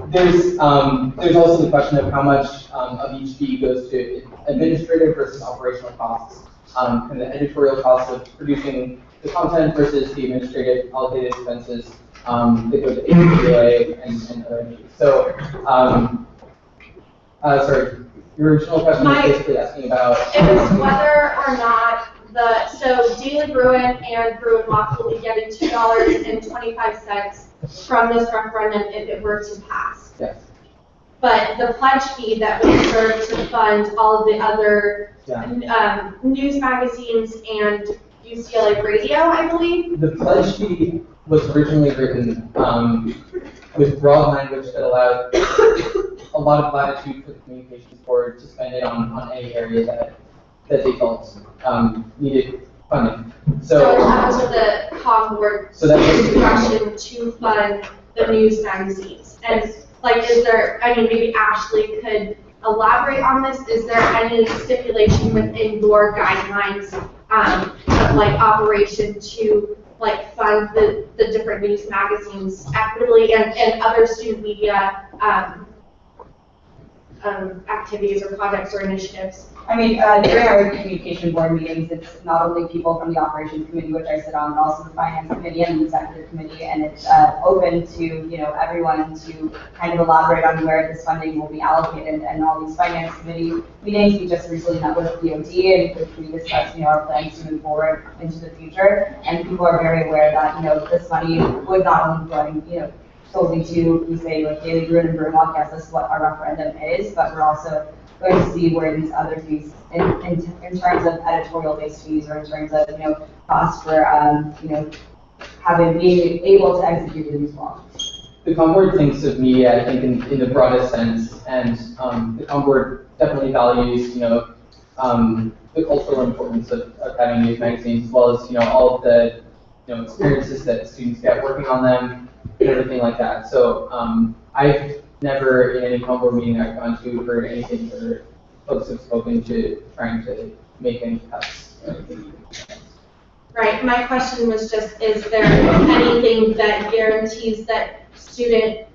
there's also the question of how much of each fee goes to administrative versus operational costs. And the editorial costs of producing the content versus the administrative allocated expenses that go to APA and other entities. So, sorry, your original question was basically asking about. It was whether or not so Daily Bruin and Bruin Walk will be getting $2.25 from this referendum if it were to pass. Yes. But the pledge fee that would serve to fund all of the other news magazines and UCLA Radio, I believe. The pledge fee was originally written with broad language that allowed a lot of latitude for the communications board to spend it on any area that they felt needed funding. So it's up to the COM board discretion to fund the news magazines. And is there, maybe Ashley could elaborate on this. Is there any stipulation within your guidelines of operation to fund the different news magazines equitably and other student media activities or projects or initiatives? During our communication board meetings, it's not only people from the operations committee, which I sit on, but also the finance committee and the executive committee, and it's open to, everyone to kind of elaborate on where this funding will be allocated. And all these finance committee meetings, we just recently met with DOT, and we discussed, our plans to move forward into the future. And people are very aware that, this money would not only going, solely to, we say, Daily Bruin and Bruin Walk, yes, that's what our referendum is, but we're also going to see where these other fees, in terms of editorial-based fees, or in terms of, costs for, being able to execute the news law. The COM board thinks of media, I think, in the broadest sense, and the COM board definitely values, the cultural importance of having news magazines, as well as, all of the, experiences that students get working on them, and everything like that. So I've never, in any COM board meeting I've gone to, heard anything where folks have spoken to trying to make any cuts. Right, my question was just, is there anything that guarantees that the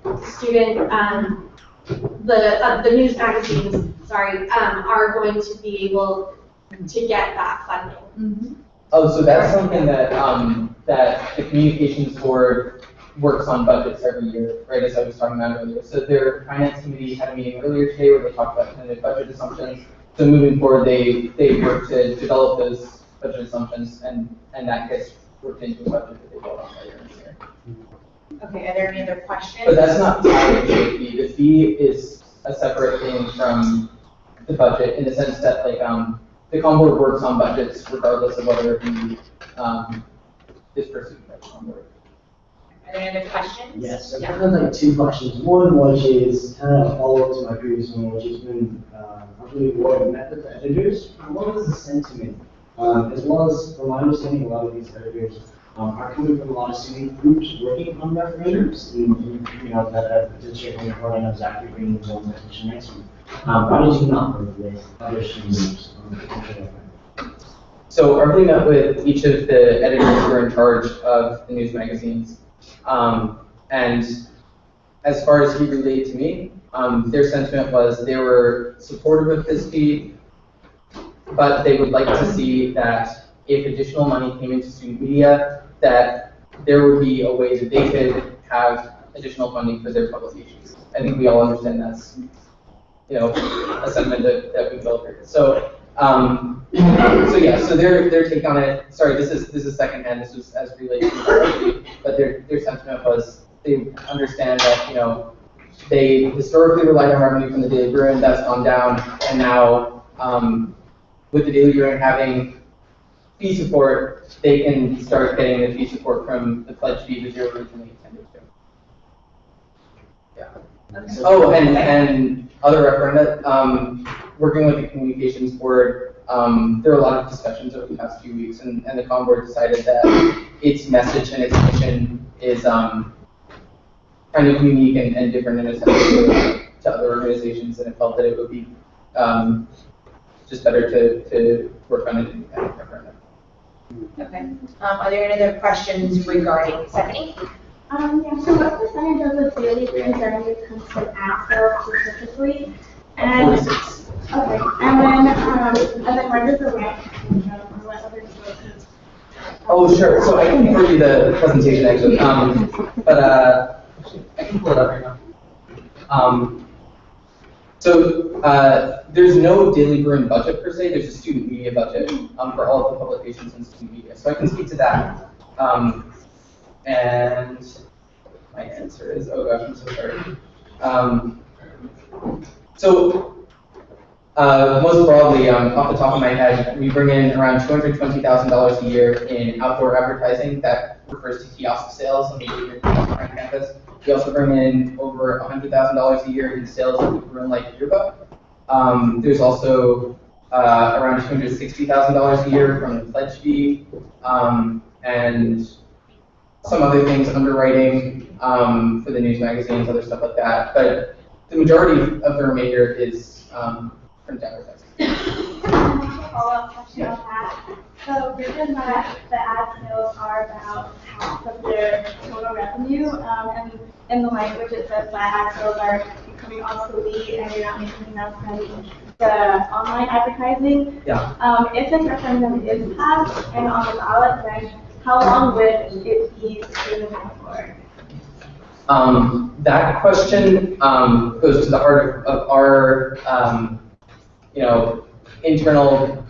news magazines, are going to be able to get that funding? Oh, so that's something that, that the communications board works on budgets every year, right, as I was talking about earlier. So their finance committee had a meeting earlier today where they talked about kind of budget assumptions. So moving forward, they work to develop those budget assumptions, and that gets worked into the budget that they vote on later in the year. Okay, are there any other questions? But that's not tied to the fee. The fee is a separate thing from the budget in the sense that, like, the COM board works on budgets regardless of whether the is pursued by the COM board. Are there any other questions? Yes, I kind of like two questions. One, which is kind of a follow-up to my previous one, which has been, I believe, what I met with the editors. What was the sentiment? As well as, from my understanding, a lot of these editors are coming from a lot of student groups working on referendums, and you know, that potentially I know Zachary bringing his own petition next week. Why did you not work with other student groups on the potential referendum? So Arlie met with each of the editors who are in charge of the news magazines. And as far as he relayed to me, their sentiment was they were supportive of this fee, but they would like to see that if additional money came into student media, that there would be a way that they could have additional funding for their publications. I think we all understand that's, you know, a sentiment that we felt here. So, so their take on it. Sorry, this is secondhand. This was as related to me, but their sentiment was they understand that, you know, they historically relied on revenue from the Daily Bruin. That's gone down, and now with the Daily Bruin having fee support, they can start getting the fee support from the pledge fee that you're originally intended to. Yeah. Oh, and other referenda, working with the communications board, there were a lot of discussions over the past few weeks, and the COM board decided that its message and its mission is kind of unique and different in a sense to other organizations, and it felt that it would be just better to work on an independent referendum. Okay. Are there any other questions regarding Stephanie? Yeah, so what percentage of the Daily Bruin's revenue comes from ad sales specifically? And, okay, and then where does the rent come from, or what other sources? Oh, sure. So I can give you the presentation actually, but I can pull it up right now. There's no Daily Bruin budget per se. There's a student media budget for all of the publications in student media. So I can speak to that. And my answer is, oh gosh, I'm so sorry. Most broadly, off the top of my head, we bring in around $220,000 a year in outdoor advertising that refers to kiosk sales on the campus. We also bring in over $100,000 a year in sales of the Bruin Light yearbook. There's also around $260,000 a year from the pledge fee, and some other things, underwriting for the news magazines, other stuff like that. But the majority of the remainder is print advertising. Follow-up question on that. So given that the ad sales are about half of their total revenue, and in the language it says that ad sales are becoming obsolete and you're not making enough from the online advertising. Yeah. If this referendum is passed and on the ballot, then how long would it be sustainable for? That question goes to the heart of our, internal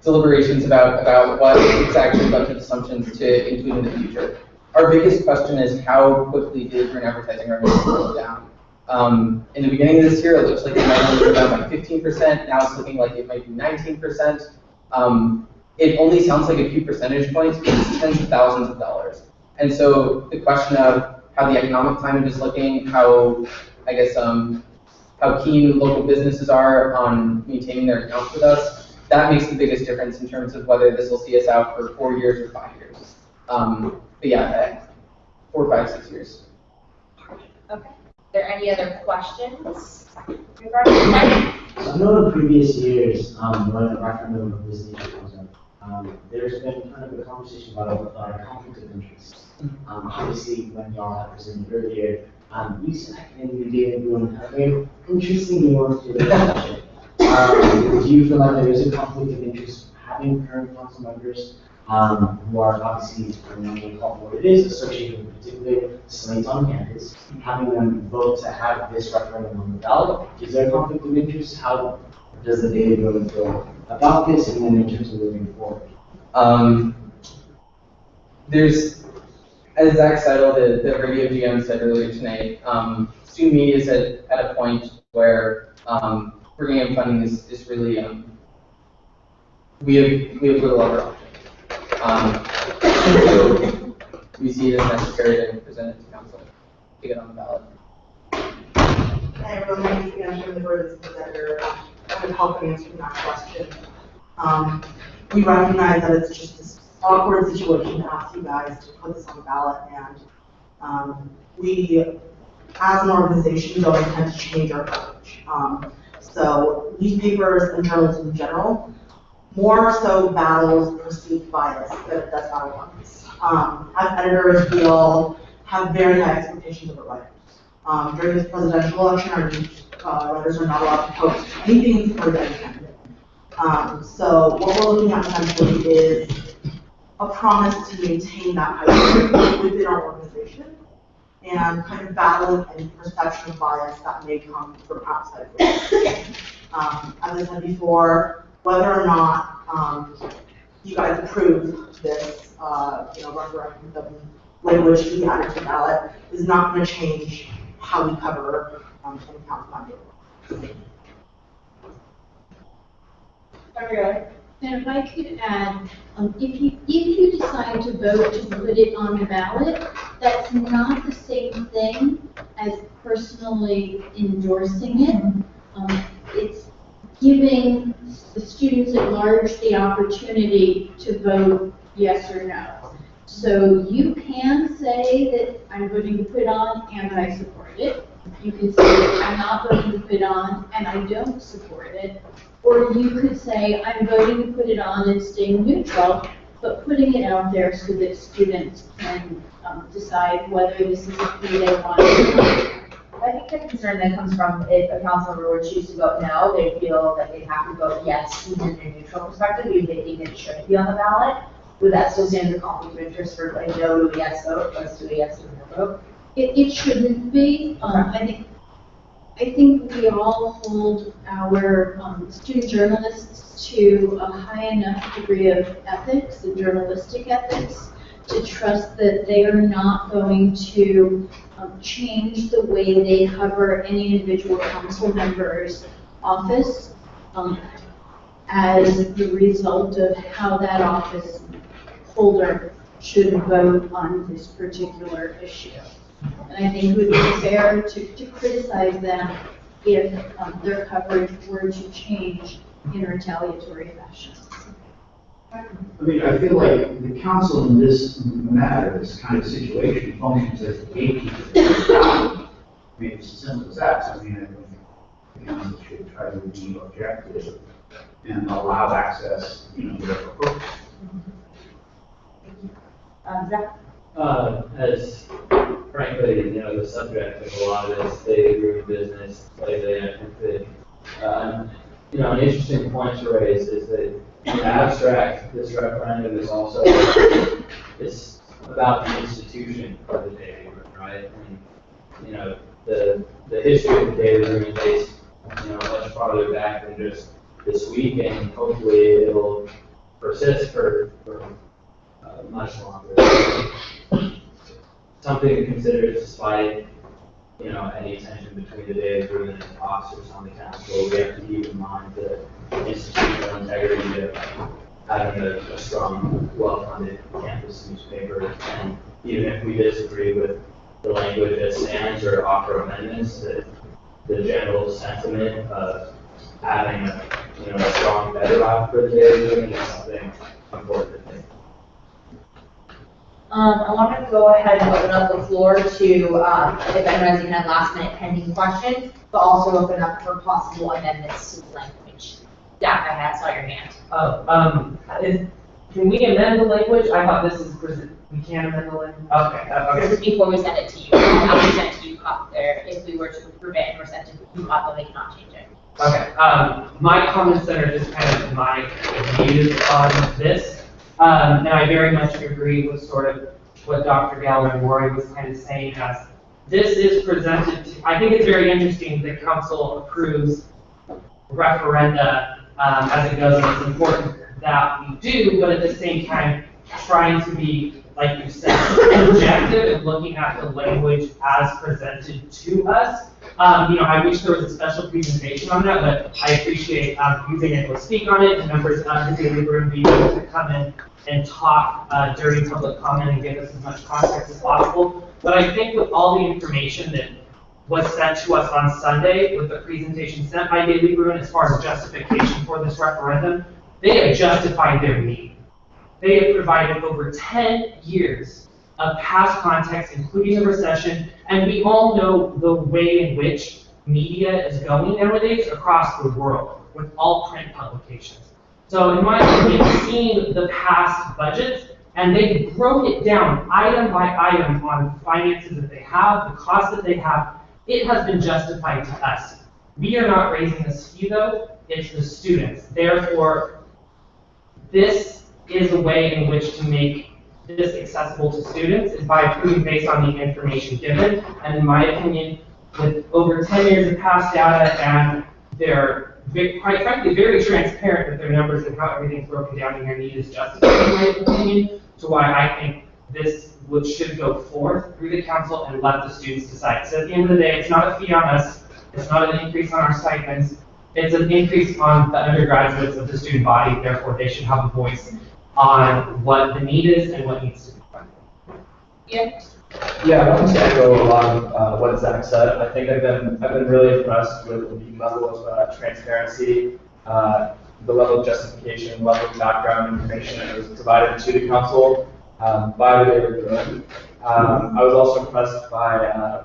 deliberations about what exactly budget assumptions to include in the future. Our biggest question is how quickly Daily Bruin advertising revenue will go down. In the beginning of this year, it looks like it might only go down by 15%. Now it's looking like it might be 19%. It only sounds like a few percentage points, but it's tens of thousands of dollars. And so the question of how the economic climate is looking, how keen local businesses are on maintaining their accounts with us, that makes the biggest difference in terms of whether this will see us out for 4 years or 5 years. But yeah, 4, 5, 6 years. Okay. Are there any other questions regarding that? So I know in previous years, when a referendum of this nature comes up, there's been kind of a conversation about conflict of interest. Obviously, when y'all have presented earlier, USAC and the data room have a very interesting nuance to the relationship. Do you feel like there is a conflict of interest having current council members who are obviously, what it is, associated with particular slates on campus, having them vote to have this referendum on the ballot? Is there a conflict of interest? How does the data room feel about this, and then in terms of moving forward? There's, as Zach Seidel, the radio GM said earlier tonight, student media is at a point where bringing in funding is really, we have little other options. So we see it as necessary to present it to council to get on the ballot. Hi everyone, my name is Anna, I'm the board presenter. I would help answer that question. We recognize that it's just this awkward situation to ask you guys to put this on the ballot, and we, as an organization, don't intend to change our approach. So newspapers and journalism in general, more so battles perceived bias than it does battle ones. As editors, we all have very high expectations of the writers. During this presidential election, our writers are not allowed to post anything in support of any candidate. So what we're looking at essentially is a promise to maintain that high within our organization and kind of battling any perception of bias that may come from outside voices. As I said before, whether or not you guys approve this, referendum language to be added to the ballot is not going to change how we cover any council member. And if I could add, if you decide to vote to put it on the ballot, that's not the same thing as personally endorsing it. It's giving the students at large the opportunity to vote yes or no. So you can say that I'm voting to put on and I support it. You can say I'm not voting to put on and I don't support it. Or you could say I'm voting to put it on and staying neutral, but putting it out there so that students can decide whether this is a fee they want. I think the concern that comes from if a council member would choose to vote no, they feel that they have to vote yes, even in a neutral perspective, even if they think it should be on the ballot. Would that still stand as a conflict of interest for a no to a yes vote, as to a yes to a no vote? It shouldn't be. I think we all hold our student journalists to a high enough degree of ethics and journalistic ethics to trust that they are not going to change the way they cover any individual council member's office as the result of how that office holder should vote on this particular issue. And I think it would be fair to criticize them if their coverage were to change in a retaliatory fashion. I mean, I feel like the council in this matter, this kind of situation, functions as a gatekeeper. I mean, it's as simple as that. I mean, I think the council should try to be objective and allow access, whatever purpose. Zach? As frankly, the subject of a lot of this data room business lately, I think that, an interesting point to raise is that in abstract, this referendum is also, it's about the institution of the data room, right? And, the history of the data room is based, much farther back than just this week, and hopefully it'll persist for much longer. Something to consider despite, any tension between the data room and the officers on the council. We have to keep in mind the institutional integrity of having a strong, well-funded campus newspaper. And even if we disagree with the language that stands or offer amendments, the general sentiment of having a strong bedrock for the data room is something important to think. I want to go ahead and open up the floor to, if anyone has any last minute pending questions, but also open up for possible amendments to the language. Jack, I saw your hand. Can we amend the language? I thought this is, we can't amend the language? Okay, This is before we send it to you. After we send it to you, there, if we were to approve it and we're sent it to you, then they cannot change it. Okay, my comments are just kind of my views on this. And I very much agree with sort of what Dr. Galvin-Roy was kind of saying as this is presented to, I think it's very interesting that council approves referenda as it goes, and it's important that we do, but at the same time, trying to be, like you said, objective and looking at the language as presented to us. I wish there was a special presentation on that, but I appreciate being able to speak on it, and members of the daily room being able to come in and talk during public comment and give us as much context as possible. But I think with all the information that was sent to us on Sunday, with the presentation sent by Daily Bruin as far as justification for this referendum, they have justified their need. They have provided over 10 years of past context, including the recession, and we all know the way in which media is going nowadays across the world with all print publications. So in my opinion, seeing the past budgets, and they broke it down item by item on finances that they have, the costs that they have, it has been justified to us. We are not raising this fee though, it's the students. Therefore, this is a way in which to make this accessible to students is by approving based on the information given. And in my opinion, with over 10 years of past data, and they're quite frankly very transparent with their numbers and how everything's broken down, and their need is justified in my opinion, to why I think this should go forth through the council and let the students decide. So at the end of the day, it's not a fee on us, it's not an increase on our stipends, it's an increase on the undergraduates of the student body, therefore they should have a voice on what the need is and what needs to be done. Yeah. Yeah, I want to echo a lot of what Zach said. I think I've been really impressed with the level of transparency, the level of justification, level of background information that was provided to the council by the Daily Bruin. I was also impressed by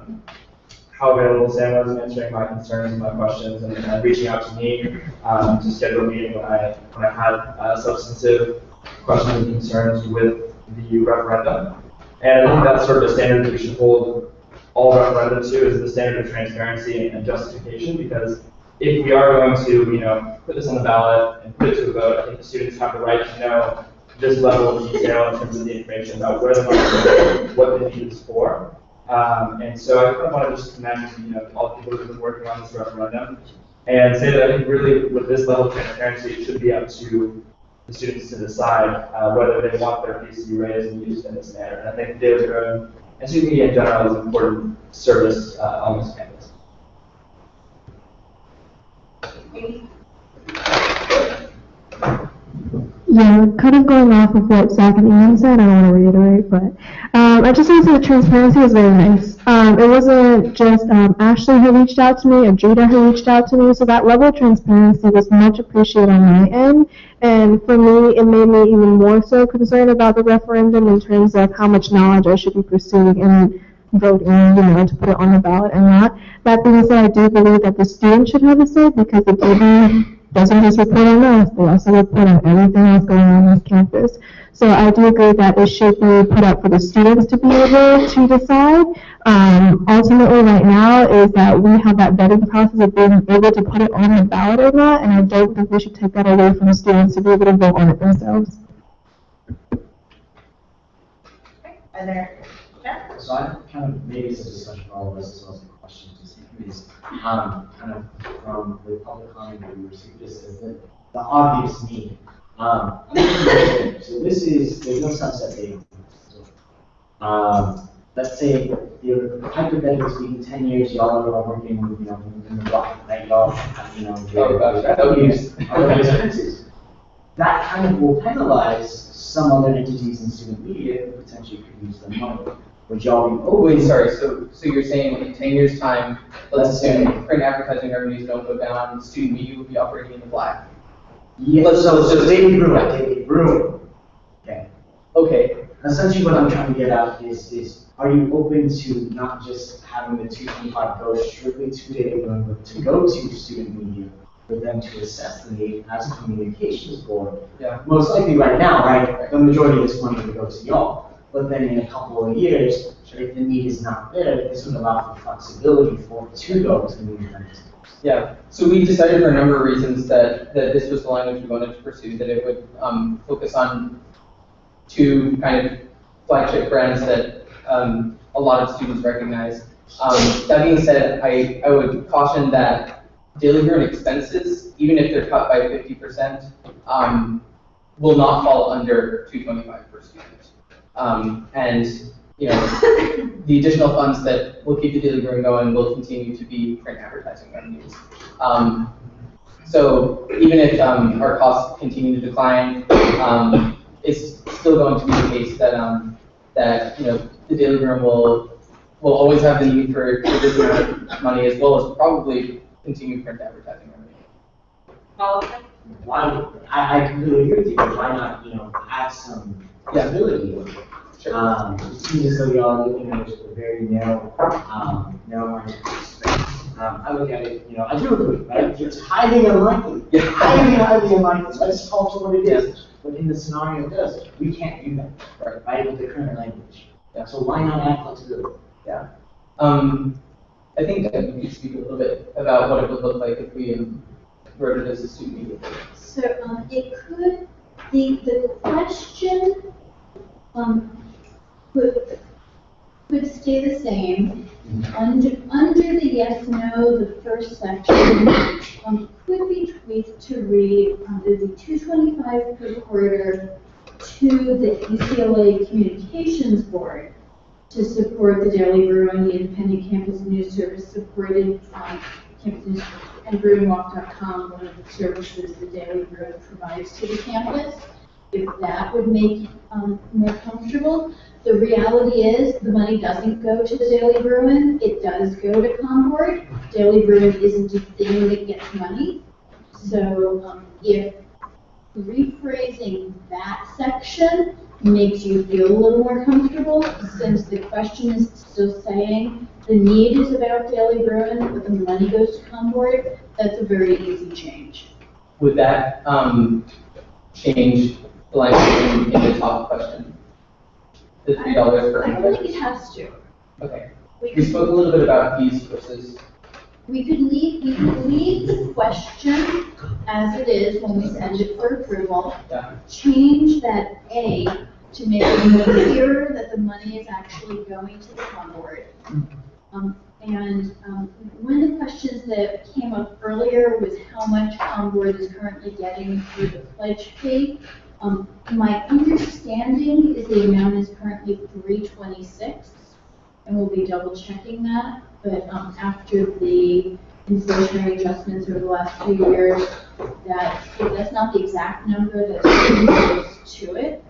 how available Sam was in answering my concerns and my questions, and reaching out to me to schedule a meeting when I had substantive questions and concerns with the referendum. And I think that's sort of a standard that we should hold all referenda to, is the standard of transparency and justification, because if we are going to, put this on the ballot and put it to a vote, I think the students have the right to know this level of detail in terms of the information about where the money is going, what the need is for. And so I kind of want to just commend, all the people who have been working on this referendum, and say that I think really with this level of transparency, it should be up to the students to decide whether they want their fees to be raised and used in this manner. And I think Daily Bruin and student media in general is an important service on this campus. Yeah, kind of going off of what Zach and Ian said, I don't want to reiterate, but I just want to say the transparency was very nice. It wasn't just Ashley who reached out to me or Jada who reached out to me, so that level of transparency was much appreciated on my end. And for me, it made me even more so concerned about the referendum in terms of how much knowledge I should be pursuing and voting, to put it on the ballot and not. That being said, I do believe that the students should have a say, because the DB doesn't just report on us, they also report on everything else going on this campus. So I do agree that it should be put up for the students to be able to decide. Ultimately right now is that we have that vetting process of being able to put it on the ballot or not, and I don't think we should take that away from the students to be able to vote on it themselves. Are there, So I kind of, maybe it's a discussion for all of us as well as a question to see, is kind of from the public comment that we received, this is the obvious need. So this is, there's no sunset date. Let's say you're hypothetically speaking, 10 years, y'all are working, in the block, right? Y'all have, expenses. That kind of will penalize some other entities in student media who potentially could use the money. Would y'all be wait, sorry, so you're saying in 10 years' time, let's assume print advertising revenues don't go down, student media will be operating in the black? Yes, so Daily Bruin. Okay. Okay. Essentially what I'm trying to get at is are you open to not just having the 225 go strictly to Daily Bruin, but to go to student media for them to assess the need as a communications board. Yeah. Most likely right now, right, the majority of this money would go to y'all. But then in a couple of years, if the need is not there, this would allow for flexibility for it to go to new vendors. Yeah, so we decided for a number of reasons that this was the language we wanted to pursue, that it would focus on two kind of flagship brands that a lot of students recognize. That being said, I would caution that daily burn expenses, even if they're cut by 50%, will not fall under $225 per student. And you know, the additional funds that will keep the daily burn going will continue to be print advertising revenues. So even if our costs continue to decline, it's still going to be the case that that you know the daily burn will always have the need for this amount of money, as well as probably continue print advertising revenue. I completely agree with you, but why not, you know, add some flexibility? Sure. It seems as though y'all are looking at it with a very narrow-minded perspective. I look at it, you know, I do agree, right? It's highly unlikely. It's highly unlikely. Let's call it what it is. But in the scenario it does, we can't do that, right, with the current language. Yeah. So why not add flexibility? Yeah. I think that we could speak a little bit about what it would look like if we wrote it as a student media. So, it could, the question, could stay the same. Under the yes, no, the first section, could be tweaked to read, there'd be $225 per quarter to the UCLA Communications Board to support the Daily Bruin, the independent campus news service supported campus news and BruinWalk.com, one of the services the Daily Bruin provides to the campus. If that would make more comfortable. The reality is the money doesn't go to the Daily Bruin, it does go to Concord. Daily Bruin isn't a thing that gets money. So if rephrasing that section makes you feel a little more comfortable, since the question is still saying the need is about Daily Bruin, but the money goes to Concord, that's a very easy change. Would that change the language in the top question? The $3 per I don't think it has to. Okay. We spoke a little bit about fees versus. We could leave the question as it is when we send it for approval. Yeah. Change that A to make it clearer that the money is actually going to the Concord. One of the questions that came up earlier was how much Concord is currently getting through the pledge fee. My understanding is the amount is currently $326, and we'll be double checking that. But after the inflationary adjustments over the last few years, that's not the exact number that's close to it.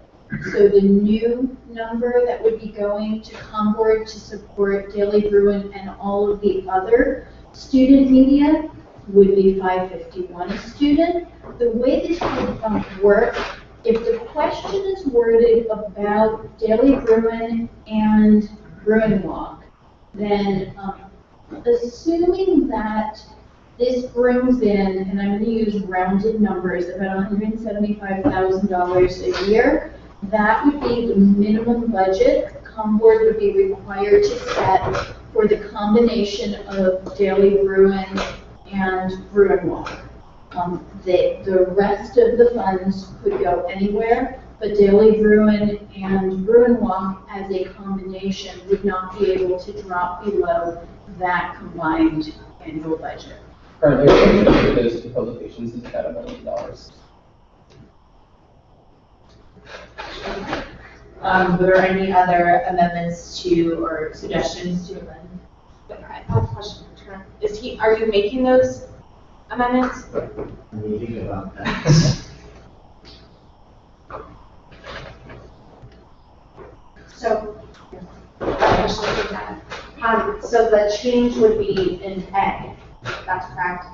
So the new number that would be going to Concord to support Daily Bruin and all of the other student media would be $551 a student. The way this would work, if the question is worded about Daily Bruin and Bruin Walk, then assuming that this brings in, and I'm going to use rounded numbers, about $175,000 a year, that would be the minimum budget Concord would be required to set for the combination of Daily Bruin and Bruin Walk. The rest of the funds could go anywhere, but Daily Bruin and Bruin Walk as a combination would not be able to drop below that combined annual budget. Currently, the budget for those two publications is about $1 million. Were there any other amendments to or suggestions to amend? I have a question for Trent. Are you making those amendments? When you think about that. So, question for that. So the change would be in A, that's correct?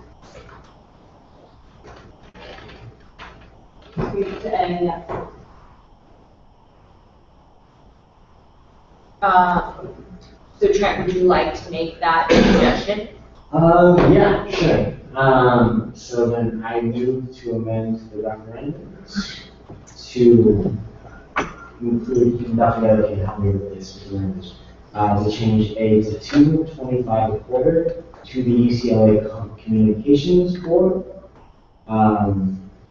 To A, yes. So Trent, would you like to make that suggestion? Yeah, sure. So then I move to amend the referendum to include, Dr. Gelly can help me with this language, to change A to 225 a quarter to the UCLA Communications Board,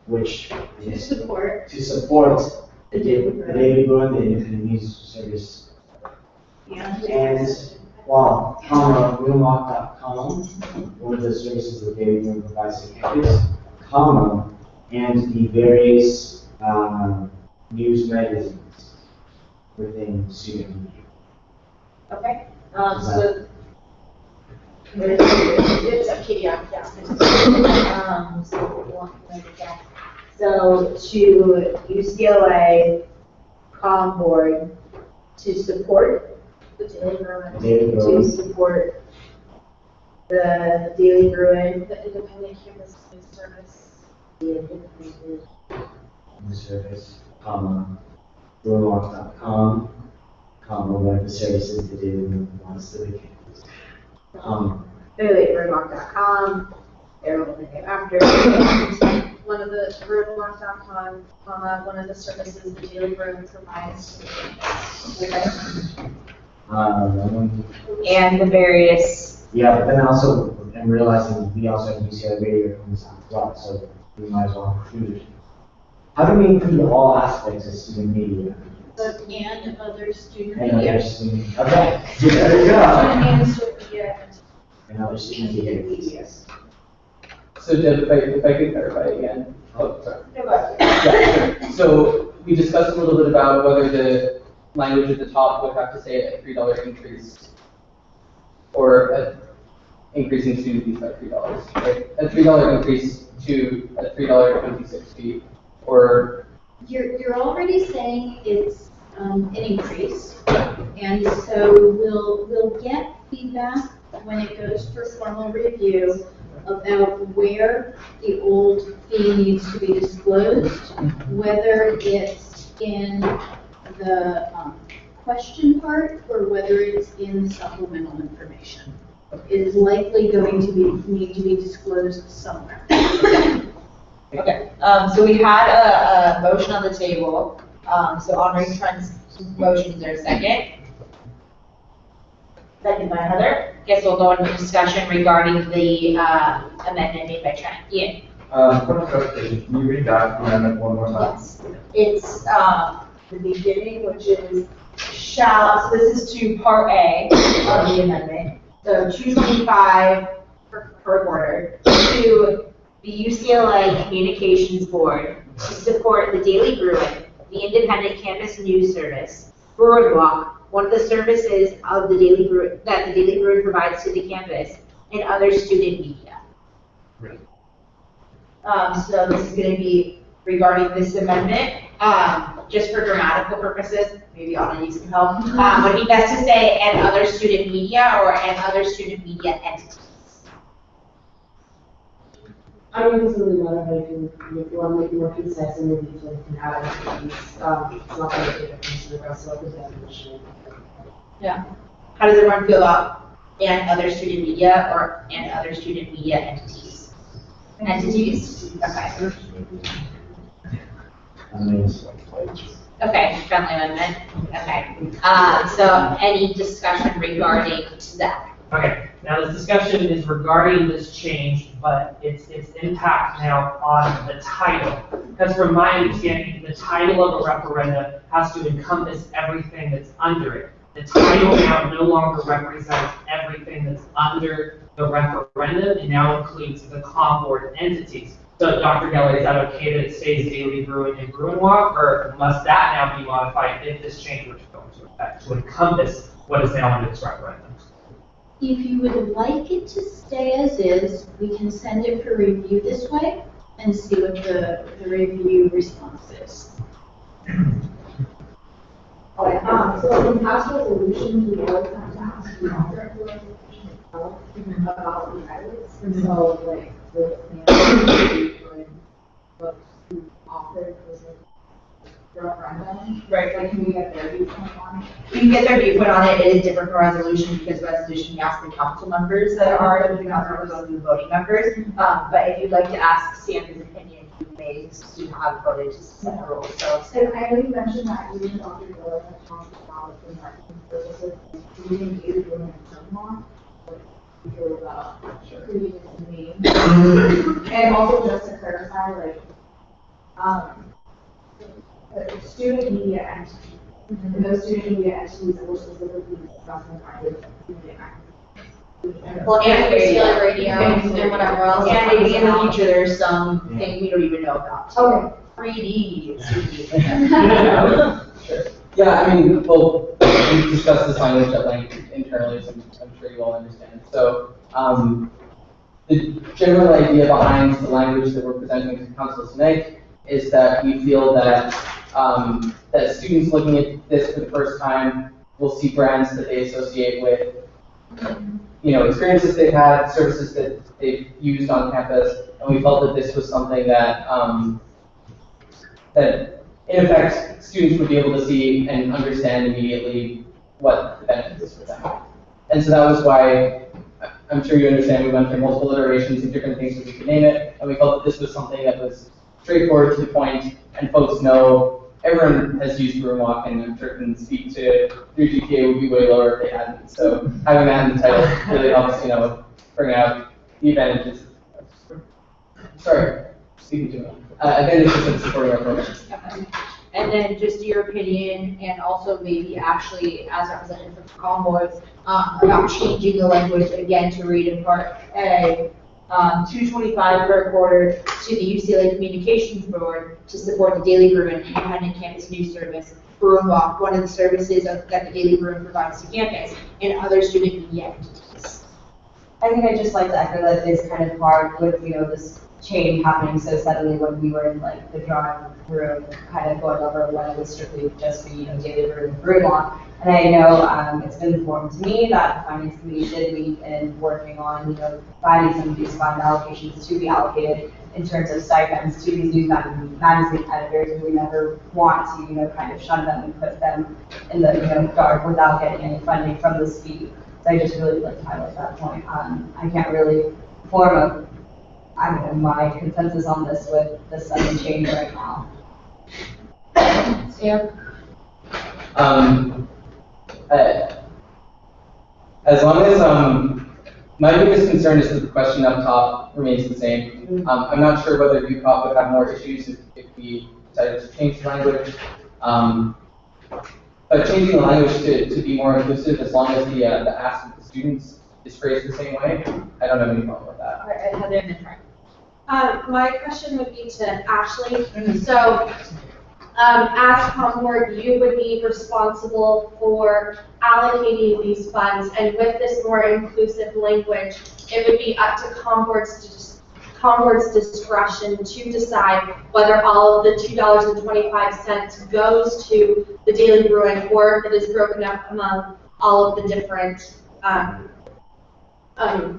which is to support the Daily Bruin, the independent news service. And while, roomwalk.com, one of the services that Daily Bruin provides to campus, and the various news magazines within student media. Okay, so. It's a PDF, yeah. So to UCLA Com Board to support the Daily Bruin, to support the Daily Bruin, the Independent Campus News Service. The Independent News Service, roomwalk.com, one of the services the Daily Bruin wants to be. Roomwalk.com, they're only name after. One of the roomwalk.com, one of the services the Daily Bruin provides. Okay. And the various. Yeah, but then also, I'm realizing we also have UCLA radio on this as well, so we might as well include it. How do we include all aspects of student media? And other student And media. other student, okay, there you go. And student media. And other student media. So Deb, if I could clarify again. Oh, sorry. No, go ahead. Yeah, sure. So we discussed a little bit about whether the language at the top would have to say a $3 increase or increasing student fees by $3, right? A $3 increase to a $3.26 fee, or You're already saying it's an increase, and so we'll get feedback when it goes for formal review about where the old fee needs to be disclosed, whether it's in the question part or whether it's in supplemental information. It is likely going to need to be disclosed somewhere. Okay, so we had a motion on the table, so honoring Trent's motion, is there a second? Second by Heather. Guess we'll go into discussion regarding the amendment made by Trent. Ian? Point of clarification, can you read that amendment one more time? Yes. It's the beginning, which is shall, so this is to part A of the amendment. So 225 per quarter to the UCLA Communications Board to support the Daily Bruin, the independent campus news service, Boardwalk, one of the services of the Daily Bruin that the Daily Bruin provides to the campus, and other student media. Right. So this is going to be regarding this amendment, just for grammatical purposes. Maybe Anna needs some help. Would it be best to say and other student media or and other student media entities? I don't think it's really matter if you want to make it more concise and maybe you can add entities. It's not going to make a difference in the rest of the definition. Yeah. How does everyone feel about and other student media or and other student media entities? Entities? Okay. Okay, friendly amendment. Okay. So any discussion regarding that? Okay, now this discussion is regarding this change, but its impact now on the title. Because from my understanding, the title of a referendum has to encompass everything that's under it. The title now no longer represents everything that's under the referendum. It now includes the COM board entities. So Dr. Geller, is that okay that it stays Daily Bruin and Bruin Walk, or must that now be modified if this change were to go into effect to encompass what is now under this referendum? If you would like it to stay as is, we can send it for review this way and see what the review response is. So in past resolutions, we always have to ask the author about the highlights, and so like the who authored was referendum. Right. Like, can we get their viewpoint on it? You can get their viewpoint on it. It is different from resolution because resolution you ask the council members that are, the council members don't do voting members. But if you'd like to ask Sanders' opinion, you may have voted to set a rule. So, And I know you mentioned that you and Dr. Miller have talked about the marketing services, do you think you're doing it somewhat? You feel about creating a name? And also just to clarify, like, a student media entity, and those student media entities that were specifically discussing are media activities. well, and radio, radio and whatever else. And maybe in the future, there's some thing we don't even know about. Okay. 3D. Sure. Yeah, I mean, well, we discussed this language at length internally, so I'm sure you all understand. So, the general idea behind the language that we're presenting to council tonight is that we feel that that students looking at this for the first time will see brands that they associate with, experiences they've had, services that they've used on campus, and we felt that this was something that that in effect students would be able to see and understand immediately what the benefit is for them. And so that was why, I'm sure you understand, we went through multiple iterations of different things that we could name it, and we felt that this was something that was straightforward to the point, and folks know, everyone has used Roomwalk, and I'm sure can speak to your GPA would be way lower if they hadn't. So having that in the title really helps, bring out the advantages. Sorry, speaking to me. Advantages of supporting our programs. Okay. And then just your opinion, and also maybe actually as representative from Commonwealth, about changing the language again to read in part A, $225 per quarter to the UCLA Communications Board to support the Daily Bruin independent campus news service, Roomwalk, one of the services that the Daily Bruin provides to campus, and other student media entities. I think I'd just like to echo that it's kind of hard with, this change happening so suddenly when we were in like the drawing room, kind of going over when it was strictly just the, Daily Bruin and Roomwalk. And I know it's been informed to me that the Finance Committee did meet and working on, finding some of these fund allocations to be allocated in terms of stipends to these news magazine editors, and we never want to, kind of shun them and put them in the, dark without getting any funding from the fee. So I just really like to highlight that point. I can't really form my consensus on this with the sudden change right now. Sam? As long as, my biggest concern is that the question up top remains the same. I'm not sure whether UCOP would have more issues if we decided to change the language. But changing the language to be more inclusive, as long as the ask of the students is phrased the same way, I don't have any problem with that. All right, Heather and then Frank. My question would be to Ashley. So, as COM board, you would be responsible for allocating these funds, and with this more inclusive language, it would be up to COM board's discretion to decide whether all of the $2.25 goes to the Daily Bruin or if it is broken up among all of the different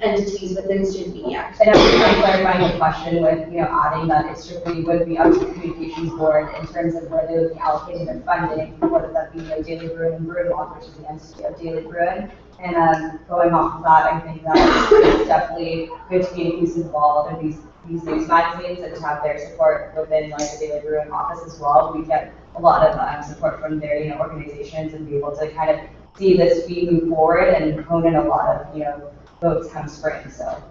entities within student media. And I'm clarifying the question with, adding that it strictly would be up to the communications board in terms of where they would be allocating their funding, whether that be Daily Bruin and Bruinwalk, which is the entity of Daily Bruin. And going off of that, I think that it's definitely good to be inclusive of all of these news magazines and to have their support within the Daily Bruin office as well. We get a lot of support from their organizations and be able to kind of see this fee move forward and hone in a lot of votes come spring. So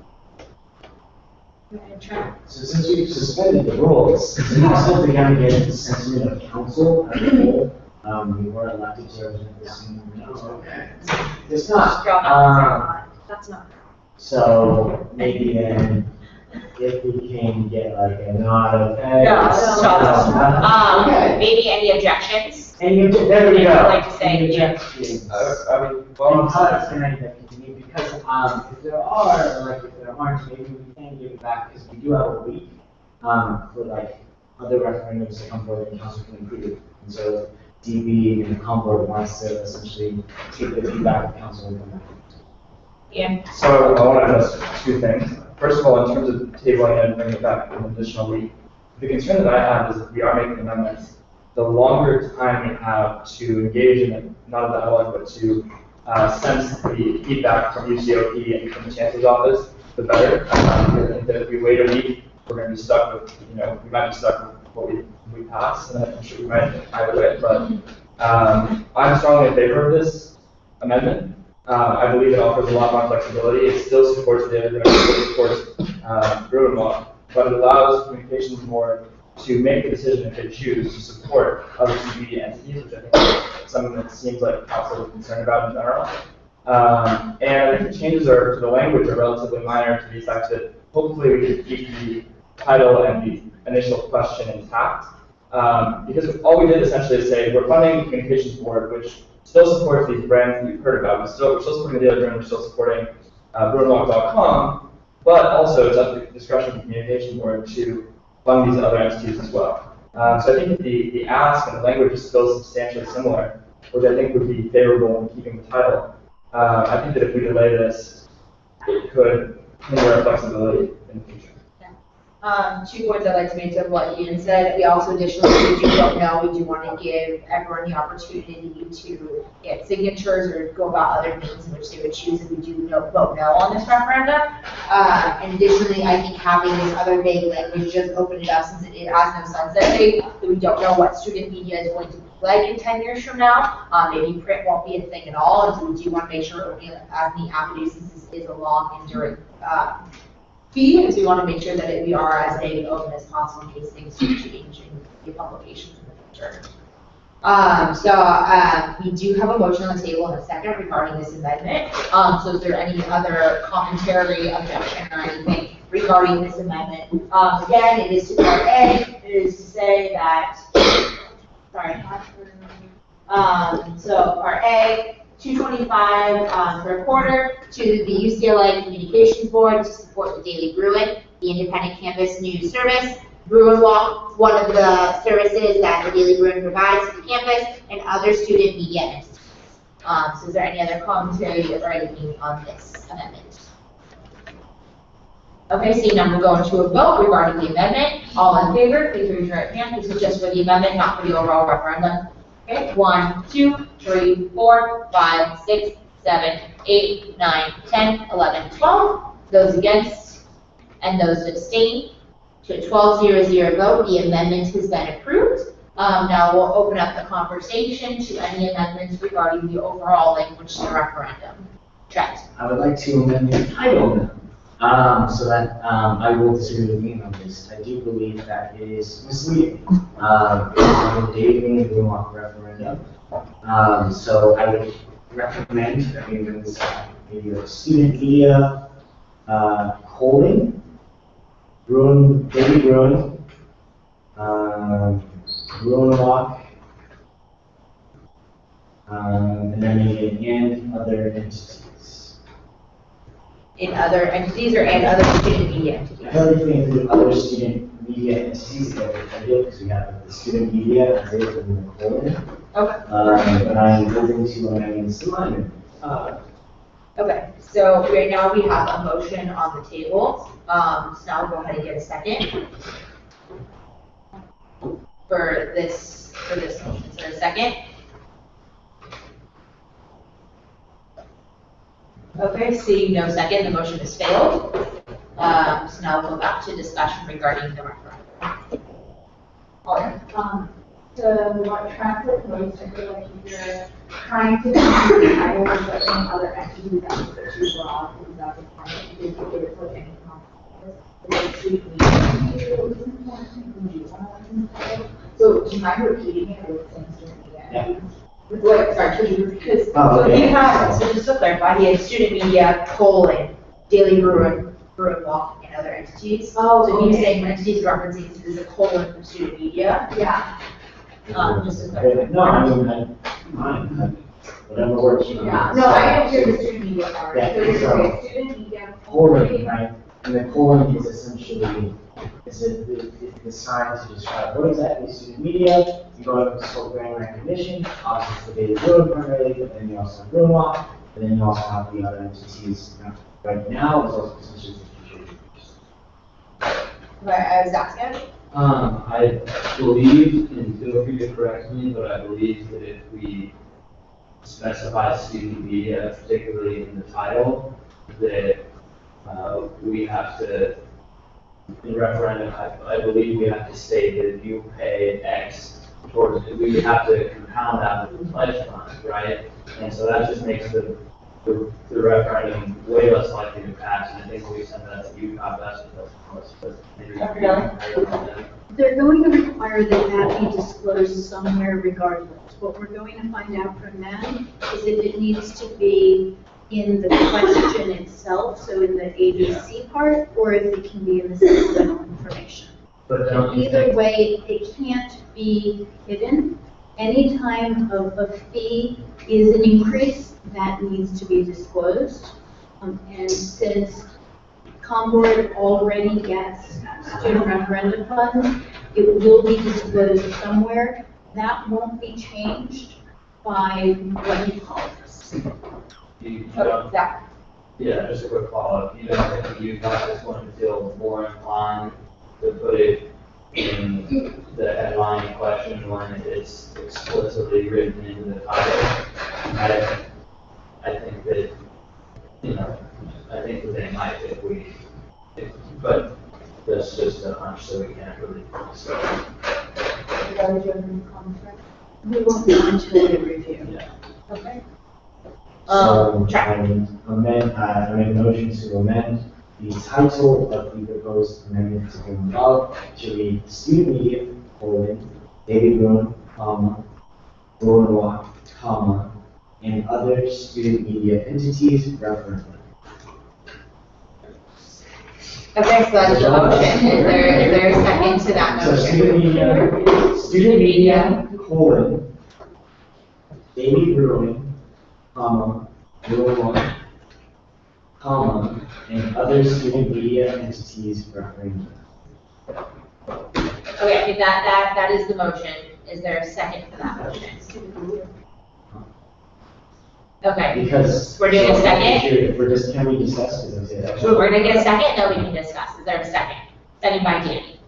since we've suspended the rules, is it possible to kind of get the sentiment of council as a whole? We were elected to represent the same. Okay. It's not. That's not. So maybe then, if we can get like a nod of hey. Maybe any objections? There we go. Like to say, Any objections? Well, Because if there aren't, maybe we can give it back because we do have a week for other referendums to come forward and council can approve it. And so DB and the board wants to essentially take the feedback of council and come back. Yeah. So I want to address two things. First of all, in terms of tabling it and bringing it back for an additional week, the concern that I have is that we are making amendments. the longer time we have to engage in not a dialogue, but to sense the feedback from UCOP and from the chancellor's office, the better. I think that if we wait a week, we're going to be stuck with, we might be stuck with what we pass, and I'm sure we might either way, but I'm strongly in favor of this amendment. I believe it offers a lot more flexibility. It still supports the other, it supports Bruin law, but it allows communications board to make the decision if they choose to support other CBD entities, which I think is something that seems like council is concerned about in general. And I think the changes to the language are relatively minor to the effect that hopefully we can keep the title and the initial question intact. Because all we did essentially is say, we're funding the communications board, which still supports these brands that you've heard about. We're still supporting the Daily Bruin, we're still supporting BruinLaw.com, but also it's at the discretion of the communications board to fund these other entities as well. So I think that the ask and the language is still substantially similar, which I think would be favorable in keeping the title. I think that if we delay this, it could hinder our flexibility in the future. 2 points I'd like to make to what Ian said. We also additionally, we don't know, we do want to give everyone the opportunity to get signatures or go about other means in which they would choose if we do vote no on this referendum. And additionally, I think having this other vague language just open it up, since it has no sunset date, that we don't know what student media is going to be like in 10 years from now. Maybe print won't be a thing at all, and so we do want to make sure we're as many avenues, since this is a long, enduring fee, and so we want to make sure that we are as vague and open as possible in case things do change in the publications in the future. We do have a motion on the table in a second regarding this amendment. So is there any other commentary, objection, or anything regarding this amendment? Again, it is to part A, it is to say that, so part A, $225 per quarter to the UCLA Communications Board to support the Daily Bruin, the independent campus news service. Bruin Walk, one of the services that the Daily Bruin provides to the campus, and other student media entities. So is there any other commentary or anything on this amendment? Okay, seeing none, we'll go into a vote regarding the amendment. All in favor, please raise your right hand. This is just for the amendment, not for the overall referendum. Okay, 1, 2, 3, 4, 5, 6, 7, 8, 9, 10, 11, 12. Those against and those abstain. To a 12-0-0 vote, the amendment has been approved. Now we'll open up the conversation to any amendments regarding the overall language to the referendum. Trent. I would like to amend the title so that I will disagree with Ian on this. I do believe that it is misleading. It's on the dating and Bruin referendum. So I would recommend that we do this maybe like student media, colon, Bruin, Daily Bruin, Bruin Walk, and then maybe and other entities. In other entities or and other student media entities? Everything with other student media entities that are ideal, because we have the student media as is in the colon. Okay. But I'm moving to amend this alignment. Okay, so right now we have a motion on the table. So now we'll go ahead and get a second for this motion. Is there a second? Okay, seeing no second, the motion has failed. So now we'll go back to discussion regarding the referendum. To what Trent proposed, I feel like if you're trying to change the title of certain other entities, that's a bit too broad, because that's a point, if you give it to any So do you mind repeating it with student media? Sorry, because so he has, so just to clarify, he has student media, colon, Daily Bruin, Bruin Walk, and other entities. Oh, so he's okay. saying when entities referencing this is a colon from student media. Yeah. Just to clarify. No, I mean, mine, whatever works. Yeah, no, I don't hear the student media part. Yeah, So it's so- okay, student media. Colon, right? And the colon is essentially, it's designed to describe what exactly is student media. You go into scope brand recognition, obviously the Daily Bruin primarily, but then you also have Bruin Walk, and then you also have the other entities. Right now, it's also essentially the future. Right, I was asking. I believe, and feel free to correct me, but I believe that if we specify student media, particularly in the title, that we have to, in referendum, I believe we have to state that if you pay X towards it, we would have to compound that with the pledge fund, right? And so that just makes the referendum way less likely to pass, and I think we sent that to you, that's but maybe. They're going to require that that be disclosed somewhere regardless. What we're going to find out from them is if it needs to be in the question itself, so in the ABC part, or if it can be in the supplemental information. But don't you Either think, way, it can't be hidden. Any time a fee is an increase, that needs to be disclosed. And since ComBoard already gets student referendum funds, it will be disclosed somewhere. That won't be changed by what you call this. you don't, yeah, just a quick follow-up, you don't think you guys is going to feel more inclined to put it in the headline question when it's explicitly written into the title? I think that, you know, I think that they might but that's just a hunch, so we can't really discuss. We won't go until the review. Yeah. Okay. I made a motion to amend the title of the proposed amendment to be above to read student media, David Bruin, Rowan Rock, and other student media entities referenced. Okay, so that's the motion. Is there a second to that So motion? student media, David Bruin, Rowan Rock, and other student media entities referenced. Okay, I think that is the motion. Is there a second to that motion? Okay. Because. We're doing a second? If we're just, can we discuss? Because I say that. We're gonna get a second, then we can discuss. Is there a second? Second by Danny.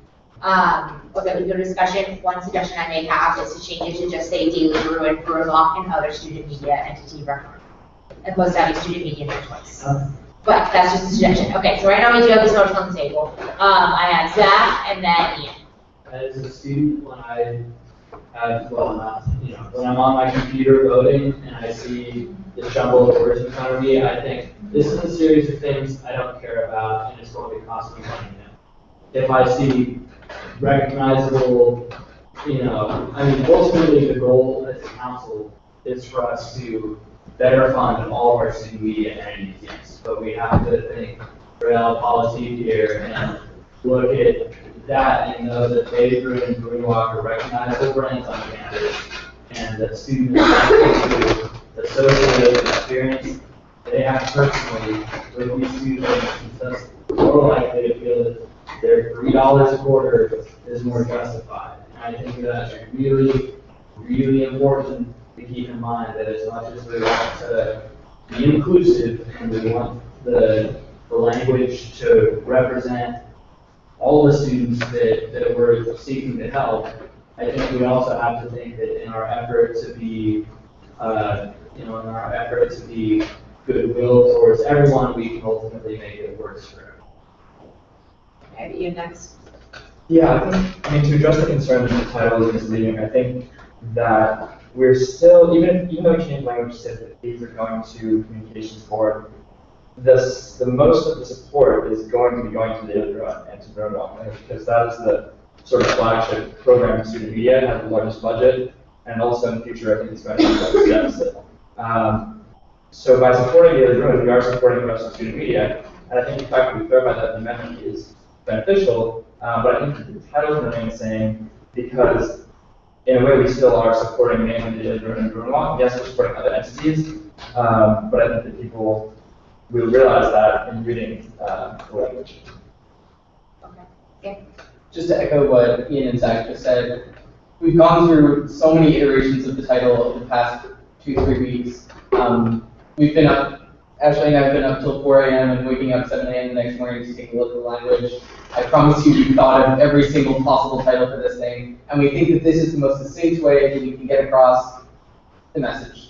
Okay, we go to discussion. One suggestion I may have is to change it to just say Daily Bruin, Bruinlock, and other student media entity reference. Opposed to having student media there twice. But that's just a suggestion. Okay, so right now we do have this motion on the table. I have Zach and then Ian. As a student, when I have, when I'm on my computer voting and I see the jumble of words in front of me, I think, this is a series of things I don't care about and it's going to cost me money now. If I see recognizable, ultimately the goal as a council is for us to better fund all of our student media entities, yes. But we have to think realpolitik here and look at that and know that David Bruin and Bruinwalk are recognizable brands on campus and that students have to associate with experience they have personally with these students, and thus more likely to feel that their $3 a quarter is more justified. And I think that's really, really important to keep in mind that as much as we want to be inclusive and we want the language to represent all the students that we're seeking to help, I think we also have to think that in our effort to be, goodwill towards everyone, we can ultimately make it work for everyone. Okay, you next. Yeah, to address the concern that the title is misleading, I think that we're still, even though we changed language said that these are going to communications board, the most of the support is going to be going to the Daily Bruin and to Bruinwalk, because that is the sort of flagship program in student media, has the largest budget, and also in the future I think it's going to be the largest deficit. So by supporting Daily Bruin, we are supporting the rest of student media, and I think the fact that we clarify that the amendment is beneficial, but I think the title remains the same because in a way we still are supporting mainly the Daily Bruin and Bruinwalk. Yes, we're supporting other entities, but I think that people will realize that in reading the language. Okay. Just to echo what Ian and Zach just said, we've gone through so many iterations of the title over the past 2-3 weeks. We've been up Ashley and I have been up till 4 a.m. and waking up 7 a.m. the next morning to take a look at the language. I promise you, we've thought of every single possible title for this thing, and we think that this is the most succinct way that we can get across the message.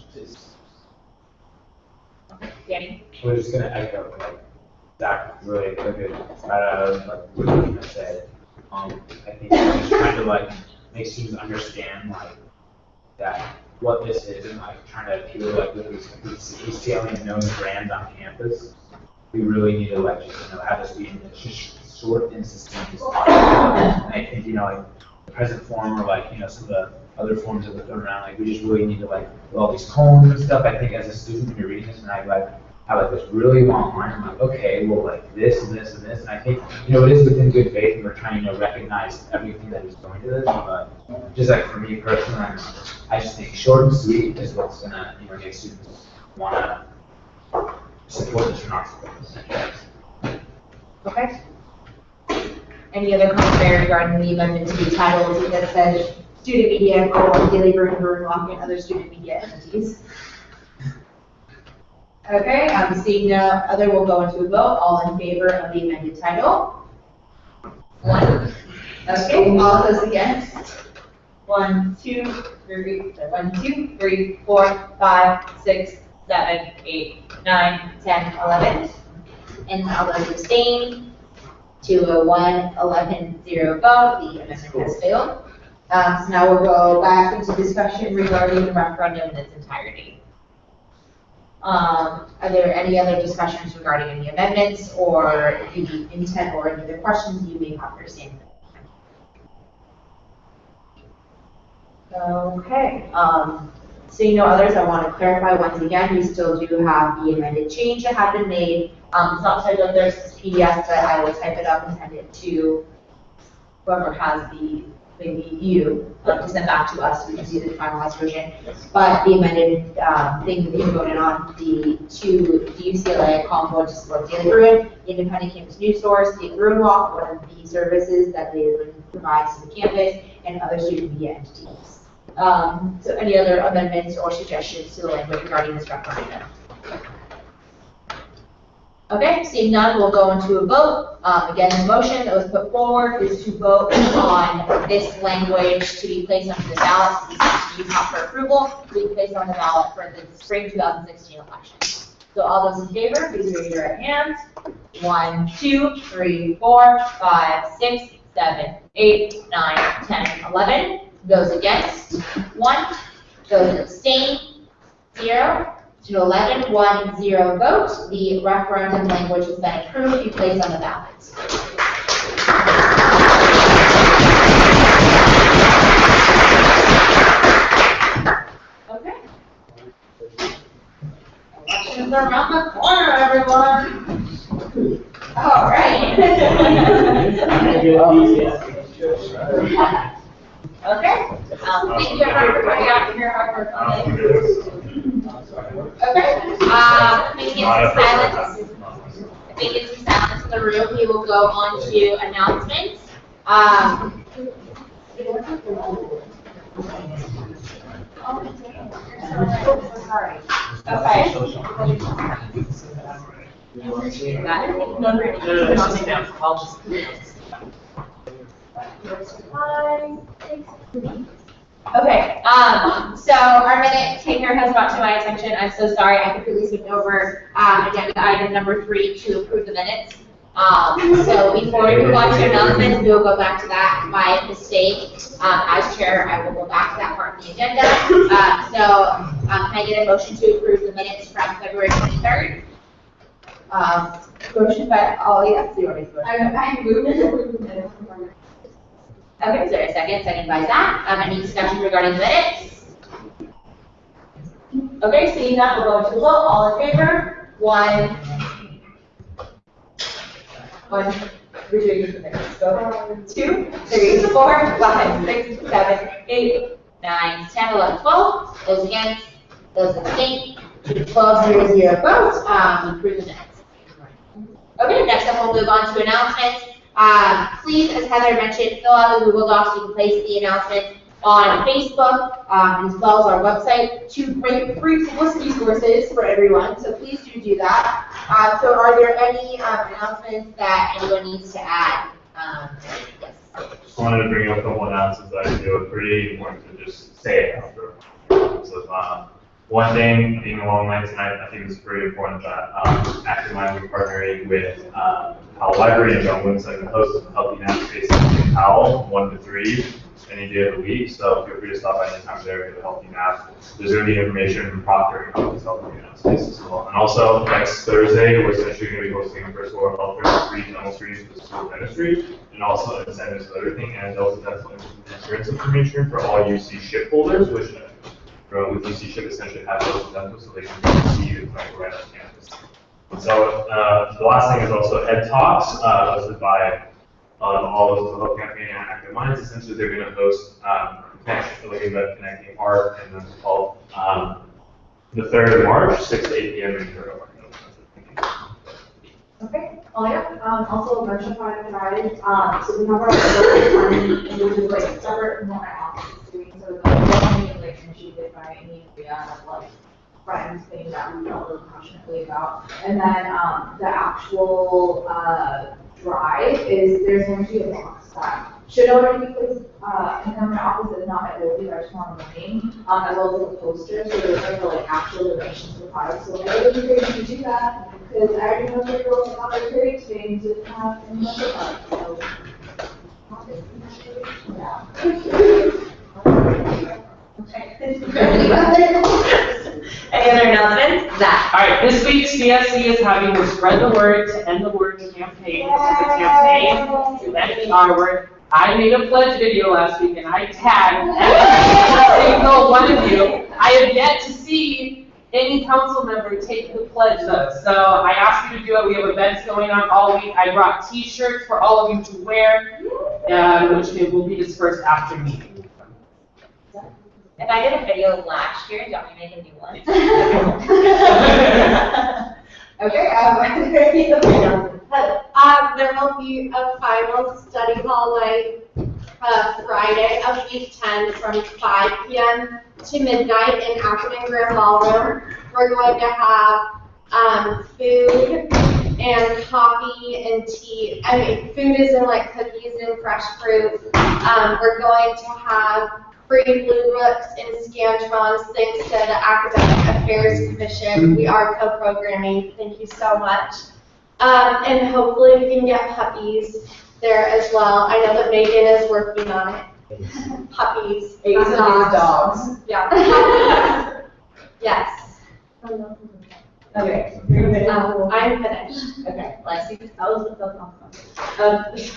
Danny? We're just gonna echo, like, Zach really took it right out of, like, what you were gonna say. I think we're just trying to, like, make students understand, like, that, what this is, and, like, trying to appeal, like, with these salient known brands on campus. We really need to, like, just, have this be just short and succinct as possible. And I think, like, the present form or, like, some of the other forms that we're throwing around, like, we just really need to, like, with all these poems and stuff. I think as a student, when you're reading this, and I, like, have, like, this really long line, I'm like, okay, well, like, this and this and this, and I think, it is within good faith, and we're trying to recognize everything that is going to this, but just, like, for me personally, I just think short and sweet is what's gonna, make students wanna support this or not support this. Okay. Any other commentary regarding the amendment to the title that says student media, Daily Burn Walk, and other student media entities? Okay, seeing no other, we'll go into a vote. All in favor of the amended title? One. Okay, all those against? 1, 2, 3, 4, 5, 6, 7, 8, 9, 10, 11. And all those abstain? 2, 1, 11, 0 vote. The amendment has failed. So now we'll go back into discussion regarding the referendum in its entirety. Are there any other discussions regarding any amendments or the intent or any other questions you may have for Sam? Okay. Seeing no others, I want to clarify once again, we still do have the amended change that had been made. It's not typed up, there's this PDF, but I will type it up and send it to whoever has the maybe you, to send back to us, so we can see the finalized version. But the amended thing that you voted on, the UCLA Convo to support Daily Bruin, Independent Campus News Source, Daily Bruin Walk, one of the services that Daily Bruin provides to the campus, and other student media entities. So any other amendments or suggestions to the language regarding this referendum? Okay, seeing none, we'll go into a vote. Again, the motion that was put forward is to vote on this language to be placed on the ballot, to be for approval, to be placed on the ballot for the spring 2016 election. So all those in favor, please raise your right hand. 1, 2, 3, 4, 5, 6, 7, 8, 9, 10, 11. Those against, 1. Those abstain, 0. To 11, 1, 0 vote. The referendum language has been approved to be placed on the ballot. Okay. Elections are around the corner, everyone. All right. Okay. Thank you everyone for coming out to hear hard work on this. Okay. Maybe get some silence. If we get some silence in the room, we will go on to announcements. Sorry. Okay. Okay, so our minute taker has brought to my attention, I'm so sorry, I completely skipped over agenda item number 3 to approve the minutes. So before we move on to announcements, we will go back to that. My mistake, as chair, I will go back to that part of the agenda. Can I get a motion to approve the minutes from February 23rd? Motion by, oh yes, you already voted. I moved it to approve the minutes. Okay, is there a second? Second by Zach. Any discussion regarding the minutes? Okay, seeing that, we'll go into the vote. All in favor? 1. 2, 3, 4, 5, 6, 7, 8, 9, 10, 11, 12. Those against? Those abstain? 12, 0, 0 votes. Approve the minutes. Okay, next up we'll move on to announcements. Please, as Heather mentioned, fill out the Google Docs. You can place the announcements on Facebook, as well as our website. 2 great free publicity sources for everyone. So please do to do that. So are there any announcements that anyone needs to add? Yes. Just wanted to bring up a couple announcements that I feel pretty important to just say after. So, one thing, being along lines tonight, I think it's pretty important that Active Minds are partnering with Powell Library and John Winston to host a Healthy Nap Space in Powell, 1 to 3, any day of the week. So feel free to stop by anytime there, get a healthy nap. There's going to be information from Proctor about this Healthy Nap Space as well. And also, next Thursday, we're essentially going to be hosting a first oral health free dental screenings for school dentistry, and also incentives for everything, and also dental insurance information for all UC ship holders, which with UC ship essentially have those dental so they can see the clinic right on campus. And so the last thing is also Ed Talks, hosted by all of the Hope Campaign and Active Minds. Essentially, they're going to host Connecting Art, and then it's called the 3rd of March, 6 to 8 p.m. in Curro. Okay, oh yeah, also emergency fund drive, so we have our planning, and which is like separate from what my office is doing, so it's like initiated by any of like friends thing that we felt really passionately about. And then the actual drive is, there's going to be a box that should already be placed in my office, if not, it will be by tomorrow morning, as well as a poster, so there's like the actual donations to the product. So I really encourage you to do that, because I already know the girls on their grades today to have in the product, so. Any other announcements? Zach? All right, this week CSC is having the Spread the Word to End the Word campaign. It's a campaign to end the R word. I made a pledge video last week and I tagged every single one of you. I have yet to see any council member take the pledge though. So I asked you to do it. We have events going on all week. I brought t-shirts for all of you to wear, which will be dispersed after meeting. If I did a video last year, do you want me to make a new one? Okay, there will be a final study hall night, Friday of week 10 from 5 p.m. to midnight in Ackerman Graham Ballroom. We're going to have food and coffee and tea. I mean, food is in like cookies and fresh fruit. We're going to have free blue books and Scantrons thanks to the Academic Affairs Commission. We are co-programming. Thank you so much. And hopefully we can get puppies there as well. I know that Megan is working on it. Puppies. Dogs. Yeah. Yes. Okay. I'm finished. Okay, Lexi? That was the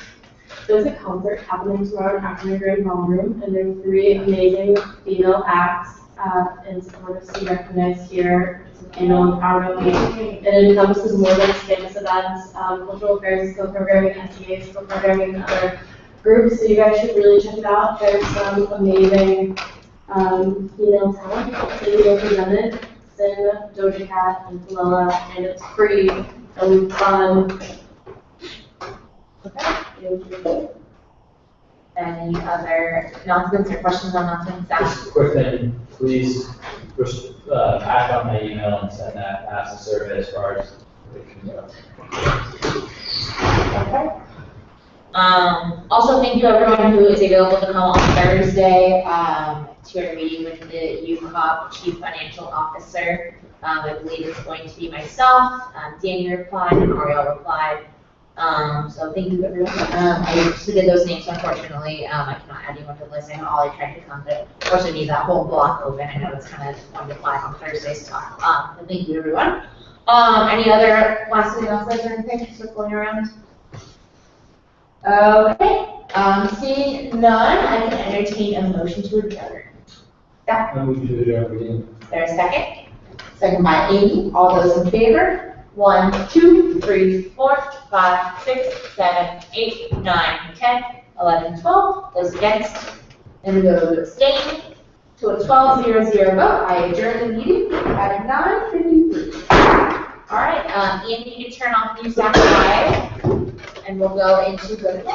there's a concert happening tomorrow in Ackerman Graham Ballroom, and there's 3 amazing female acts in support of Be Recognized here. It's an annual empowerment week. It encompasses more than campus events, cultural affairs, co-programming, SEA, co-programming, and other groups, so you guys should really check it out. There's some amazing female talent that you represented, Sin, Doja Cat, and Lola, and it's free and fun. Okay. Any other announcements or questions on announcements? Just a quick thing, please pass out my email and send that as a survey as far as. Okay. Also, thank you everyone who is available to come on Thursday to our meeting with the UCOP Chief Financial Officer. I believe it's going to be myself, Danny replied, and Ariel replied. So thank you everyone. I submitted those names, unfortunately. I cannot add anyone to the list. I know Ollie tried to come, but unfortunately need that whole block open. I know it's kind of 1 to 5 on Thursdays. So thank you everyone. Any other last announcements or anything circling around? Okay. Seeing none, I can entertain a motion to adjourn. Yeah. There's a second. Second by Amy. All those in favor? 1, 2, 3, 4, 5, 6, 7, 8, 9, 10, 11, 12. Those against? And we go to abstain. To a 12-0-0 vote, I adjourn the meeting at 9:53. All right, Ian, you can turn off USAC 5, and we'll go into good.